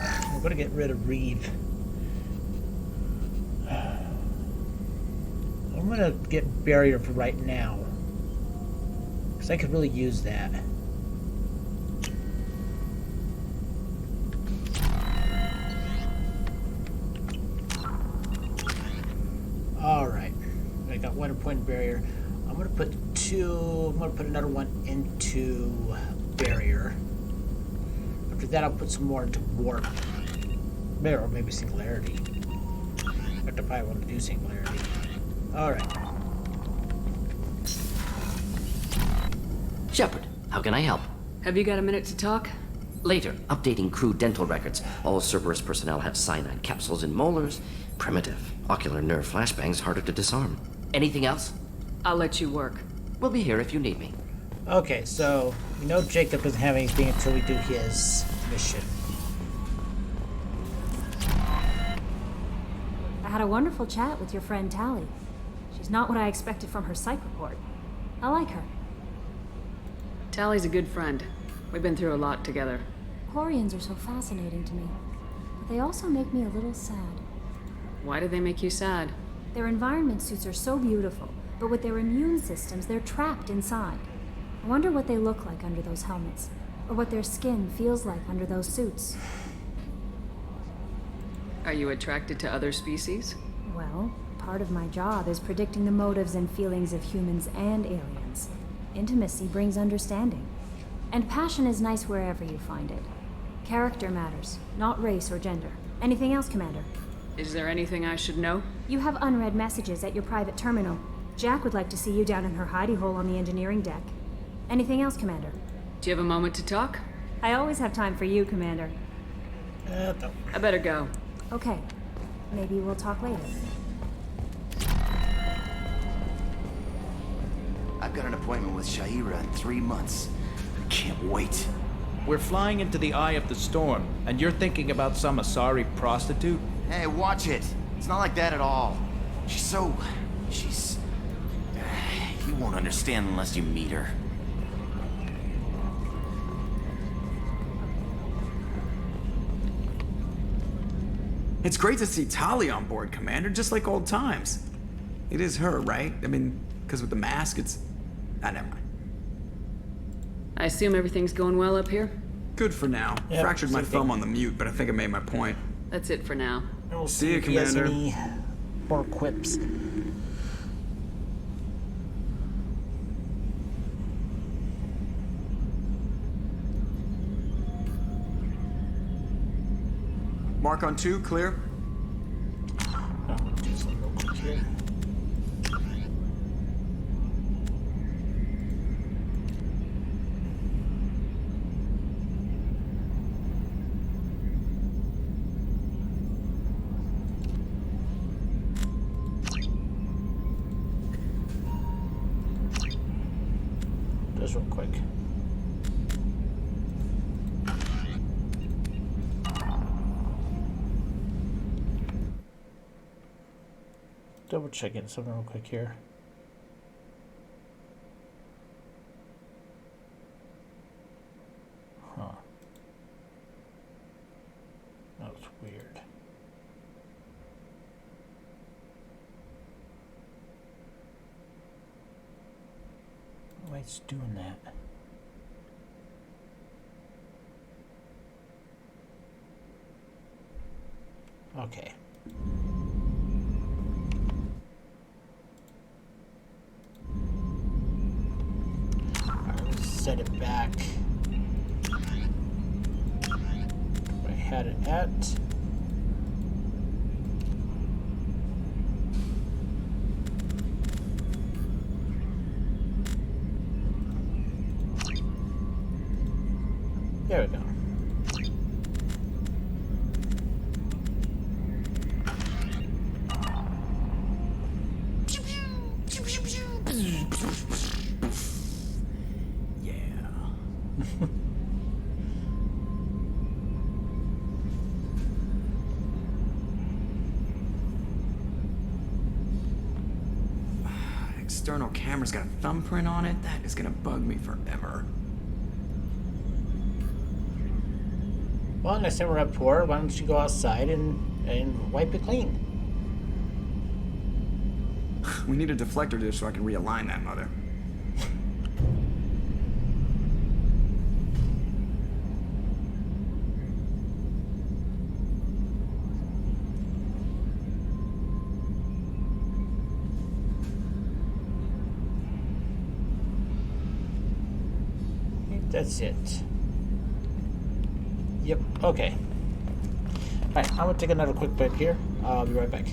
I'm gonna get rid of Reeve. I'm gonna get barrier for right now, because I could really use that. Alright, I got one point barrier. I'm gonna put another one into barrier. After that, I'll put some more into warp. Or maybe singularity. In fact, I probably want to do singularity. Alright. Shepard, how can I help? Have you got a minute to talk? Later, updating crew dental records. All Cerberus personnel have cyanide capsules in molars. Primitive. Ocular nerve flashbangs harder to disarm. Anything else? I'll let you work. We'll be here if you need me. Okay, so we know Jacob doesn't have anything until we do his mission. I had a wonderful chat with your friend Tali. She's not what I expected from her psych report. I like her. Tally's a good friend. We've been through a lot together. Quarians are so fascinating to me, but they also make me a little sad. Why do they make you sad? Their environment suits are so beautiful, but with their immune systems, they're trapped inside. I wonder what they look like under those helmets, or what their skin feels like under those suits. Are you attracted to other species? Well, part of my job is predicting the motives and feelings of humans and aliens. Intimacy brings understanding. And passion is nice wherever you find it. Character matters, not race or gender. Anything else, Commander? Is there anything I should know? You have unread messages at your private terminal. Jack would like to see you down in her hidey hole on the engineering deck. Anything else, Commander? Do you have a moment to talk? I always have time for you, Commander. I better go. Okay. Maybe we'll talk later. I've got an appointment with Sha'ira in 3 months. I can't wait. We're flying into the eye of the storm, and you're thinking about some Asari prostitute? Hey, watch it. It's not like that at all. She's... You won't understand unless you meet her. It's great to see Tali on board, Commander, just like old times. It is her, right? I mean, because with the mask, it's... Ah, never mind. I assume everything's going well up here? Good for now. Yep, Fractured my same thumb thing. on the mute, but I think I made my point. That's it for now. We'll See you, if he has Commander. any more quips. Mark on 2, clear. Do something real quick here. Just real quick. Double checking something real quick here. Huh. That was weird. Why it's doing that? Okay. Set it back where I had it at. There we go. External camera's got a thumbprint on it. That is gonna bug me forever. Well, next time we're up to her, why don't you go outside and wipe it clean? We need a deflector dish so I can realign that mother. That's it. Yep, okay. Alright, I'm gonna take another quick break here. I'll be right back.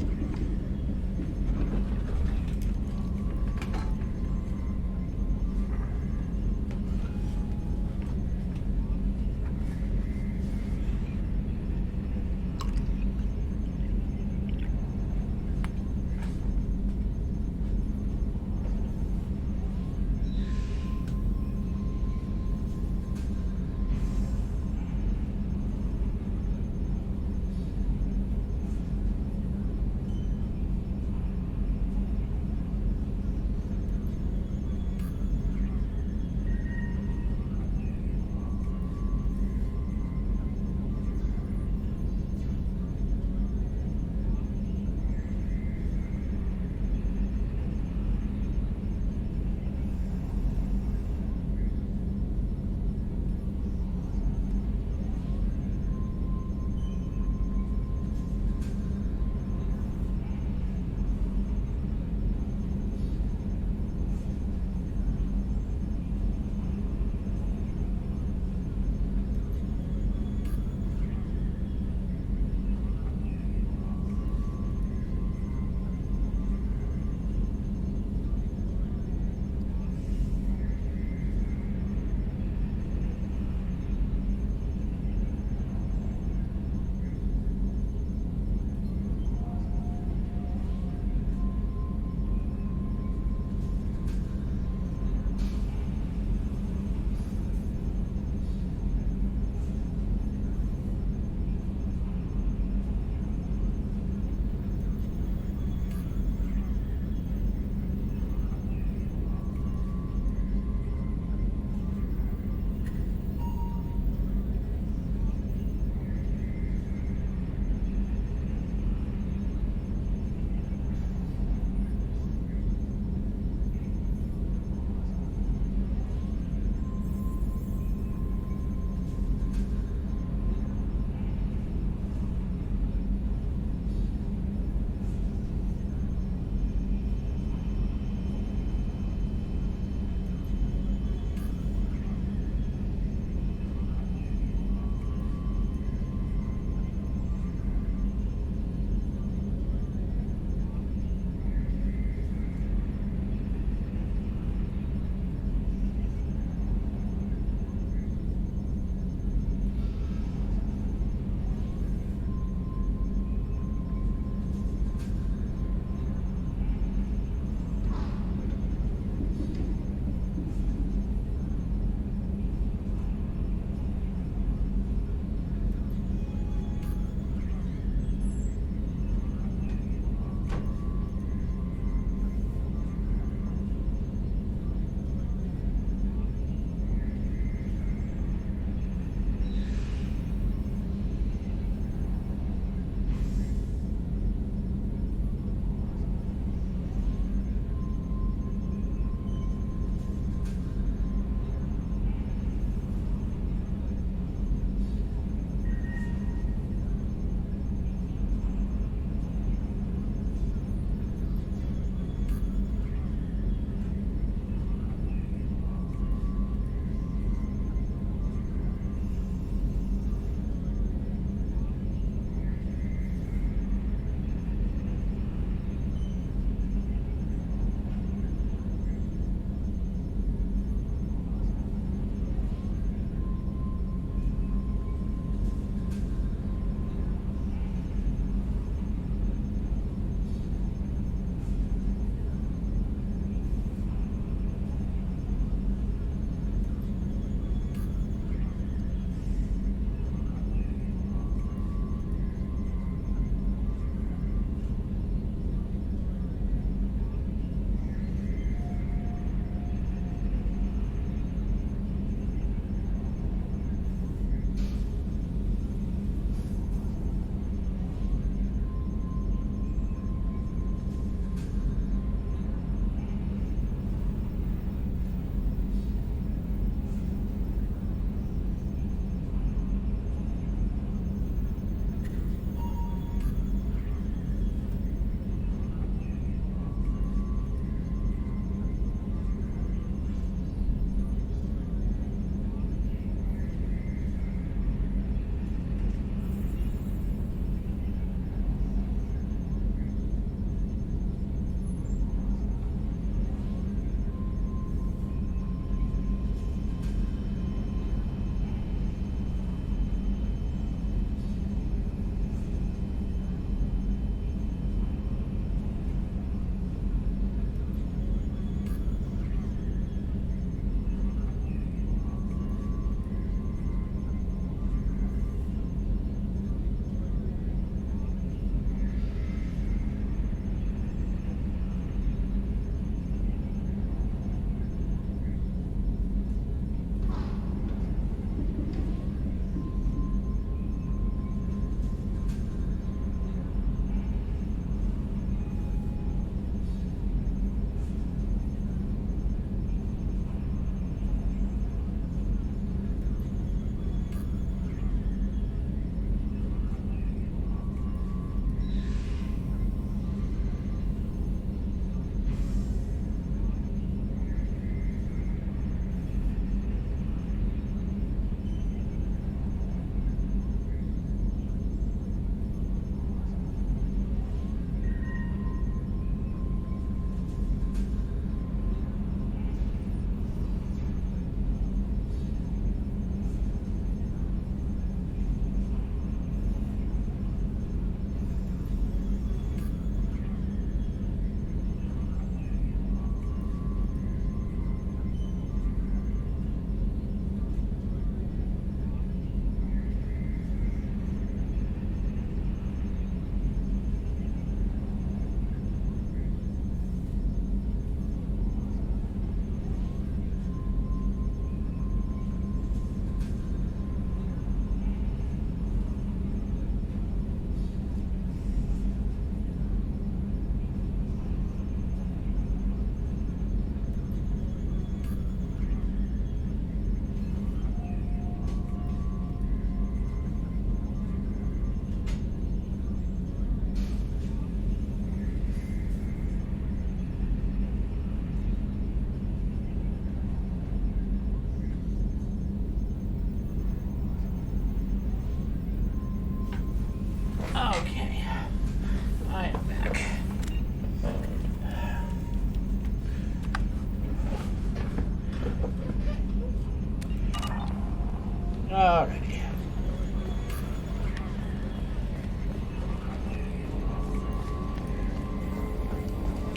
Alrighty.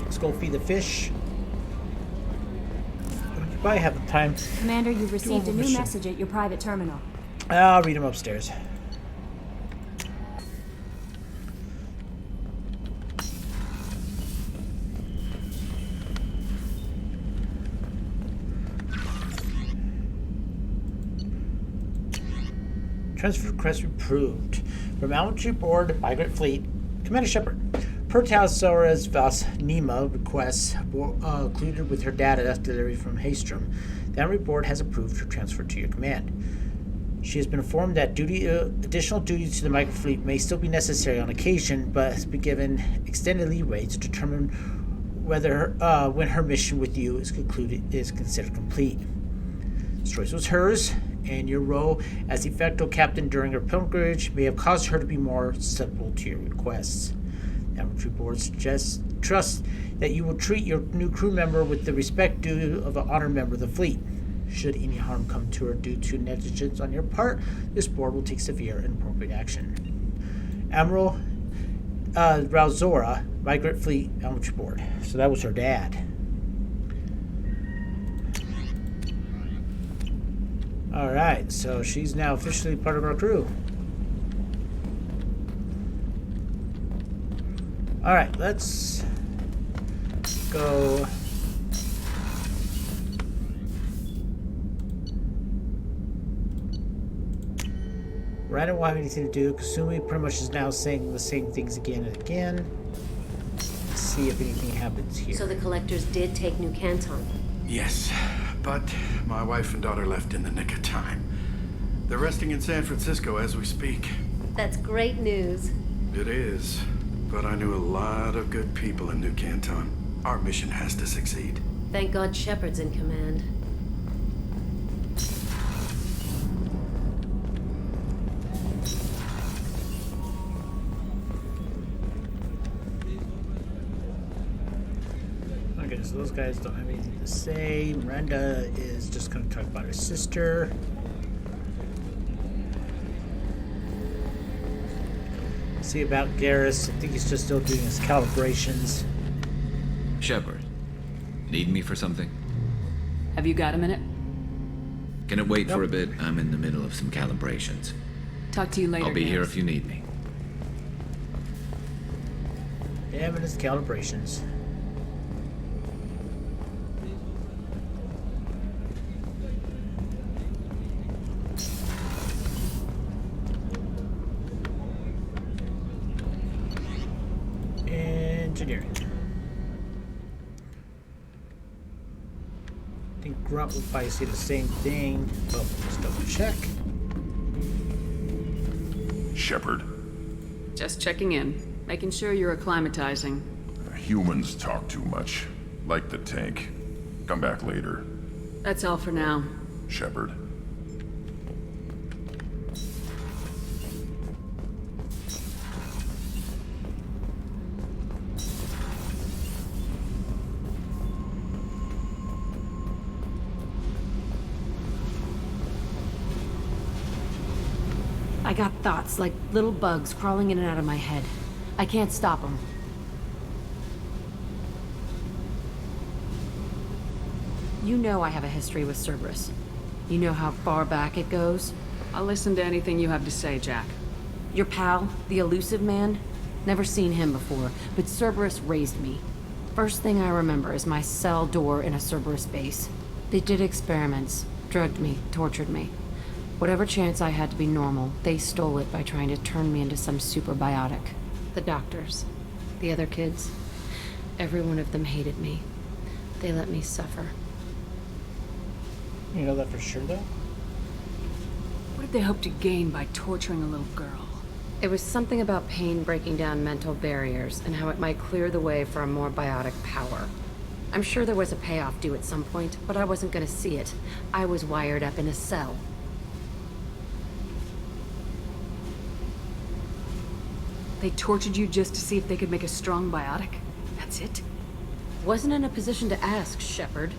Let's go feed the fish. You probably have the time. Commander, you've received a new mission. message at your private terminal. I'll read them upstairs. Transfer request approved. From Elementary Board, Migrant Fleet, Commander Shepard. Per Talzora's Vas Nima requests included with her data delivery from Haystrom, the Elementary Board has approved her transfer to your command. She has been informed that additional duties to the Migrant Fleet may still be necessary on occasion, but has been given extended leeway to determine whether when her mission with you is considered complete. This choice was hers, and your role as de facto captain during her pilgrimage may have caused her to be more susceptible to your requests. The Elementary Board trusts that you will treat your new crew member with the respect due of an honored member of the fleet. Should any harm come to her due to negligence on your part, this board will take severe and appropriate action. Admiral Ralzora, Migrant Fleet Elementary Board. So that was her dad. Alright, so she's now officially part of our crew. Alright, let's go. Random won't have anything to do. Kasumi pretty much is now saying the same things again and again. Let's see if anything happens here. So the collectors did take New Canton? Yes, but my wife and daughter left in the nick of time. They're resting in San Francisco as we speak. That's great news. It is, but I knew a lot of good people in New Canton. Our mission has to succeed. Thank God Shepard's in command. Okay, so those guys don't have anything to say. Miranda is just going to talk about her sister. See about Garrus. I think he's just still doing his calibrations. Shepard, need me for something? Have you got a minute? Can it wait for a bit? I'm in the middle of some calibrations. Talk to you later. I'll be here Garrus. if you need me. Damn it, his calibrations. Engineering. I think Grunt will probably say the same thing, but let's double check. Shepard, Just checking in, making sure you're acclimatizing. humans talk too much. Like the tank. Come back later. That's all for now. Shepard. I got thoughts like little bugs crawling in and out of my head. I can't stop them. You know I have a history with Cerberus. You know how far back it goes? I'll listen to anything you have to say, Jack. Your pal, the elusive man? Never seen him before, but Cerberus raised me. First thing I remember is my cell door in a Cerberus base. They did experiments, drugged me, tortured me. Whatever chance I had to be normal, they stole it by trying to turn me into some super biotic. The doctors, the other kids, every one of them hated me. They let me suffer. You know that for sure, though? What did they hope to gain by torturing a little girl? It was something about pain breaking down mental barriers and how it might clear the way for a more biotic power. I'm sure there was a payoff due at some point, but I wasn't going to see it. I was wired up in a cell. They tortured you just to see if they could make a strong biotic? That's it? Wasn't in a position to ask, Shepard.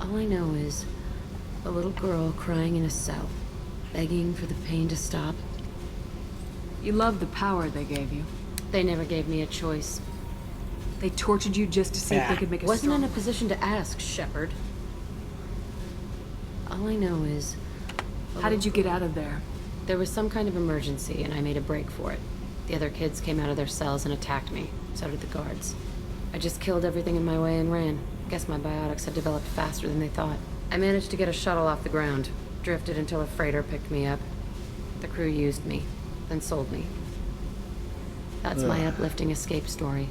All I know is, A little girl crying in a cell, begging for the pain to stop. You love the power they gave you. They never gave me a choice. They tortured you just to see if they could make a Wasn't storm. in a position to ask, Shepard. All I know is... How did you get out of there? There was some kind of emergency, and I made a break for it. The other kids came out of their cells and attacked me. So did the guards. I just killed everything in my way and ran. Guess my biotics had developed faster than they thought. I managed to get a shuttle off the ground. Drifted until a freighter picked me up. The crew used me, then sold me. That's my uplifting escape story.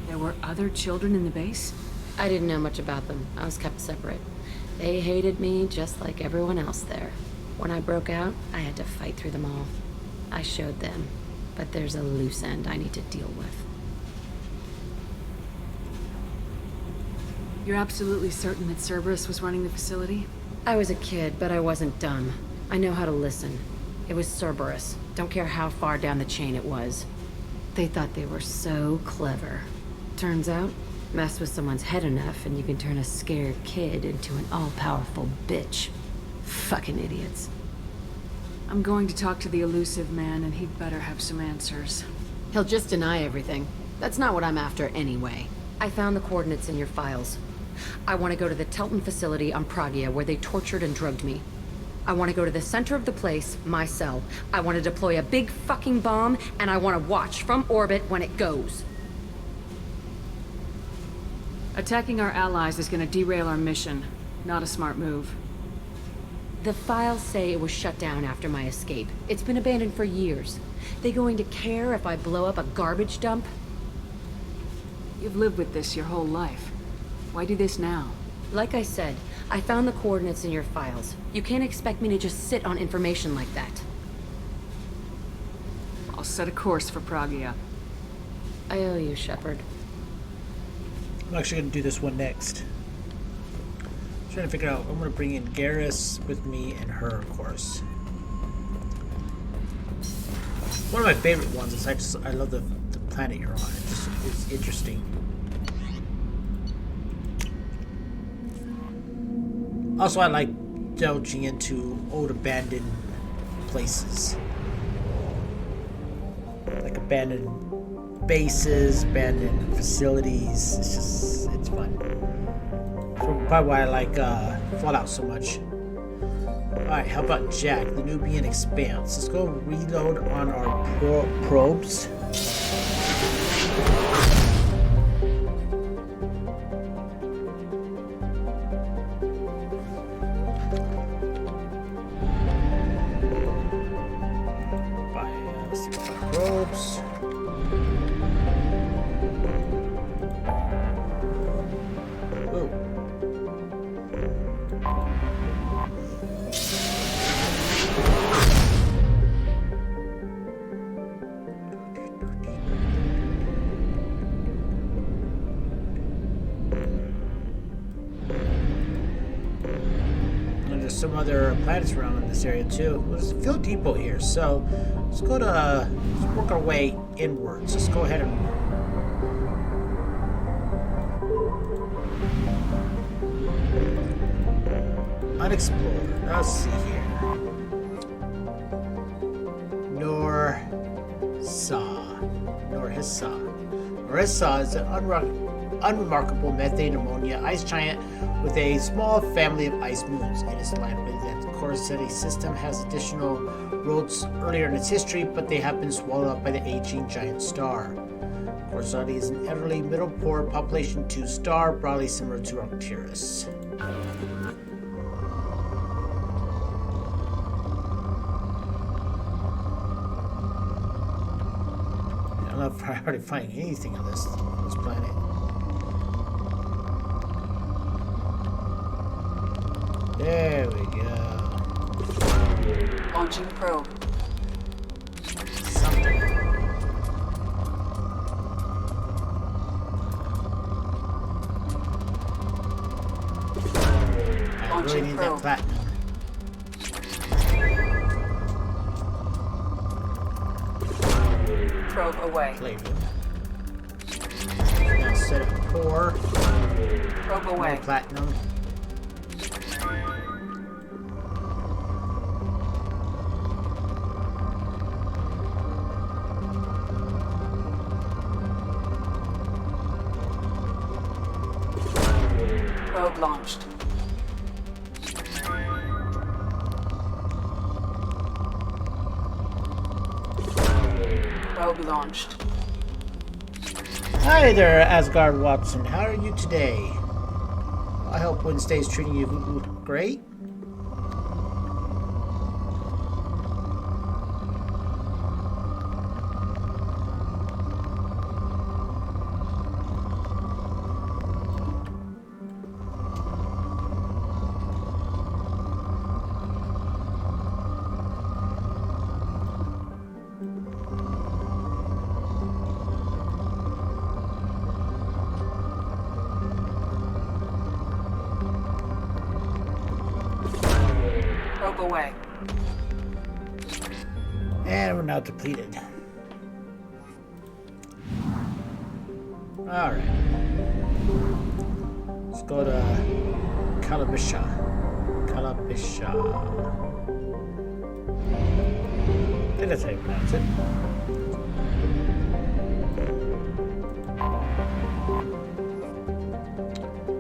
There were other children in the base? I didn't know much about them. I was kept separate. They hated me just like everyone else there. When I broke out, I had to fight through them all. I showed them, but there's a loose end I need to deal with. You're absolutely certain that Cerberus was running the facility? I was a kid, but I wasn't dumb. I know how to listen. It was Cerberus. Don't care how far down the chain it was. They thought they were so clever. Turns out, mess with someone's head enough and you can turn a scared kid into an all-powerful bitch. Fucking idiots. I'm going to talk to the elusive man, and he'd better have some answers. He'll just deny everything. That's not what I'm after anyway. I found the coordinates in your files. I want to go to the Telton facility on Pragia where they tortured and drugged me. I want to go to the center of the place, my cell. I want to deploy a big fucking bomb, and I want to watch from orbit when it goes. Attacking our allies is going to derail our mission. Not a smart move. The files say it was shut down after my escape. It's been abandoned for years. They going to care if I blow up a garbage dump? You've lived with this your whole life. Why do this now? Like I said, I found the coordinates in your files. You can't expect me to just sit on information like that. I'll set a course for Pragia. I owe you, Shepard. I'm actually going to do this one next. I'm trying to figure out, I'm going to bring in Garrus with me and her, of course. One of my favorite ones is I love the planet you're on. It's interesting. Also, I like delving into old abandoned places. Like abandoned bases, abandoned facilities. It's fun. That's probably why I like Fallout so much. Alright, how about Jack, the Nubian Expanse? Let's go reload on our probes. Probes. Some other planets around in this area too. There's a field depot here, so let's work our way inwards. Let's go ahead and unexplored. Let's see here. Norissa is an unremarkable methane ammonia ice giant with a small family of ice moons. It is likely that the Corseti system has additional worlds earlier in its history, but they have been swallowed up by the aging giant star. Corseti is an elderly middle poor population 2 star, broadly similar to Arcturus. I don't know if I already find anything on this planet. There we go. Launching probe. Something. I really need that platinum. Probe away. Now set up core. Probe away. Platinum. Probe launched. Probe launched. Hi there, Asgard Watson. How are you today? I hope Wednesday's treating you great. Probe away. And we're now depleted. Alright. Let's go to Calibisha. I think that's how you pronounce it.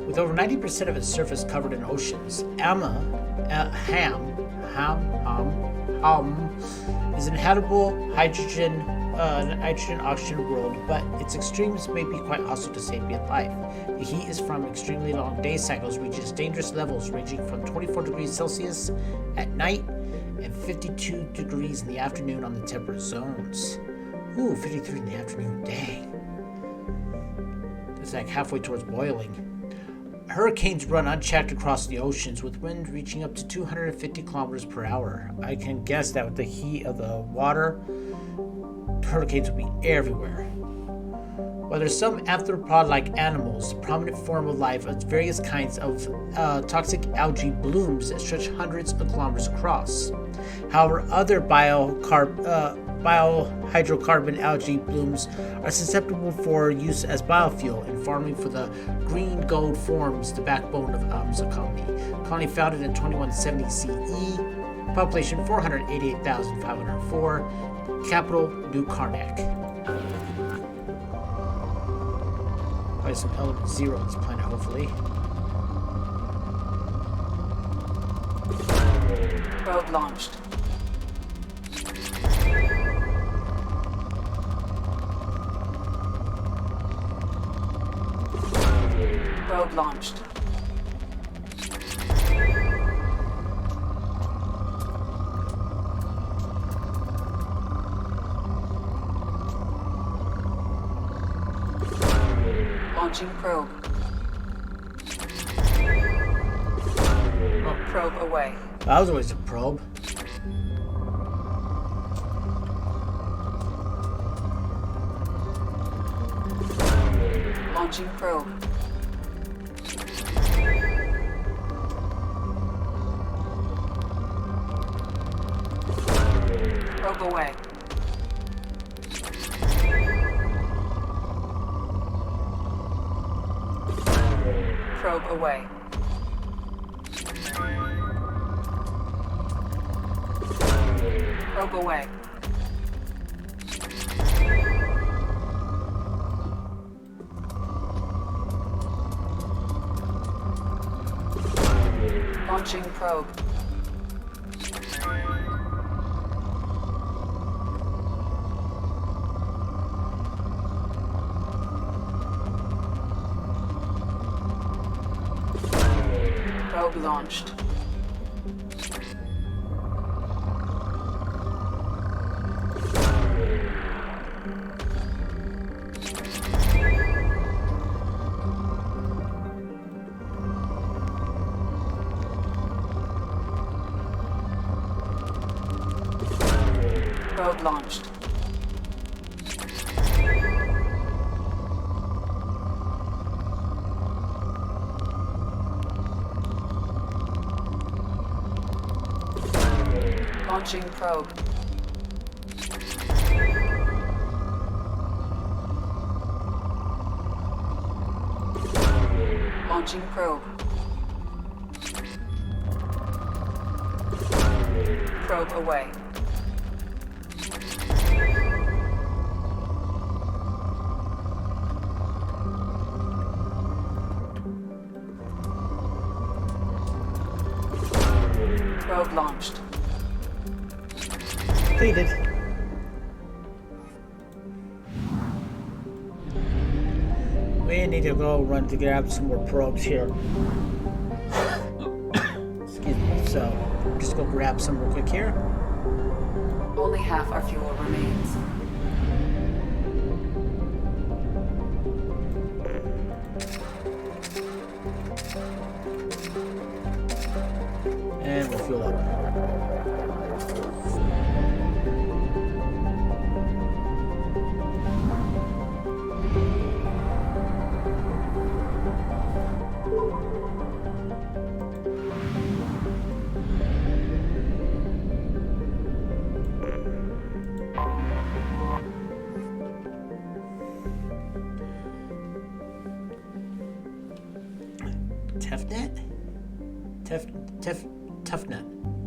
With over 90% of its surface covered in oceans, Ham is an habitable hydrogen-oxygen world, but its extremes may be quite hostile to sapient life. The heat is from extremely long day cycles, reaches dangerous levels ranging from 24 degrees Celsius at night and 52 degrees in the afternoon on the temperate zones. Ooh, 53 in the afternoon, dang. It's like halfway towards boiling. Hurricanes run unchecked across the oceans, with wind reaching up to 250 kilometers per hour. I can guess that with the heat of the water, hurricanes will be everywhere. While there's some arthropod-like animals, the prominent form of life is various kinds of toxic algae blooms that stretch hundreds of kilometers across. However, other biohydrocarbon algae blooms are susceptible for use as biofuel in farming, for the green gold forms the backbone of Amza colony. Colony founded in 2170 CE, population 488,504, capital New Karnak. Probably some element zero on this planet, hopefully. Probe launched. Probe launched. Launching probe. Probe away. That was always a probe. Launching probe. Probe away. Probe away. Probe away. Launching probe. Probe launched. Probe launched. Launching probe. Launching probe. Probe away. Probe launched. Completed. We need to go run to grab some more probes here. Excuse me. So, just go grab some real quick here. Only half our fuel remains. And we'll fuel up.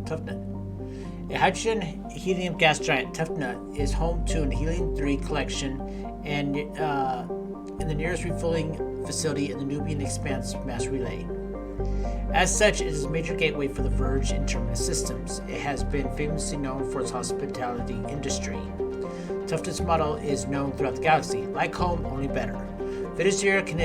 Toughnut. A hydrogen helium gas giant, Toughnut is home to an helium-3 collection and in the nearest refueling facility in the Nubian Expanse mass relay. As such, it is a major gateway for the Verge and Terminus systems. It has been famously known for its hospitality industry. Toughnut's model is known throughout the galaxy, like home, only better. Visitors can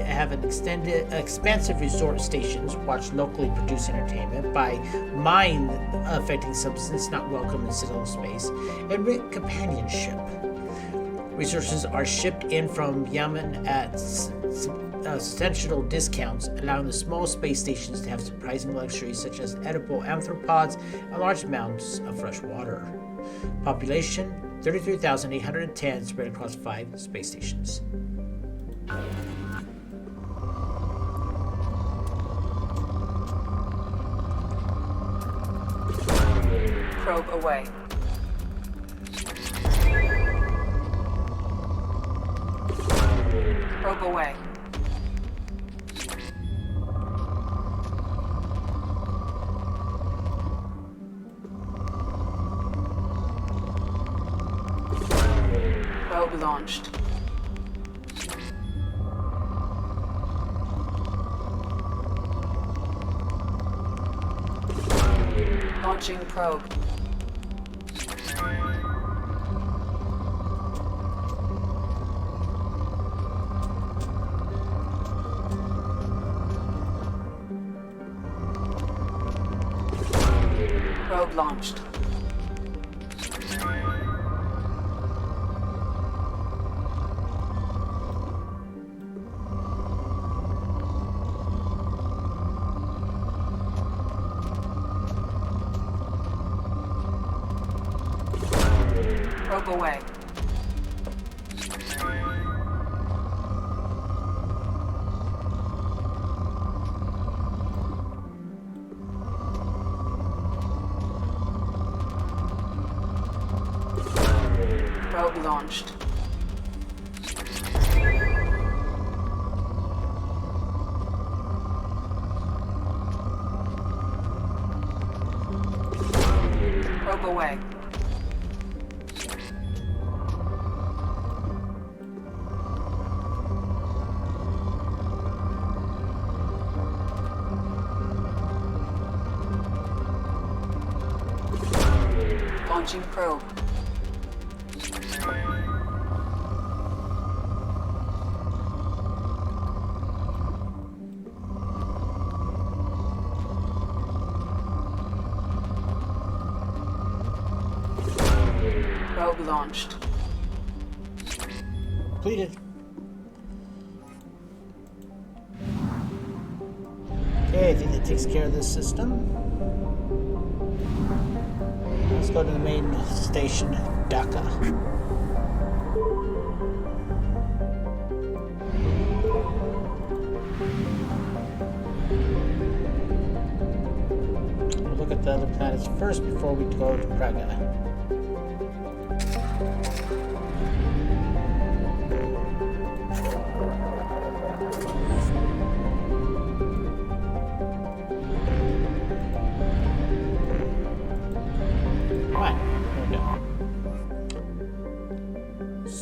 have an expansive resort stations, watch locally produced entertainment, buy mind-affecting substance not welcome in citadel space, and rent companionship. Resources are shipped in from Yemen at substantial discounts, allowing the small space stations to have surprising luxuries such as edible arthropods and large amounts of fresh water. Population 33,810 spread across 5 space stations. Probe away. Probe away. Probe launched. Launching probe. Probe launched. Probe away. Probe launched. Probe away. Launching probe. Probe launched. Completed. Okay, I think that takes care of this system. Let's go to the main station, Dhaka. We'll look at the other planets first before we go to Praga.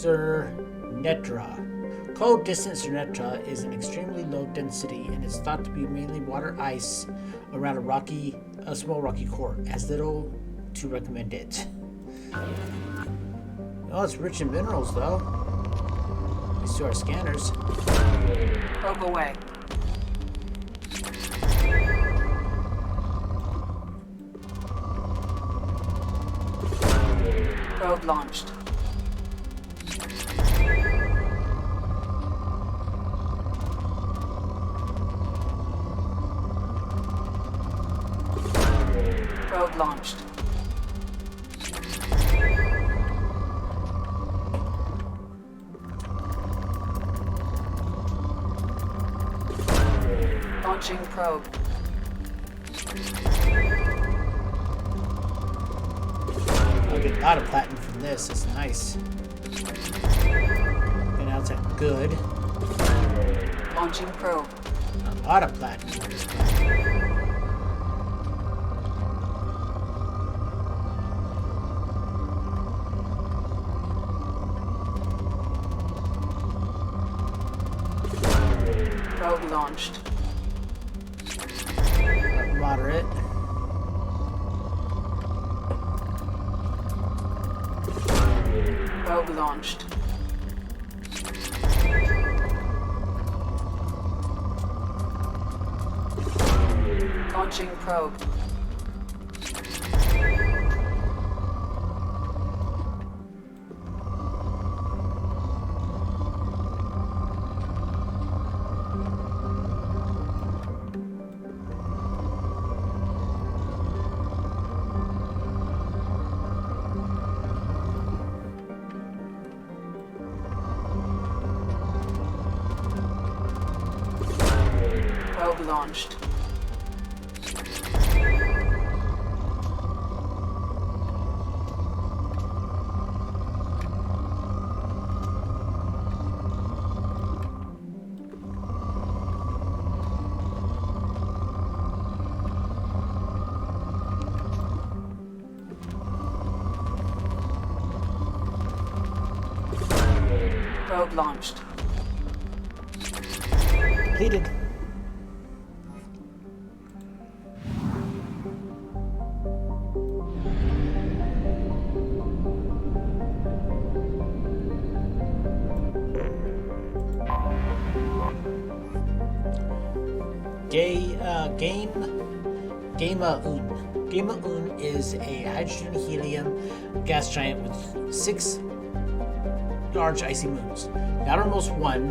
Zernetra. Cold, distant Zernetra is an extremely low density and is thought to be mainly water ice around a small rocky core. As little to recommend it. Oh, it's rich in minerals, though. Let's do our scanners. Probe away. Probe launched. Probe launched. Launching probe. I'll get a lot of platinum from this. It's nice. Okay, now it's at good. Launching probe. A lot of platinum. Probe launched. Moderate. Probe launched. Launching probe. Probe launched. Probe launched. Completed. Gamma-Un is a hydrogen-helium gas giant with 6 large icy moons. The outermost one,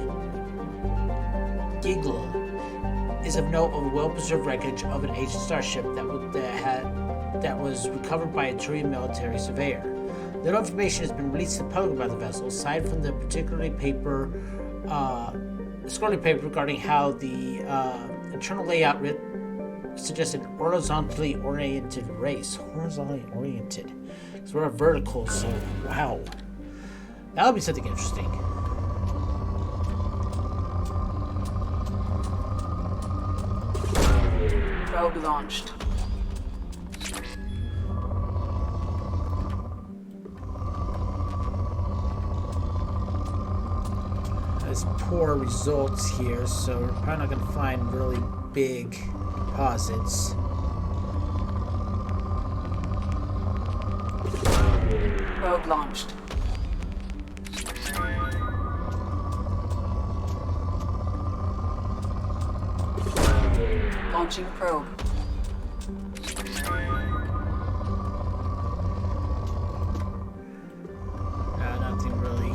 Gigla, is of note of a well-preserved wreckage of an ancient starship that was recovered by a Turian military surveyor. Little information has been released to the public about the vessel, aside from the scholarly paper regarding how the internal layout suggests an horizontally oriented race. Horizontally oriented. Because we're a vertical, so wow. That'll be something interesting. Probe launched. There's poor results here, so we're probably not going to find really big deposits. Probe launched. Launching probe. Nothing really.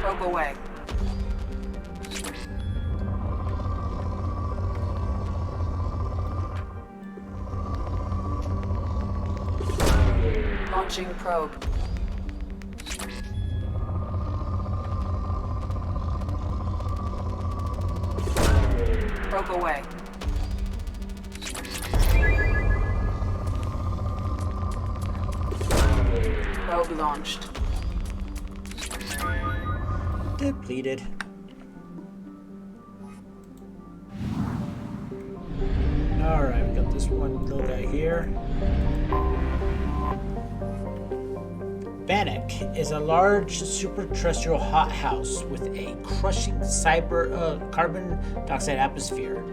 Probe away. Launching probe. Probe away. Probe launched. Depleted. Alright, we got This one little guy here. Bannock is a large super-terrestrial hothouse with a crushing carbon dioxide atmosphere.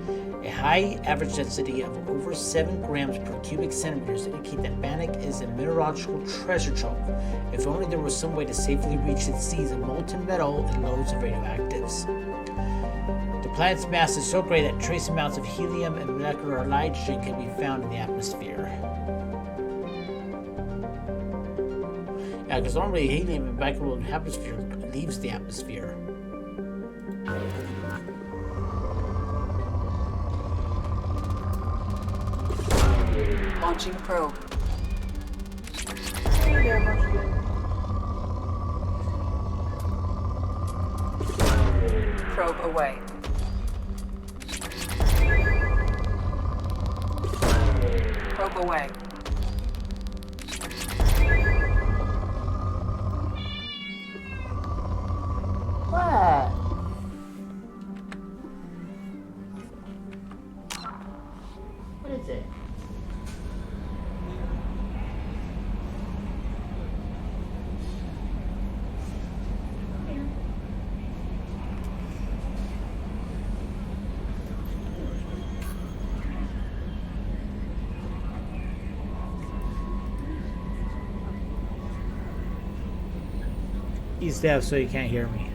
A high average density of over 7 grams per cubic centimeters indicate that Bannock is a mineralogical treasure trove. If only there was some way to safely reach its seas of molten metal and loads of radioactives. The planet's mass is so great that trace amounts of helium and molecular nitrogen can be found in the atmosphere. Yeah, because normally helium and molecular atmosphere leaves the atmosphere. Launching probe. Probe away. Probe away. What? What is it? East F so you can't hear me.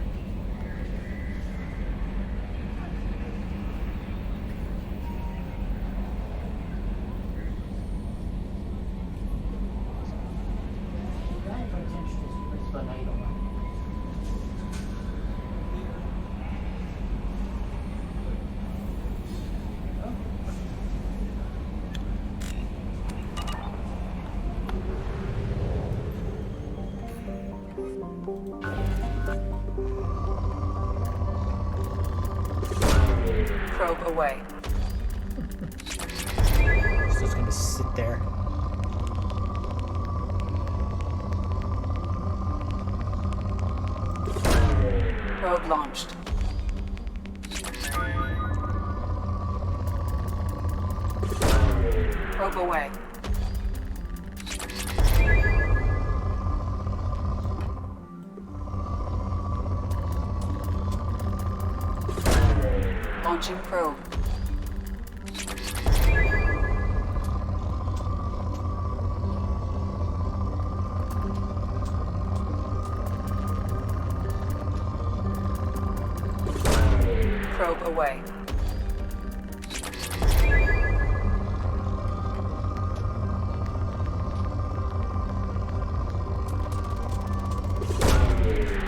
Probe away. It's just gonna sit there. Probe launched. Probe away. Launching probe. Probe away.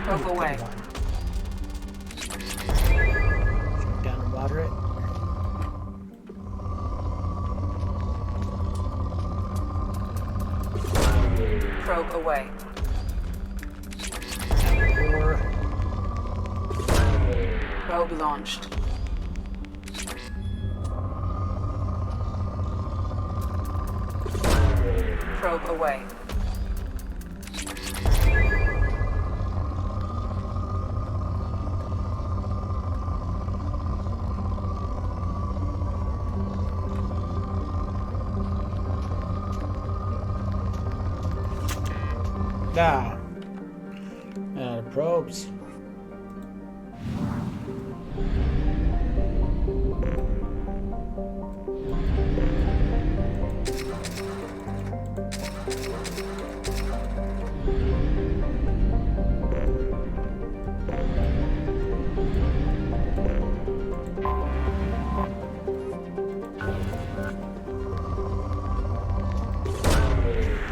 Probe away. Down and water it. Probe away. Probe launched. Probe away. Now, probes.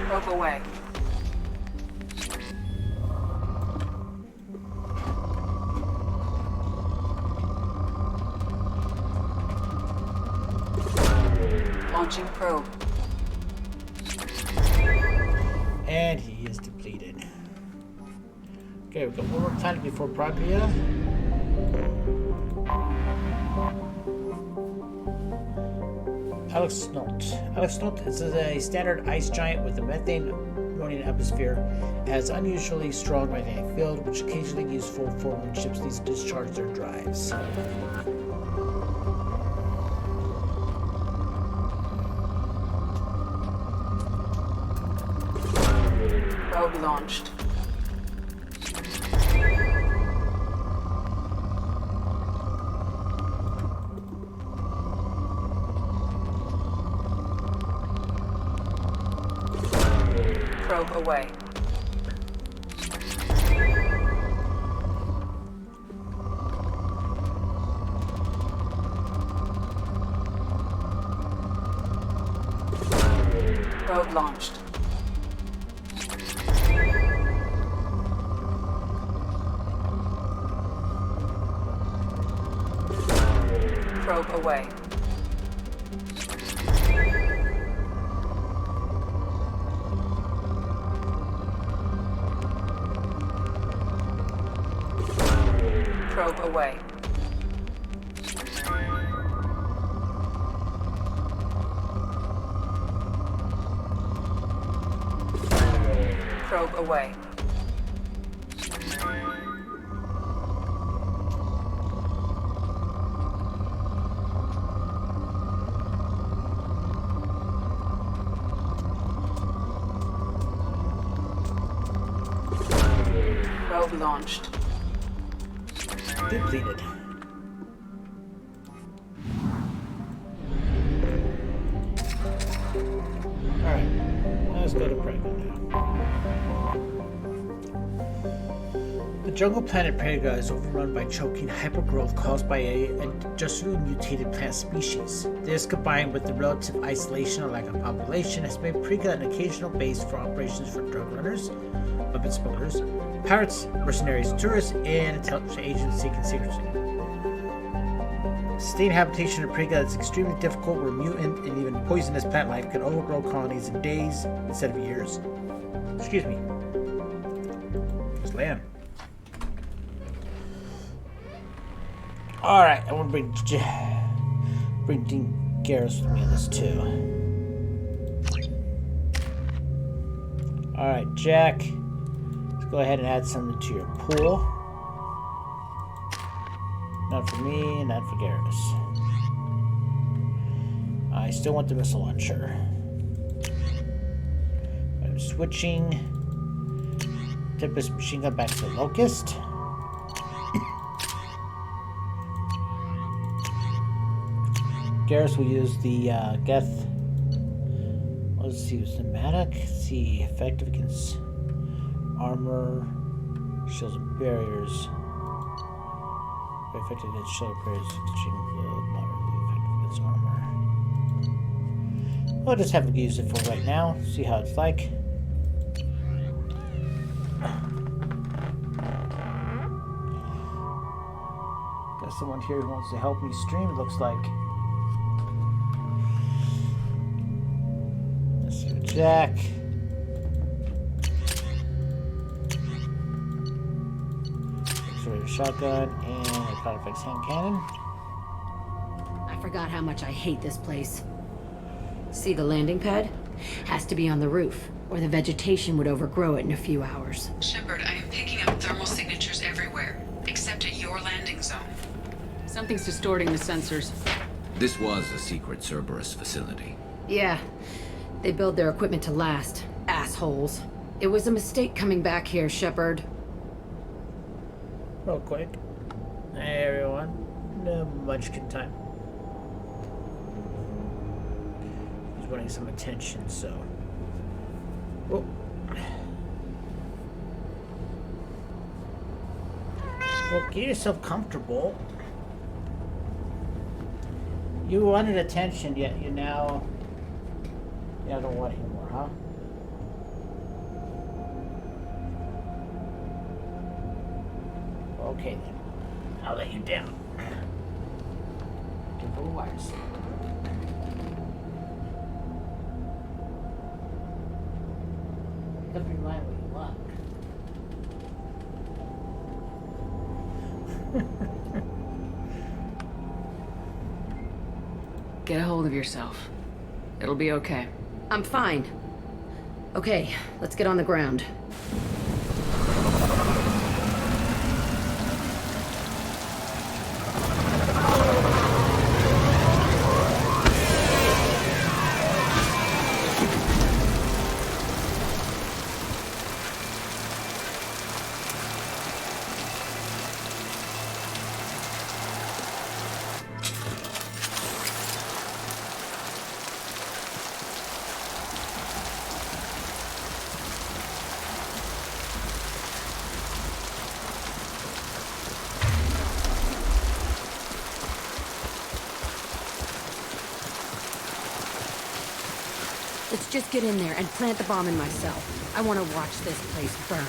Probe away. Launching probe. And he is depleted. Okay, we've got one more planet before Pragria. Alexnot is a standard ice giant with a methane ammonia atmosphere. It has unusually strong magnetic field, which is occasionally useful for when ships need to discharge their drives. launched. Probe away. Probe launched. Probe away. Probe away. Probe away. Probe launched. Depleted. Alright, let's go to Prega now. The jungle planet Prega is overrun by choking hypergrowth caused by a justly mutated plant species. This, combined with the relative isolation and lack of population, has made Prega an occasional base for operations for drug runners, weapon smugglers, pirates, mercenaries, tourists, and intelligence agents seeking secrecy. Sustained habitation in Prega is extremely difficult, where mutant and even poisonous plant life can overgrow colonies in days instead of years. Excuse me. There's land. Alright, I want to bring Dean Garrus with me on this too. Alright, Jack. Let's go ahead and add something to your pool. Not for me, not for Garrus. I still want the missile launcher. I'm switching Tempest machine gun back to the Locust. Garrus will use the Geth. Let's see, use pneumatic. Let's see, effective against armor, shields and barriers. Very effective against shield barriers, moderately effective against armor. We'll just have to use it for right now. See how it's like. Got someone here who wants to help me stream. It looks like. Jack. Accelerated shotgun and a Codifax hand cannon. I forgot how much I hate this place. See the landing pad? Has to be on the roof, or the vegetation would overgrow it in a few hours. Shepard, I am picking up thermal signatures everywhere, except at your landing zone. Something's distorting the sensors. This was a secret Cerberus facility. Yeah. They build their equipment to last. Assholes. It was a mistake coming back here, Shepard. Real quick. Hey everyone. No munchkin time. He's wanting some attention, so. Whoa. Well, get yourself comfortable. You wanted attention, yet you now. Yeah, I don't want it anymore, huh? Okay then. I'll let you down. Give her wires. Pick up your line what you want. Get a hold of yourself. It'll be okay. I'm fine. Okay, let's get on the ground. Let's just get in there and plant the bomb in myself. I want to watch this place burn.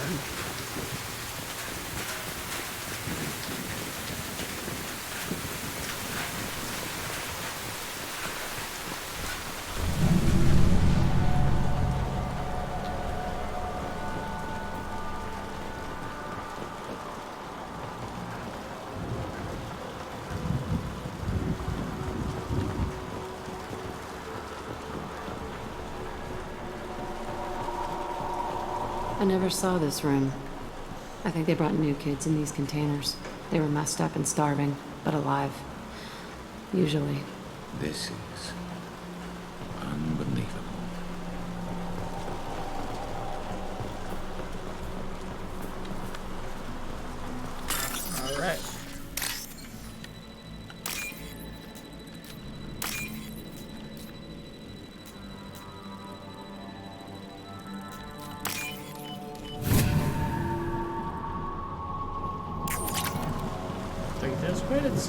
I never saw this room. I think they brought new kids in these containers. They were messed up and starving, but alive. Usually. This is unbelievable. All right. Take those credits.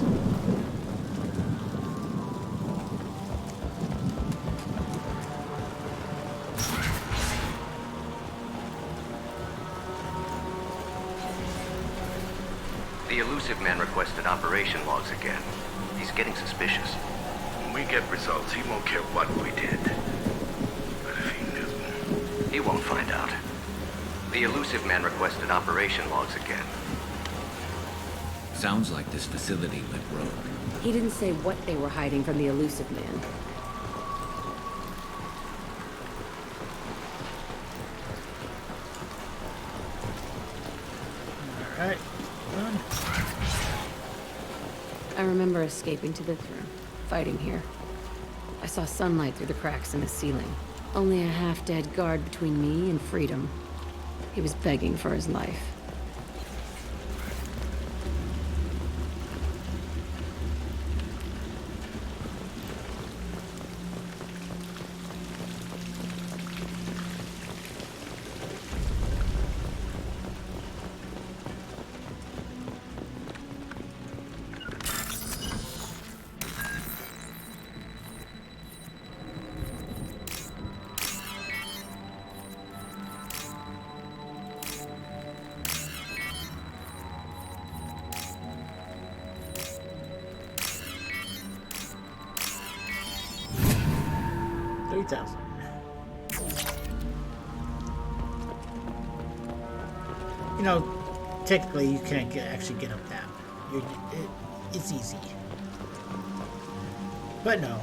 The elusive man requested operation logs again. He's getting suspicious. When we get results, he won't care what we did. But if he knew... He won't find out. The elusive man requested operation logs again. Sounds like this facility went rogue. He didn't say what they were hiding from the elusive man. All right. Done. I remember escaping to the throne, fighting here. I saw sunlight through the cracks in the ceiling. Only a half-dead guard between me and freedom. He was begging for his life. You know, technically you can't actually get up that. It's easy. But no.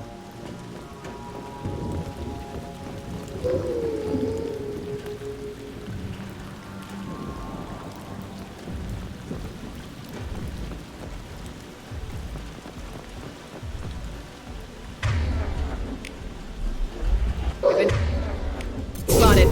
Spotted.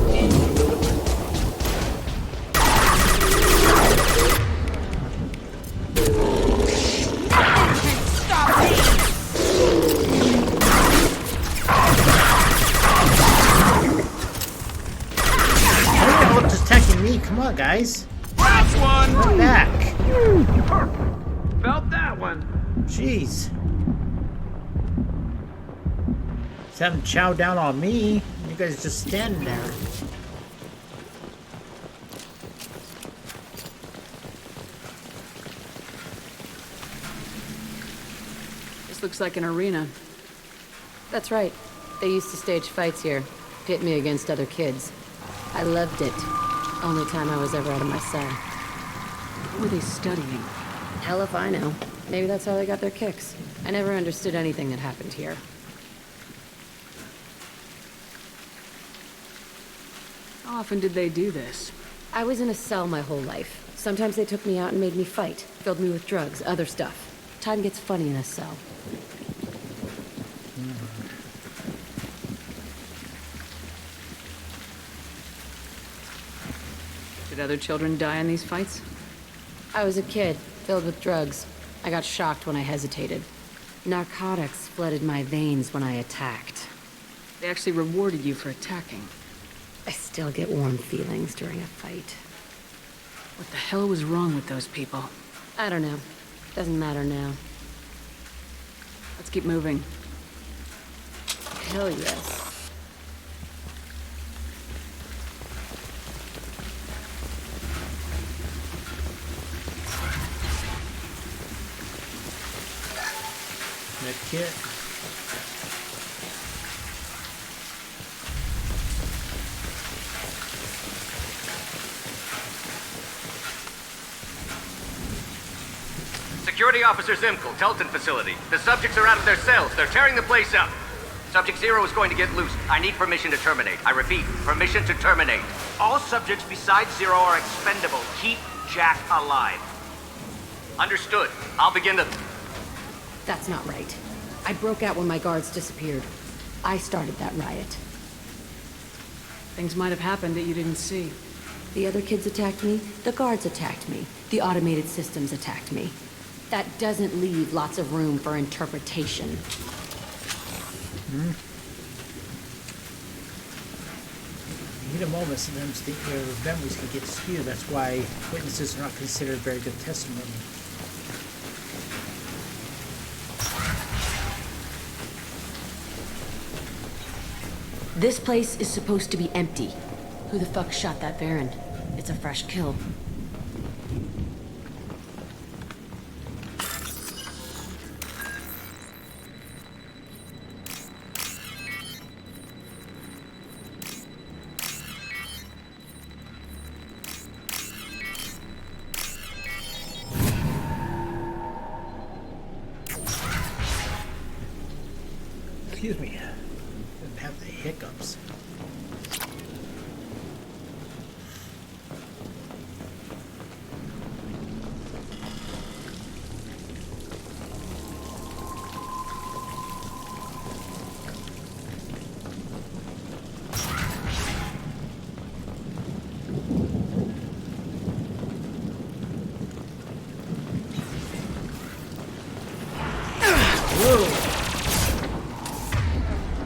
Come on, guys. That's one! Come back. Felt that one. Jeez. Just haven't chowed down on me. You guys just standing there. This looks like an arena. That's right. They used to stage fights here, pit me against other kids. I loved it. Only time I was ever out of my cell. What were they studying? Hell if I know. Maybe that's how they got their kicks. I never understood anything that happened here. How often did they do this? I was in a cell my whole life. Sometimes they took me out and made me fight. Filled me with drugs, other stuff. Time gets funny in a cell. Did other children die in these fights? I was a kid, filled with drugs. I got shocked when I hesitated. Narcotics flooded my veins when I attacked. They actually rewarded you for attacking. I still get warm feelings during a fight. What the hell was wrong with those people? I don't know. Doesn't matter now. Let's keep moving. Hell yes. Medkit. Security Officer Zimkel, Telton facility. The subjects are out of their cells. They're tearing the place up. Subject Zero is going to get loose. I need permission to terminate. I repeat, permission to terminate. All subjects besides Zero are expendable. Keep Jack alive. Understood. I'll begin to... That's not right. I broke out when my guards disappeared. I started that riot. Things might have happened that you didn't see. The other kids attacked me, the guards attacked me, the automated systems attacked me. That doesn't leave lots of room for interpretation. You need a moment, sometimes their memories can get skewed. That's why witnesses are not considered very good testimony. This place is supposed to be empty. Who the fuck shot that Baron? It's a fresh kill. Excuse me. Didn't have the hiccups.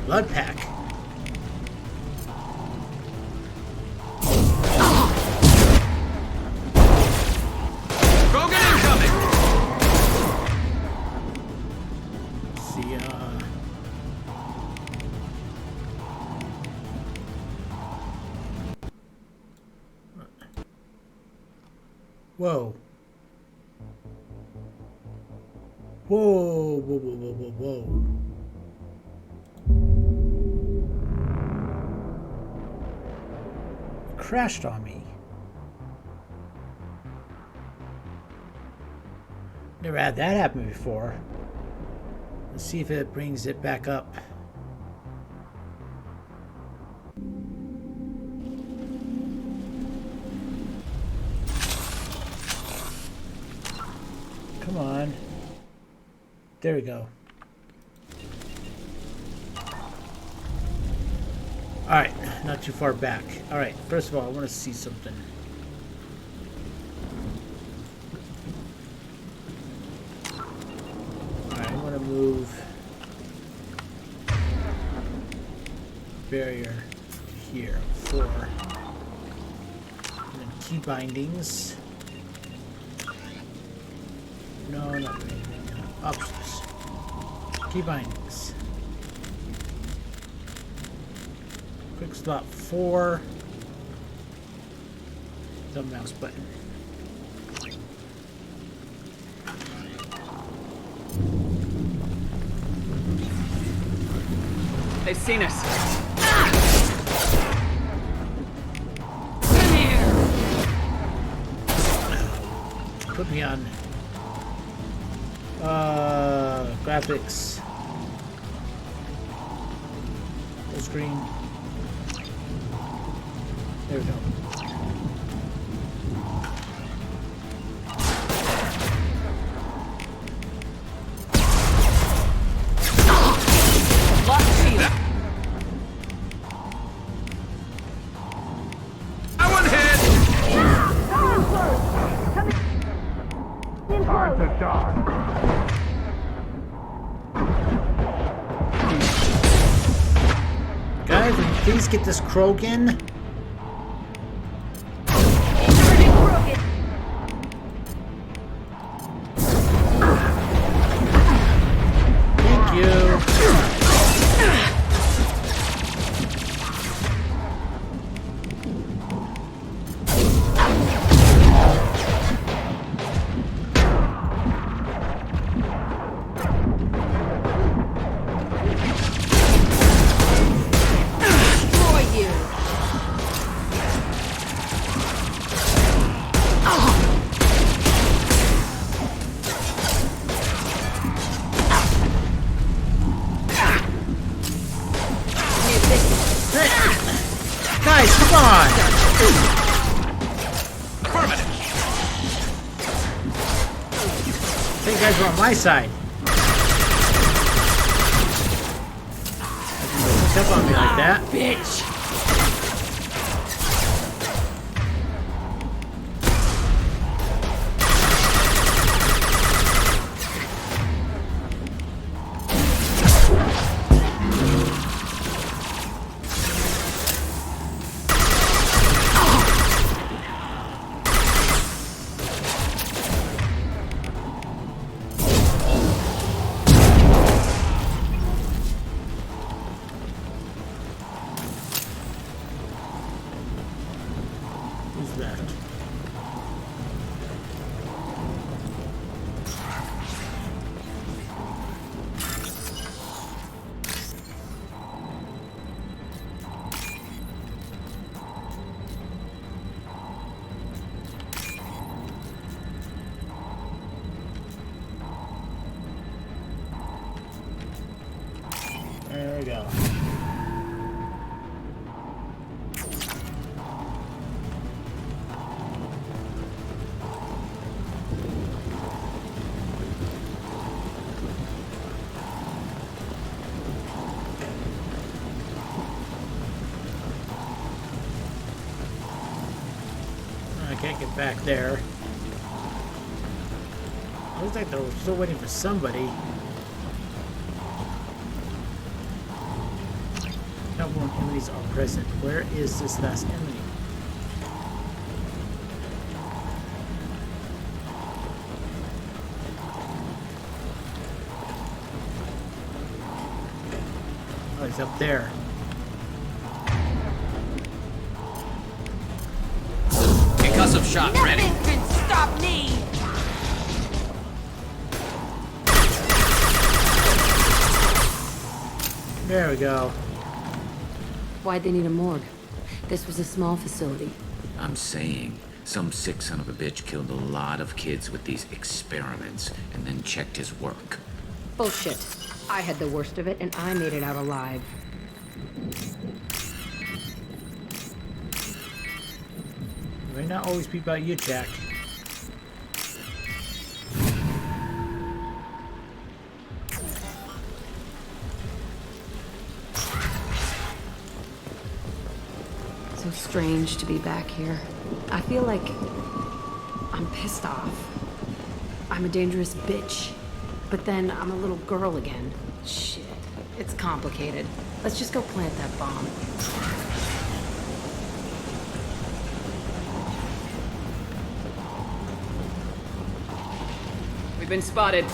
Blood pack. Krogan incoming! See, Whoa. Whoa, whoa, whoa, whoa, whoa, whoa. Crashed on me. Never had that happen before. Let's see if it brings it back up. Come on. There we go. Alright, not too far back. Alright, first of all, I want to see something. Alright, I want to move barrier to here. 4. And then key bindings. No, not anything. Options. Key bindings. Quick slot 4. The mouse button. They've seen us. Come here. Put me on. Graphics. Full screen. There we go. Guys, will you please get this Krogan? Thank you. Come on! Affirmative. I think you guys were on my side. Jump on me like that. Bitch! Who's left? There we go. I can't get back there. Looks like they're still waiting for somebody. Couple of enemies are present. Where is this last enemy? Oh, he's up there. Concussive shot ready. Nothing can stop me! There we go. Why'd they need a morgue? This was a small facility. I'm saying, some sick son of a bitch killed a lot of kids with these experiments and then checked his work. Bullshit. I had the worst of it, and I made it out alive. It may not always be about you, Jack. So strange to be back here. I feel like I'm pissed off. I'm a dangerous bitch. But then I'm a little girl again. Shit. It's complicated. Let's just go plant that bomb. We've been spotted.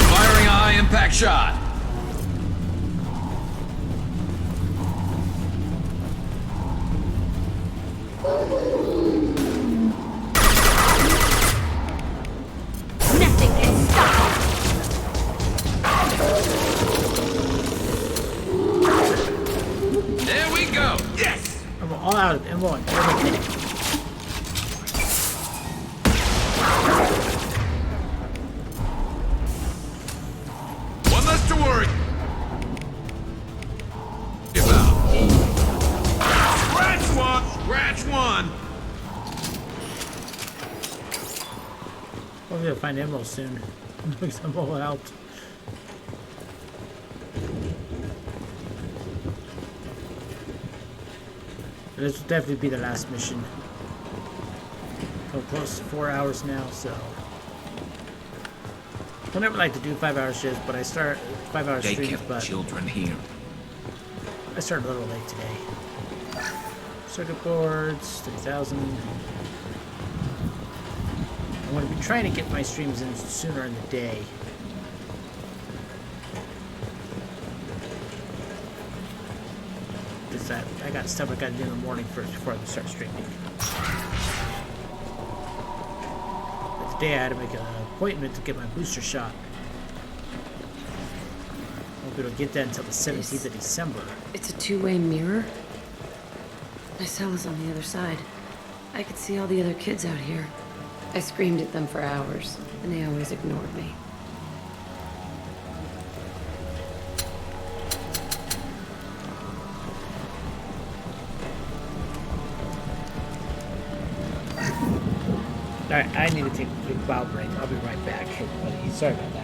Firing a high impact shot. Nothing can stop! There we go. Yes. I'm all out of ammo and everything. One less to worry. Give out. Scratch one. Scratch one. Hopefully I'll find ammo soon. Because I'm all out. This will definitely be the last mission. We're close to 4 hours now, so. I never like to do 5-hour shifts, but I start 5-hour They streams, kept but children here. I started a little late today. Circuit boards, 3000. I'm going to be trying to get my streams in sooner in the day. Because I got stuff I got to do in the morning first before I start streaming. But today I had to make an appointment to get my booster shot. We don't get that until the 17th of December. It's a two-way mirror? My cell is on the other side. I could see all the other kids out here. I screamed at them for hours, and they always ignored me. Alright, I need to take a quick bow break. I'll be right back, everybody. Sorry about that.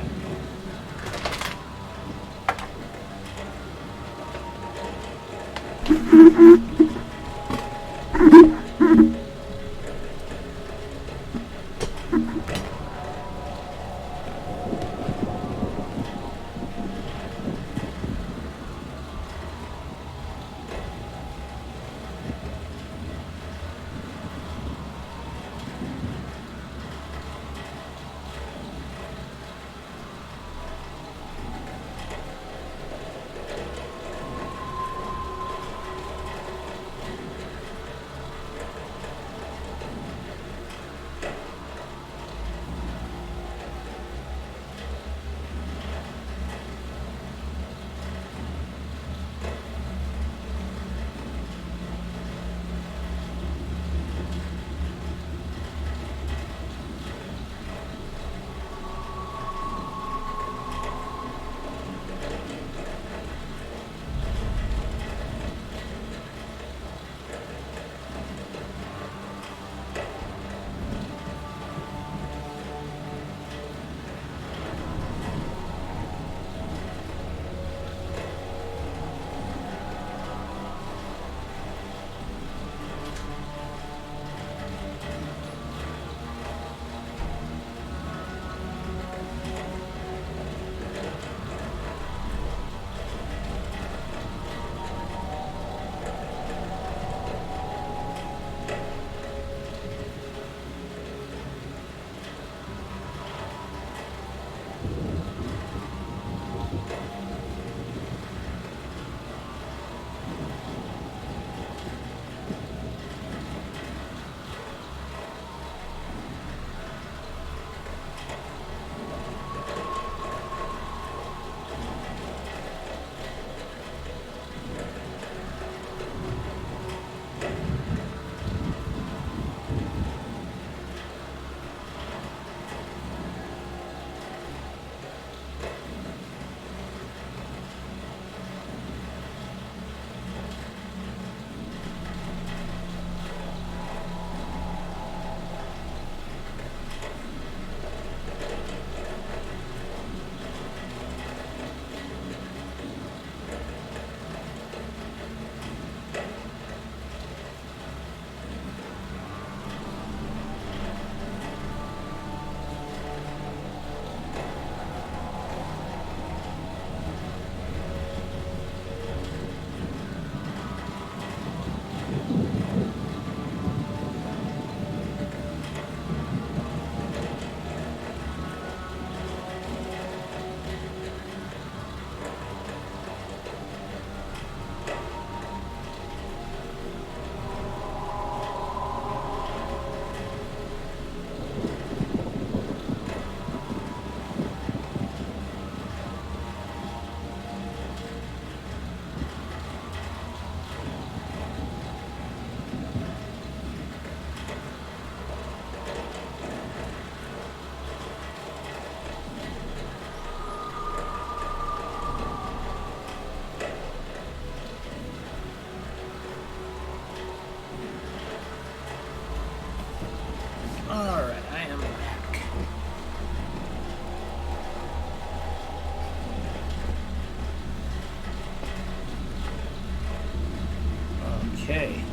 Okay.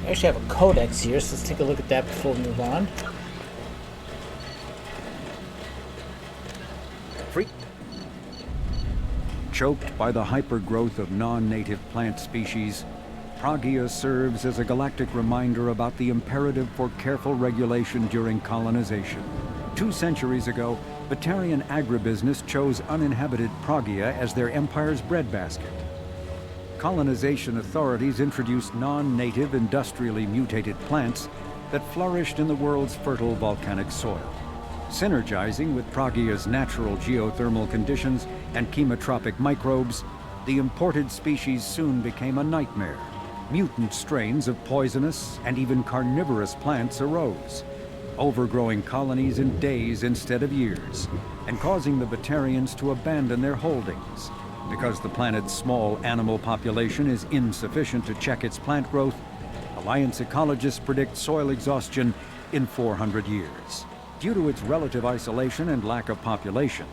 I actually have a codex here, so let's take a look at that before we move on. Choked by the hypergrowth of non-native plant species, Pragia serves as a galactic reminder about the imperative for careful regulation during colonization. 2 centuries ago, Batarian agribusiness chose uninhabited Pragia as their empire's breadbasket. Colonization authorities introduced non-native, industrially mutated plants that flourished in the world's fertile volcanic soil. Synergizing with Pragia's natural geothermal conditions and chemotropic microbes, the imported species soon became a nightmare. Mutant strains of poisonous and even carnivorous plants arose, overgrowing colonies in days instead of years, and causing the Batarians to abandon their holdings. Because the planet's small animal population is insufficient to check its plant growth, Alliance ecologists predict soil exhaustion in 400 years. Due to its relative isolation and lack of population,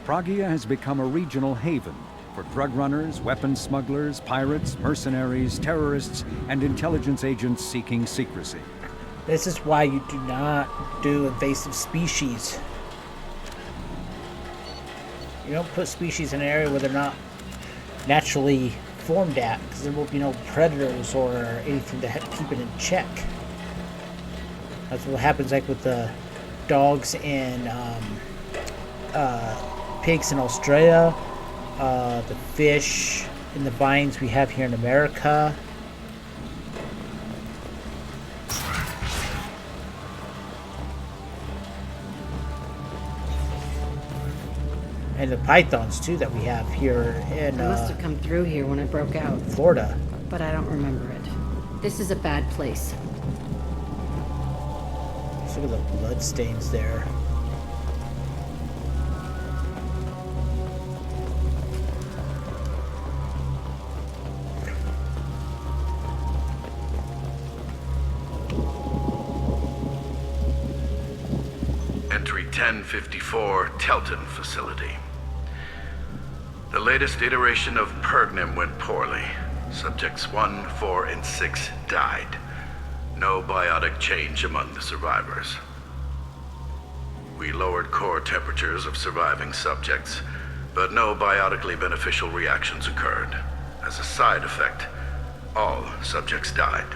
Pragia has become a regional haven for drug runners, weapons smugglers, pirates, mercenaries, terrorists, and intelligence agents seeking secrecy. This is why you do not do invasive species. You don't put species in an area where they're not naturally formed at, because there will be no predators or anything to keep it in check. That's what happens like with the dogs and pigs in Australia, the fish and the vines we have here in America. And the pythons too that we have here in I must have come through here when I broke out. Florida. But I don't remember it. This is a bad place. Look at the blood stains there. Entry 1054, Telton Facility. The latest iteration of Pergnim went poorly. Subjects 1, 4, and 6 died. No biotic change among the survivors. We lowered core temperatures of surviving subjects, but no biotically beneficial reactions occurred. As a side effect, all subjects died.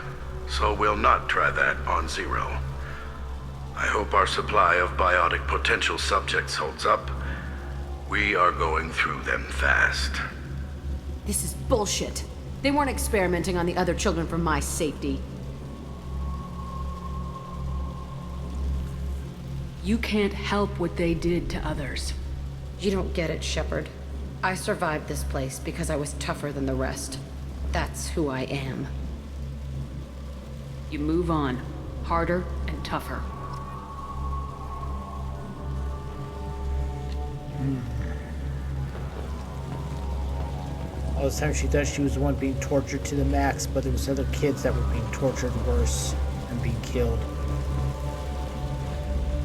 So we'll not try that on Zero. I hope our supply of biotic potential subjects holds up. We are going through them fast. This is bullshit. They weren't experimenting on the other children for my safety. You can't help what they did to others. You don't get it, Shepard. I survived this place because I was tougher than the rest. That's who I am. You move on. Harder and tougher. All this time she thought she was the one being tortured to the max, but there was other kids that were being tortured worse and being killed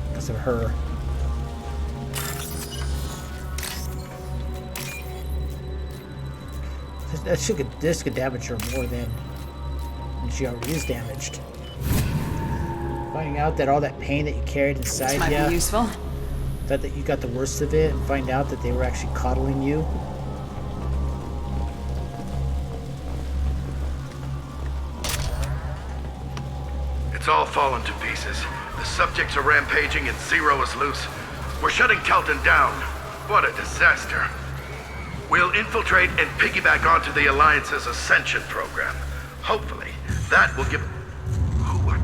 because of her. This could damage her more than she already is damaged. Finding out that all that pain that you carried inside This might be useful. that you got the worst of it, and find out that they were actually coddling you. It's all fallen to pieces. The subjects are rampaging and Zero is loose. We're shutting Telton down. What a disaster. We'll infiltrate and piggyback onto the Alliance's Ascension program. Hopefully, that will give... What?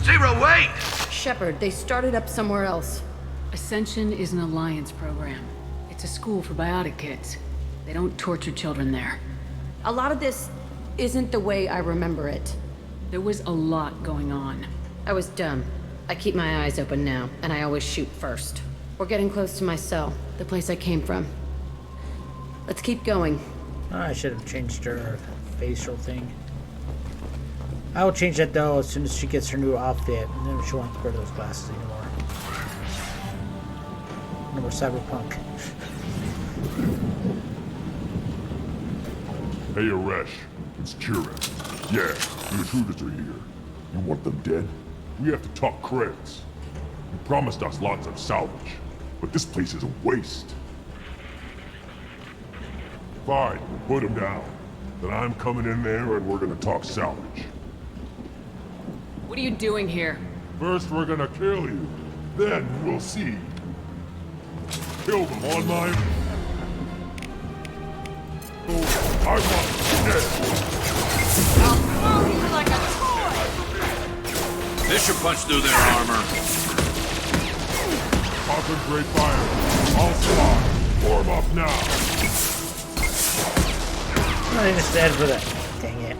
Zero, wait! Shepard, they started up somewhere else. Ascension is an Alliance program. It's a school for biotic kids. They don't torture children there. A lot of this isn't the way I remember it. There was a lot going on. I was dumb. I keep my eyes open now, and I always shoot first. We're getting close to my cell, the place I came from. Let's keep going. I should have changed her facial thing. I will change that though as soon as she gets her new outfit, and then she won't have to wear those glasses anymore. No more cyberpunk. Hey, Aresh. It's Kira. Yeah, the intruders are here. You want them dead? We have to talk credits. You promised us lots of salvage, but this place is a waste. Fine, put him down. Then I'm coming in there and we're gonna talk salvage. What are you doing here? First we're gonna kill you, then we'll see. Kill them on my... Oh, I want them dead. I'll throw you like a toy! This should punch through their armor. Concentrate fire. All squad, form up now. Not even stand for that. Dang it.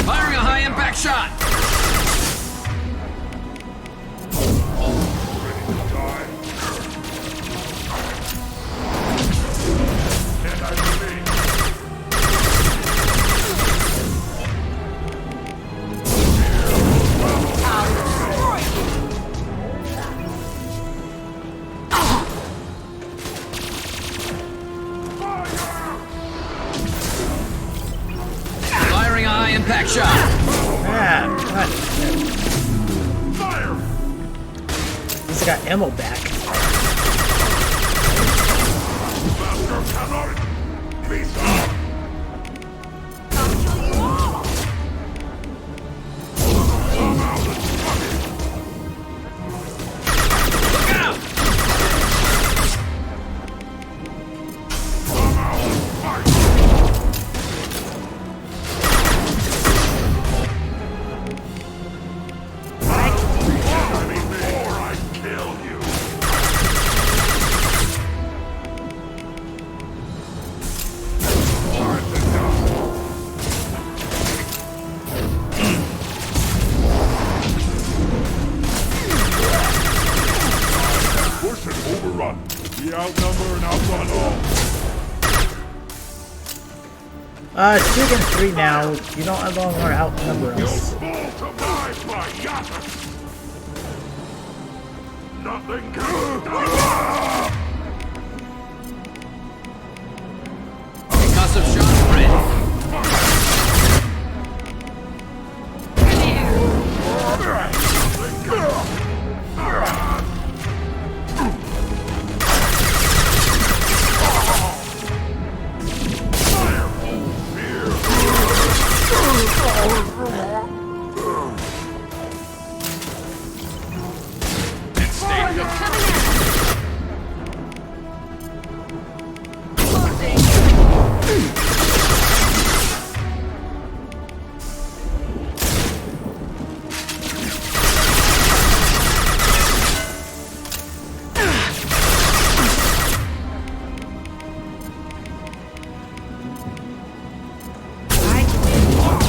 Firing a high-impact shot! Firing a high-impact shot! Fire! At least I got ammo back. Master cannot be stopped. We outnumber and outrun all. It's 2 against 3 now. You don't no longer outnumber us. Nothing can stop. Concussive shot ready.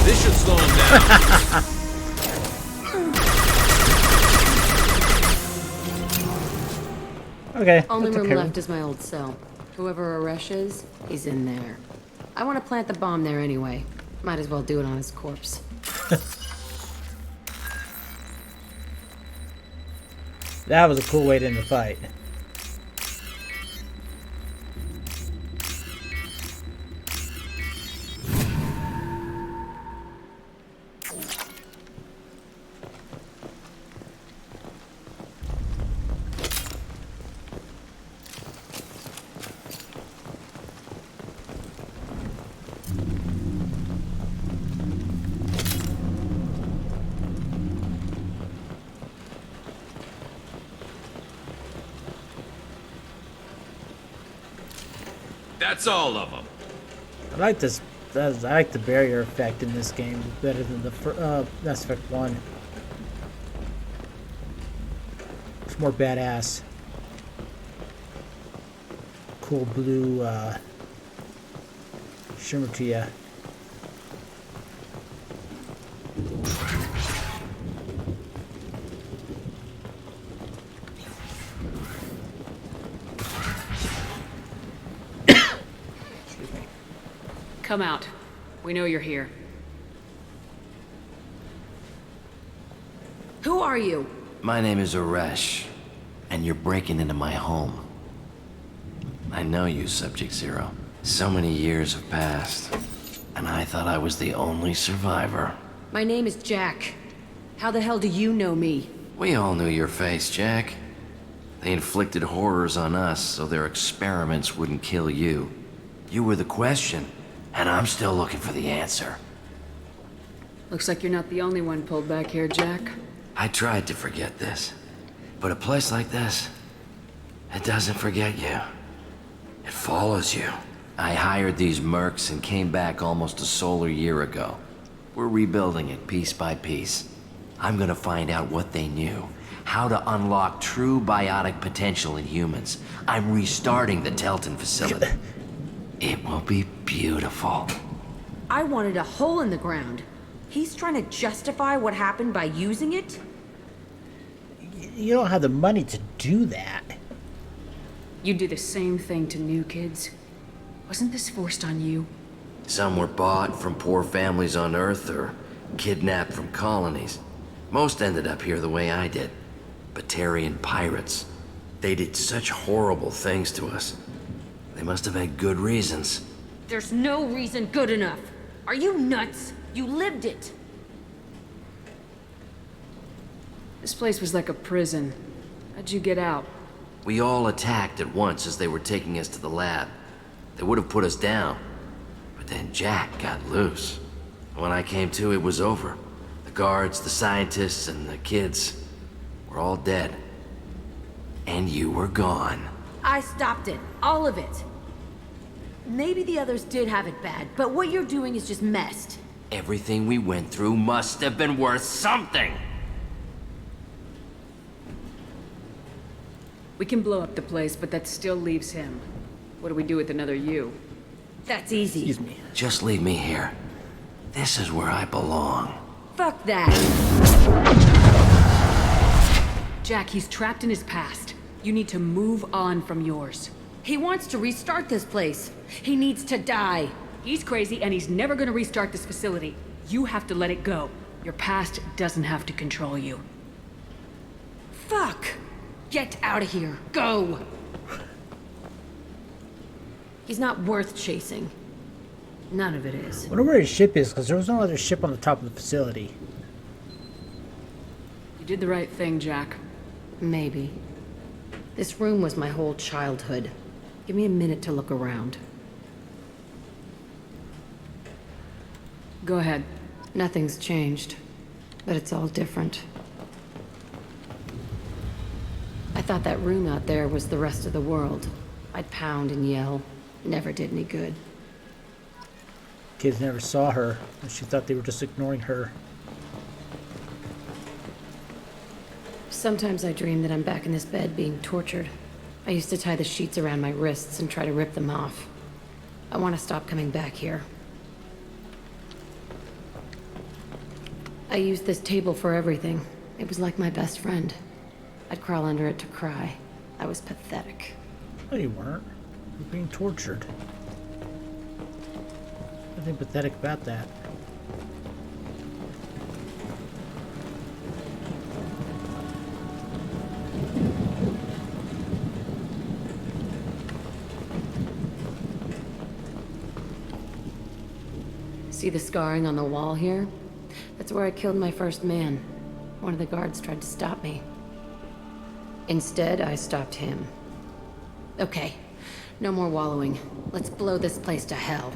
This should slow him down. Okay. Only room left is my old cell. Whoever Aresh is, he's in there. I want to plant the bomb there anyway. Might as well do it on his corpse. That was a cool way to end the fight. That's all of them. I like this. I like the barrier effect in this game better than the Mass Effect 1. It's more badass. Cool blue shimmer to ya. Come out. We know you're here. Who are you? My name is Aresh, and you're breaking into my home. I know you, Subject-Zero. So many years have passed, and I thought I was the only survivor. My name is Jack. How the hell do you know me? We all knew your face, Jack. They inflicted horrors on us so their experiments wouldn't kill you. You were the question, and I'm still looking for the answer. Looks like you're not the only one pulled back here, Jack. I tried to forget this, but a place like this, it doesn't forget you. It follows you. I hired these mercs and came back almost a solar year ago. We're rebuilding it piece by piece. I'm gonna find out what they knew, how to unlock true biotic potential in humans. I'm restarting the Telton facility. It will be beautiful. I wanted a hole in the ground. He's trying to justify what happened by using it? You don't have the money to do that. You do the same thing to new kids. Wasn't this forced on you? Some were bought from poor families on Earth or kidnapped from colonies. Most ended up here the way I did. Batarian pirates. They did such horrible things to us. They must have had good reasons. There's no reason good enough. Are you nuts? You lived it. This place was like a prison. How'd you get out? We all attacked at once as they were taking us to the lab. They would have put us down. But then Jack got loose. When I came to, it was over. The guards, the scientists, and the kids were all dead. And you were gone. I stopped it. All of it. Maybe the others did have it bad, but what you're doing is just messed. Everything we went through must have been worth something. We can blow up the place, but that still leaves him. What do we do with another you? That's easy. Excuse me. Just leave me here. This is where I belong. Fuck that. Jack, he's trapped in his past. You need to move on from yours. He wants to restart this place. He needs to die. He's crazy and he's never gonna restart this facility. You have to let it go. Your past doesn't have to control you. Fuck! Get out of here. Go! He's not worth chasing. None of it is. I wonder where his ship is, because there was no other ship on the top of the facility. You did the right thing, Jack. Maybe. This room was my whole childhood. Give me a minute to look around. Go ahead. Nothing's changed, but it's all different. I thought that room out there was the rest of the world. I'd pound and yell. Never did any good. Kids never saw her, and she thought they were just ignoring her. Sometimes I dream that I'm back in this bed being tortured. I used to tie the sheets around my wrists and try to rip them off. I want to stop coming back here. I used this table for everything. It was like my best friend. I'd crawl under it to cry. I was pathetic. No, you weren't. You were being tortured. Nothing pathetic about that. See the scarring on the wall here? That's where I killed my first man. One of the guards tried to stop me. Instead, I stopped him. Okay, no more wallowing. Let's blow this place to hell.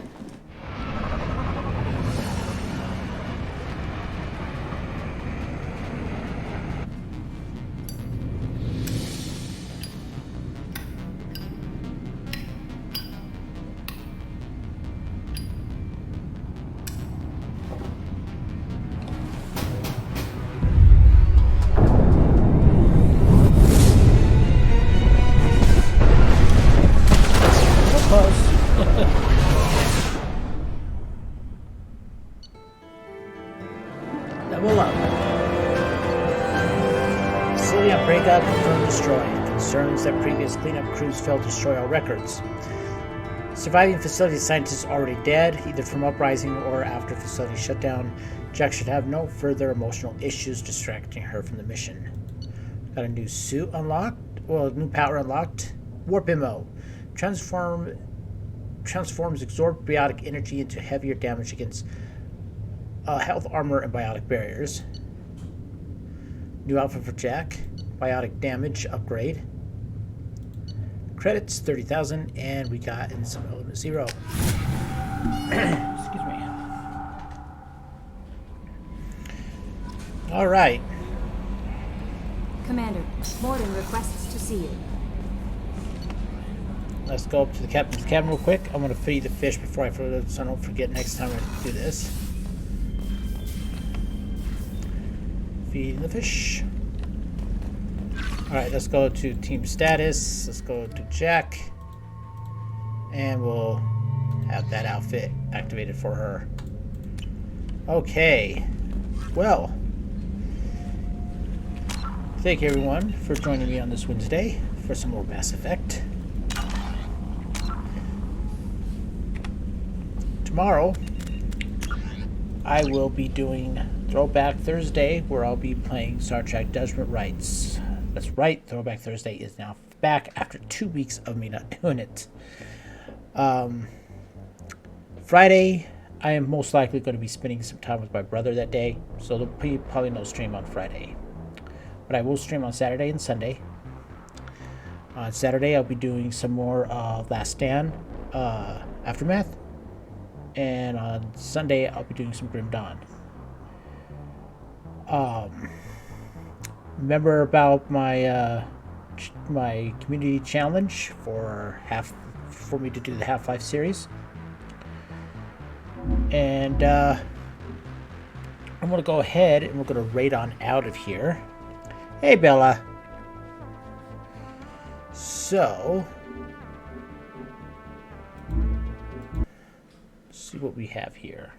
Level up. Facility on breakout, confirmed destroyed. Concerns that previous cleanup crews failed to destroy all records. Surviving facility scientists already dead, either from uprising or after facility shutdown. Jack should have no further emotional issues distracting her from the mission. Got a new suit unlocked. Well, new power unlocked. Warp MO. Transforms absorbed biotic energy into heavier damage against health armor and biotic barriers. New outfit for Jack. Biotic damage upgrade. Credits 30,000, and we got in some element 0. Excuse me. All right. Commander, Morden requests to see you. let's go up to the captain's cabin real quick. I'm gonna feed the fish before I forget, so I don't forget next time I do this. Feeding the fish. Alright, let's go to team status. Let's go to Jack. And we'll have that outfit activated for her. Okay. Well, thank you everyone for joining me on this Wednesday for some more Mass Effect. Tomorrow, I will be doing Throwback Thursday, where I'll be playing Star Trek Judgment Rights. That's right, Throwback Thursday is now back after 2 weeks of me not doing it. Friday, I am most likely going to be spending some time with my brother that day, so there'll be probably no stream on Friday. But I will stream on Saturday and Sunday. On Saturday, I'll be doing some more Last Stand Aftermath. And on Sunday, I'll be doing some Grim Dawn. Remember about my my community challenge for me to do the Half-Life series? And I'm gonna go ahead and we're gonna raid on out of here. Hey, Bella. So, let's see what we have here.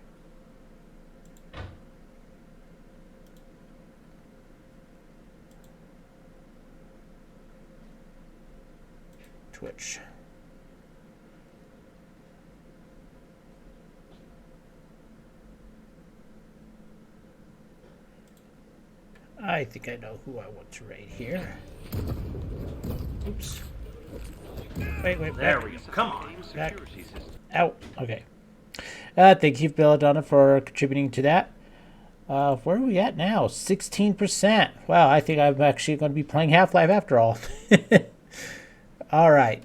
Twitch. I think I know who I want to raid here. Oops. Wait. There we go. Come on. Back. Out. Okay. Thank you, Belladonna, for contributing to that. Where are we at now? 16%. Wow, I think I'm actually going to be playing Half-Life after all. All right.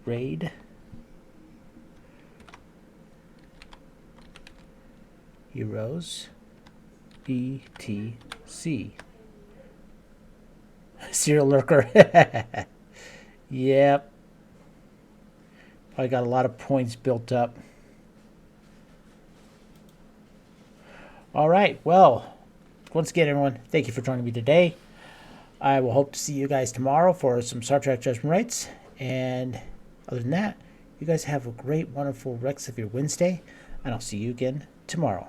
Raid. Heroes. ETC. Serial lurker. Yep. I got a lot of points built up. All right. Well, once again, everyone, thank you for joining me today. I will hope to see you guys tomorrow for some Star Trek Judgment Rights. And other than that, you guys have a great, wonderful rest of your Wednesday. And I'll see you again tomorrow.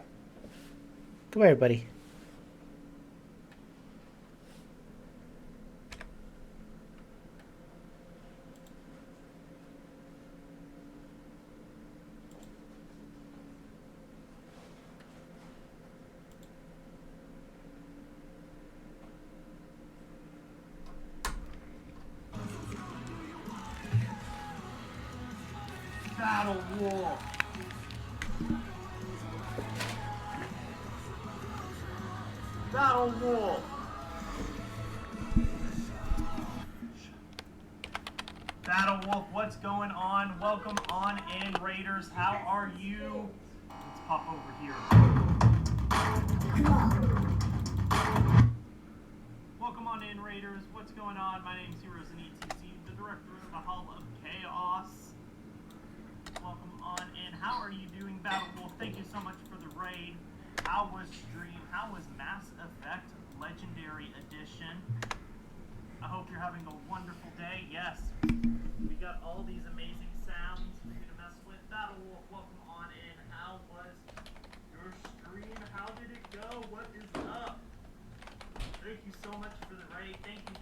Goodbye, everybody. Battle Wolf! Battle Wolf! Battle Wolf, what's going on? Welcome on in, Raiders. How are you? Let's pop over here. Welcome on in, Raiders. What's going on? My name's Heroes in ETC, the director of the Hall of Chaos. Welcome on in. How are you doing, Battle Wolf? Thank you so much for the raid. How was stream? How was Mass Effect Legendary Edition? I hope you're having a wonderful day. Yes, we got all these amazing sounds for you to mess with. Battle Wolf, welcome on in. How was your stream? How did it go? What is up? Thank you so much for the raid. Thank you.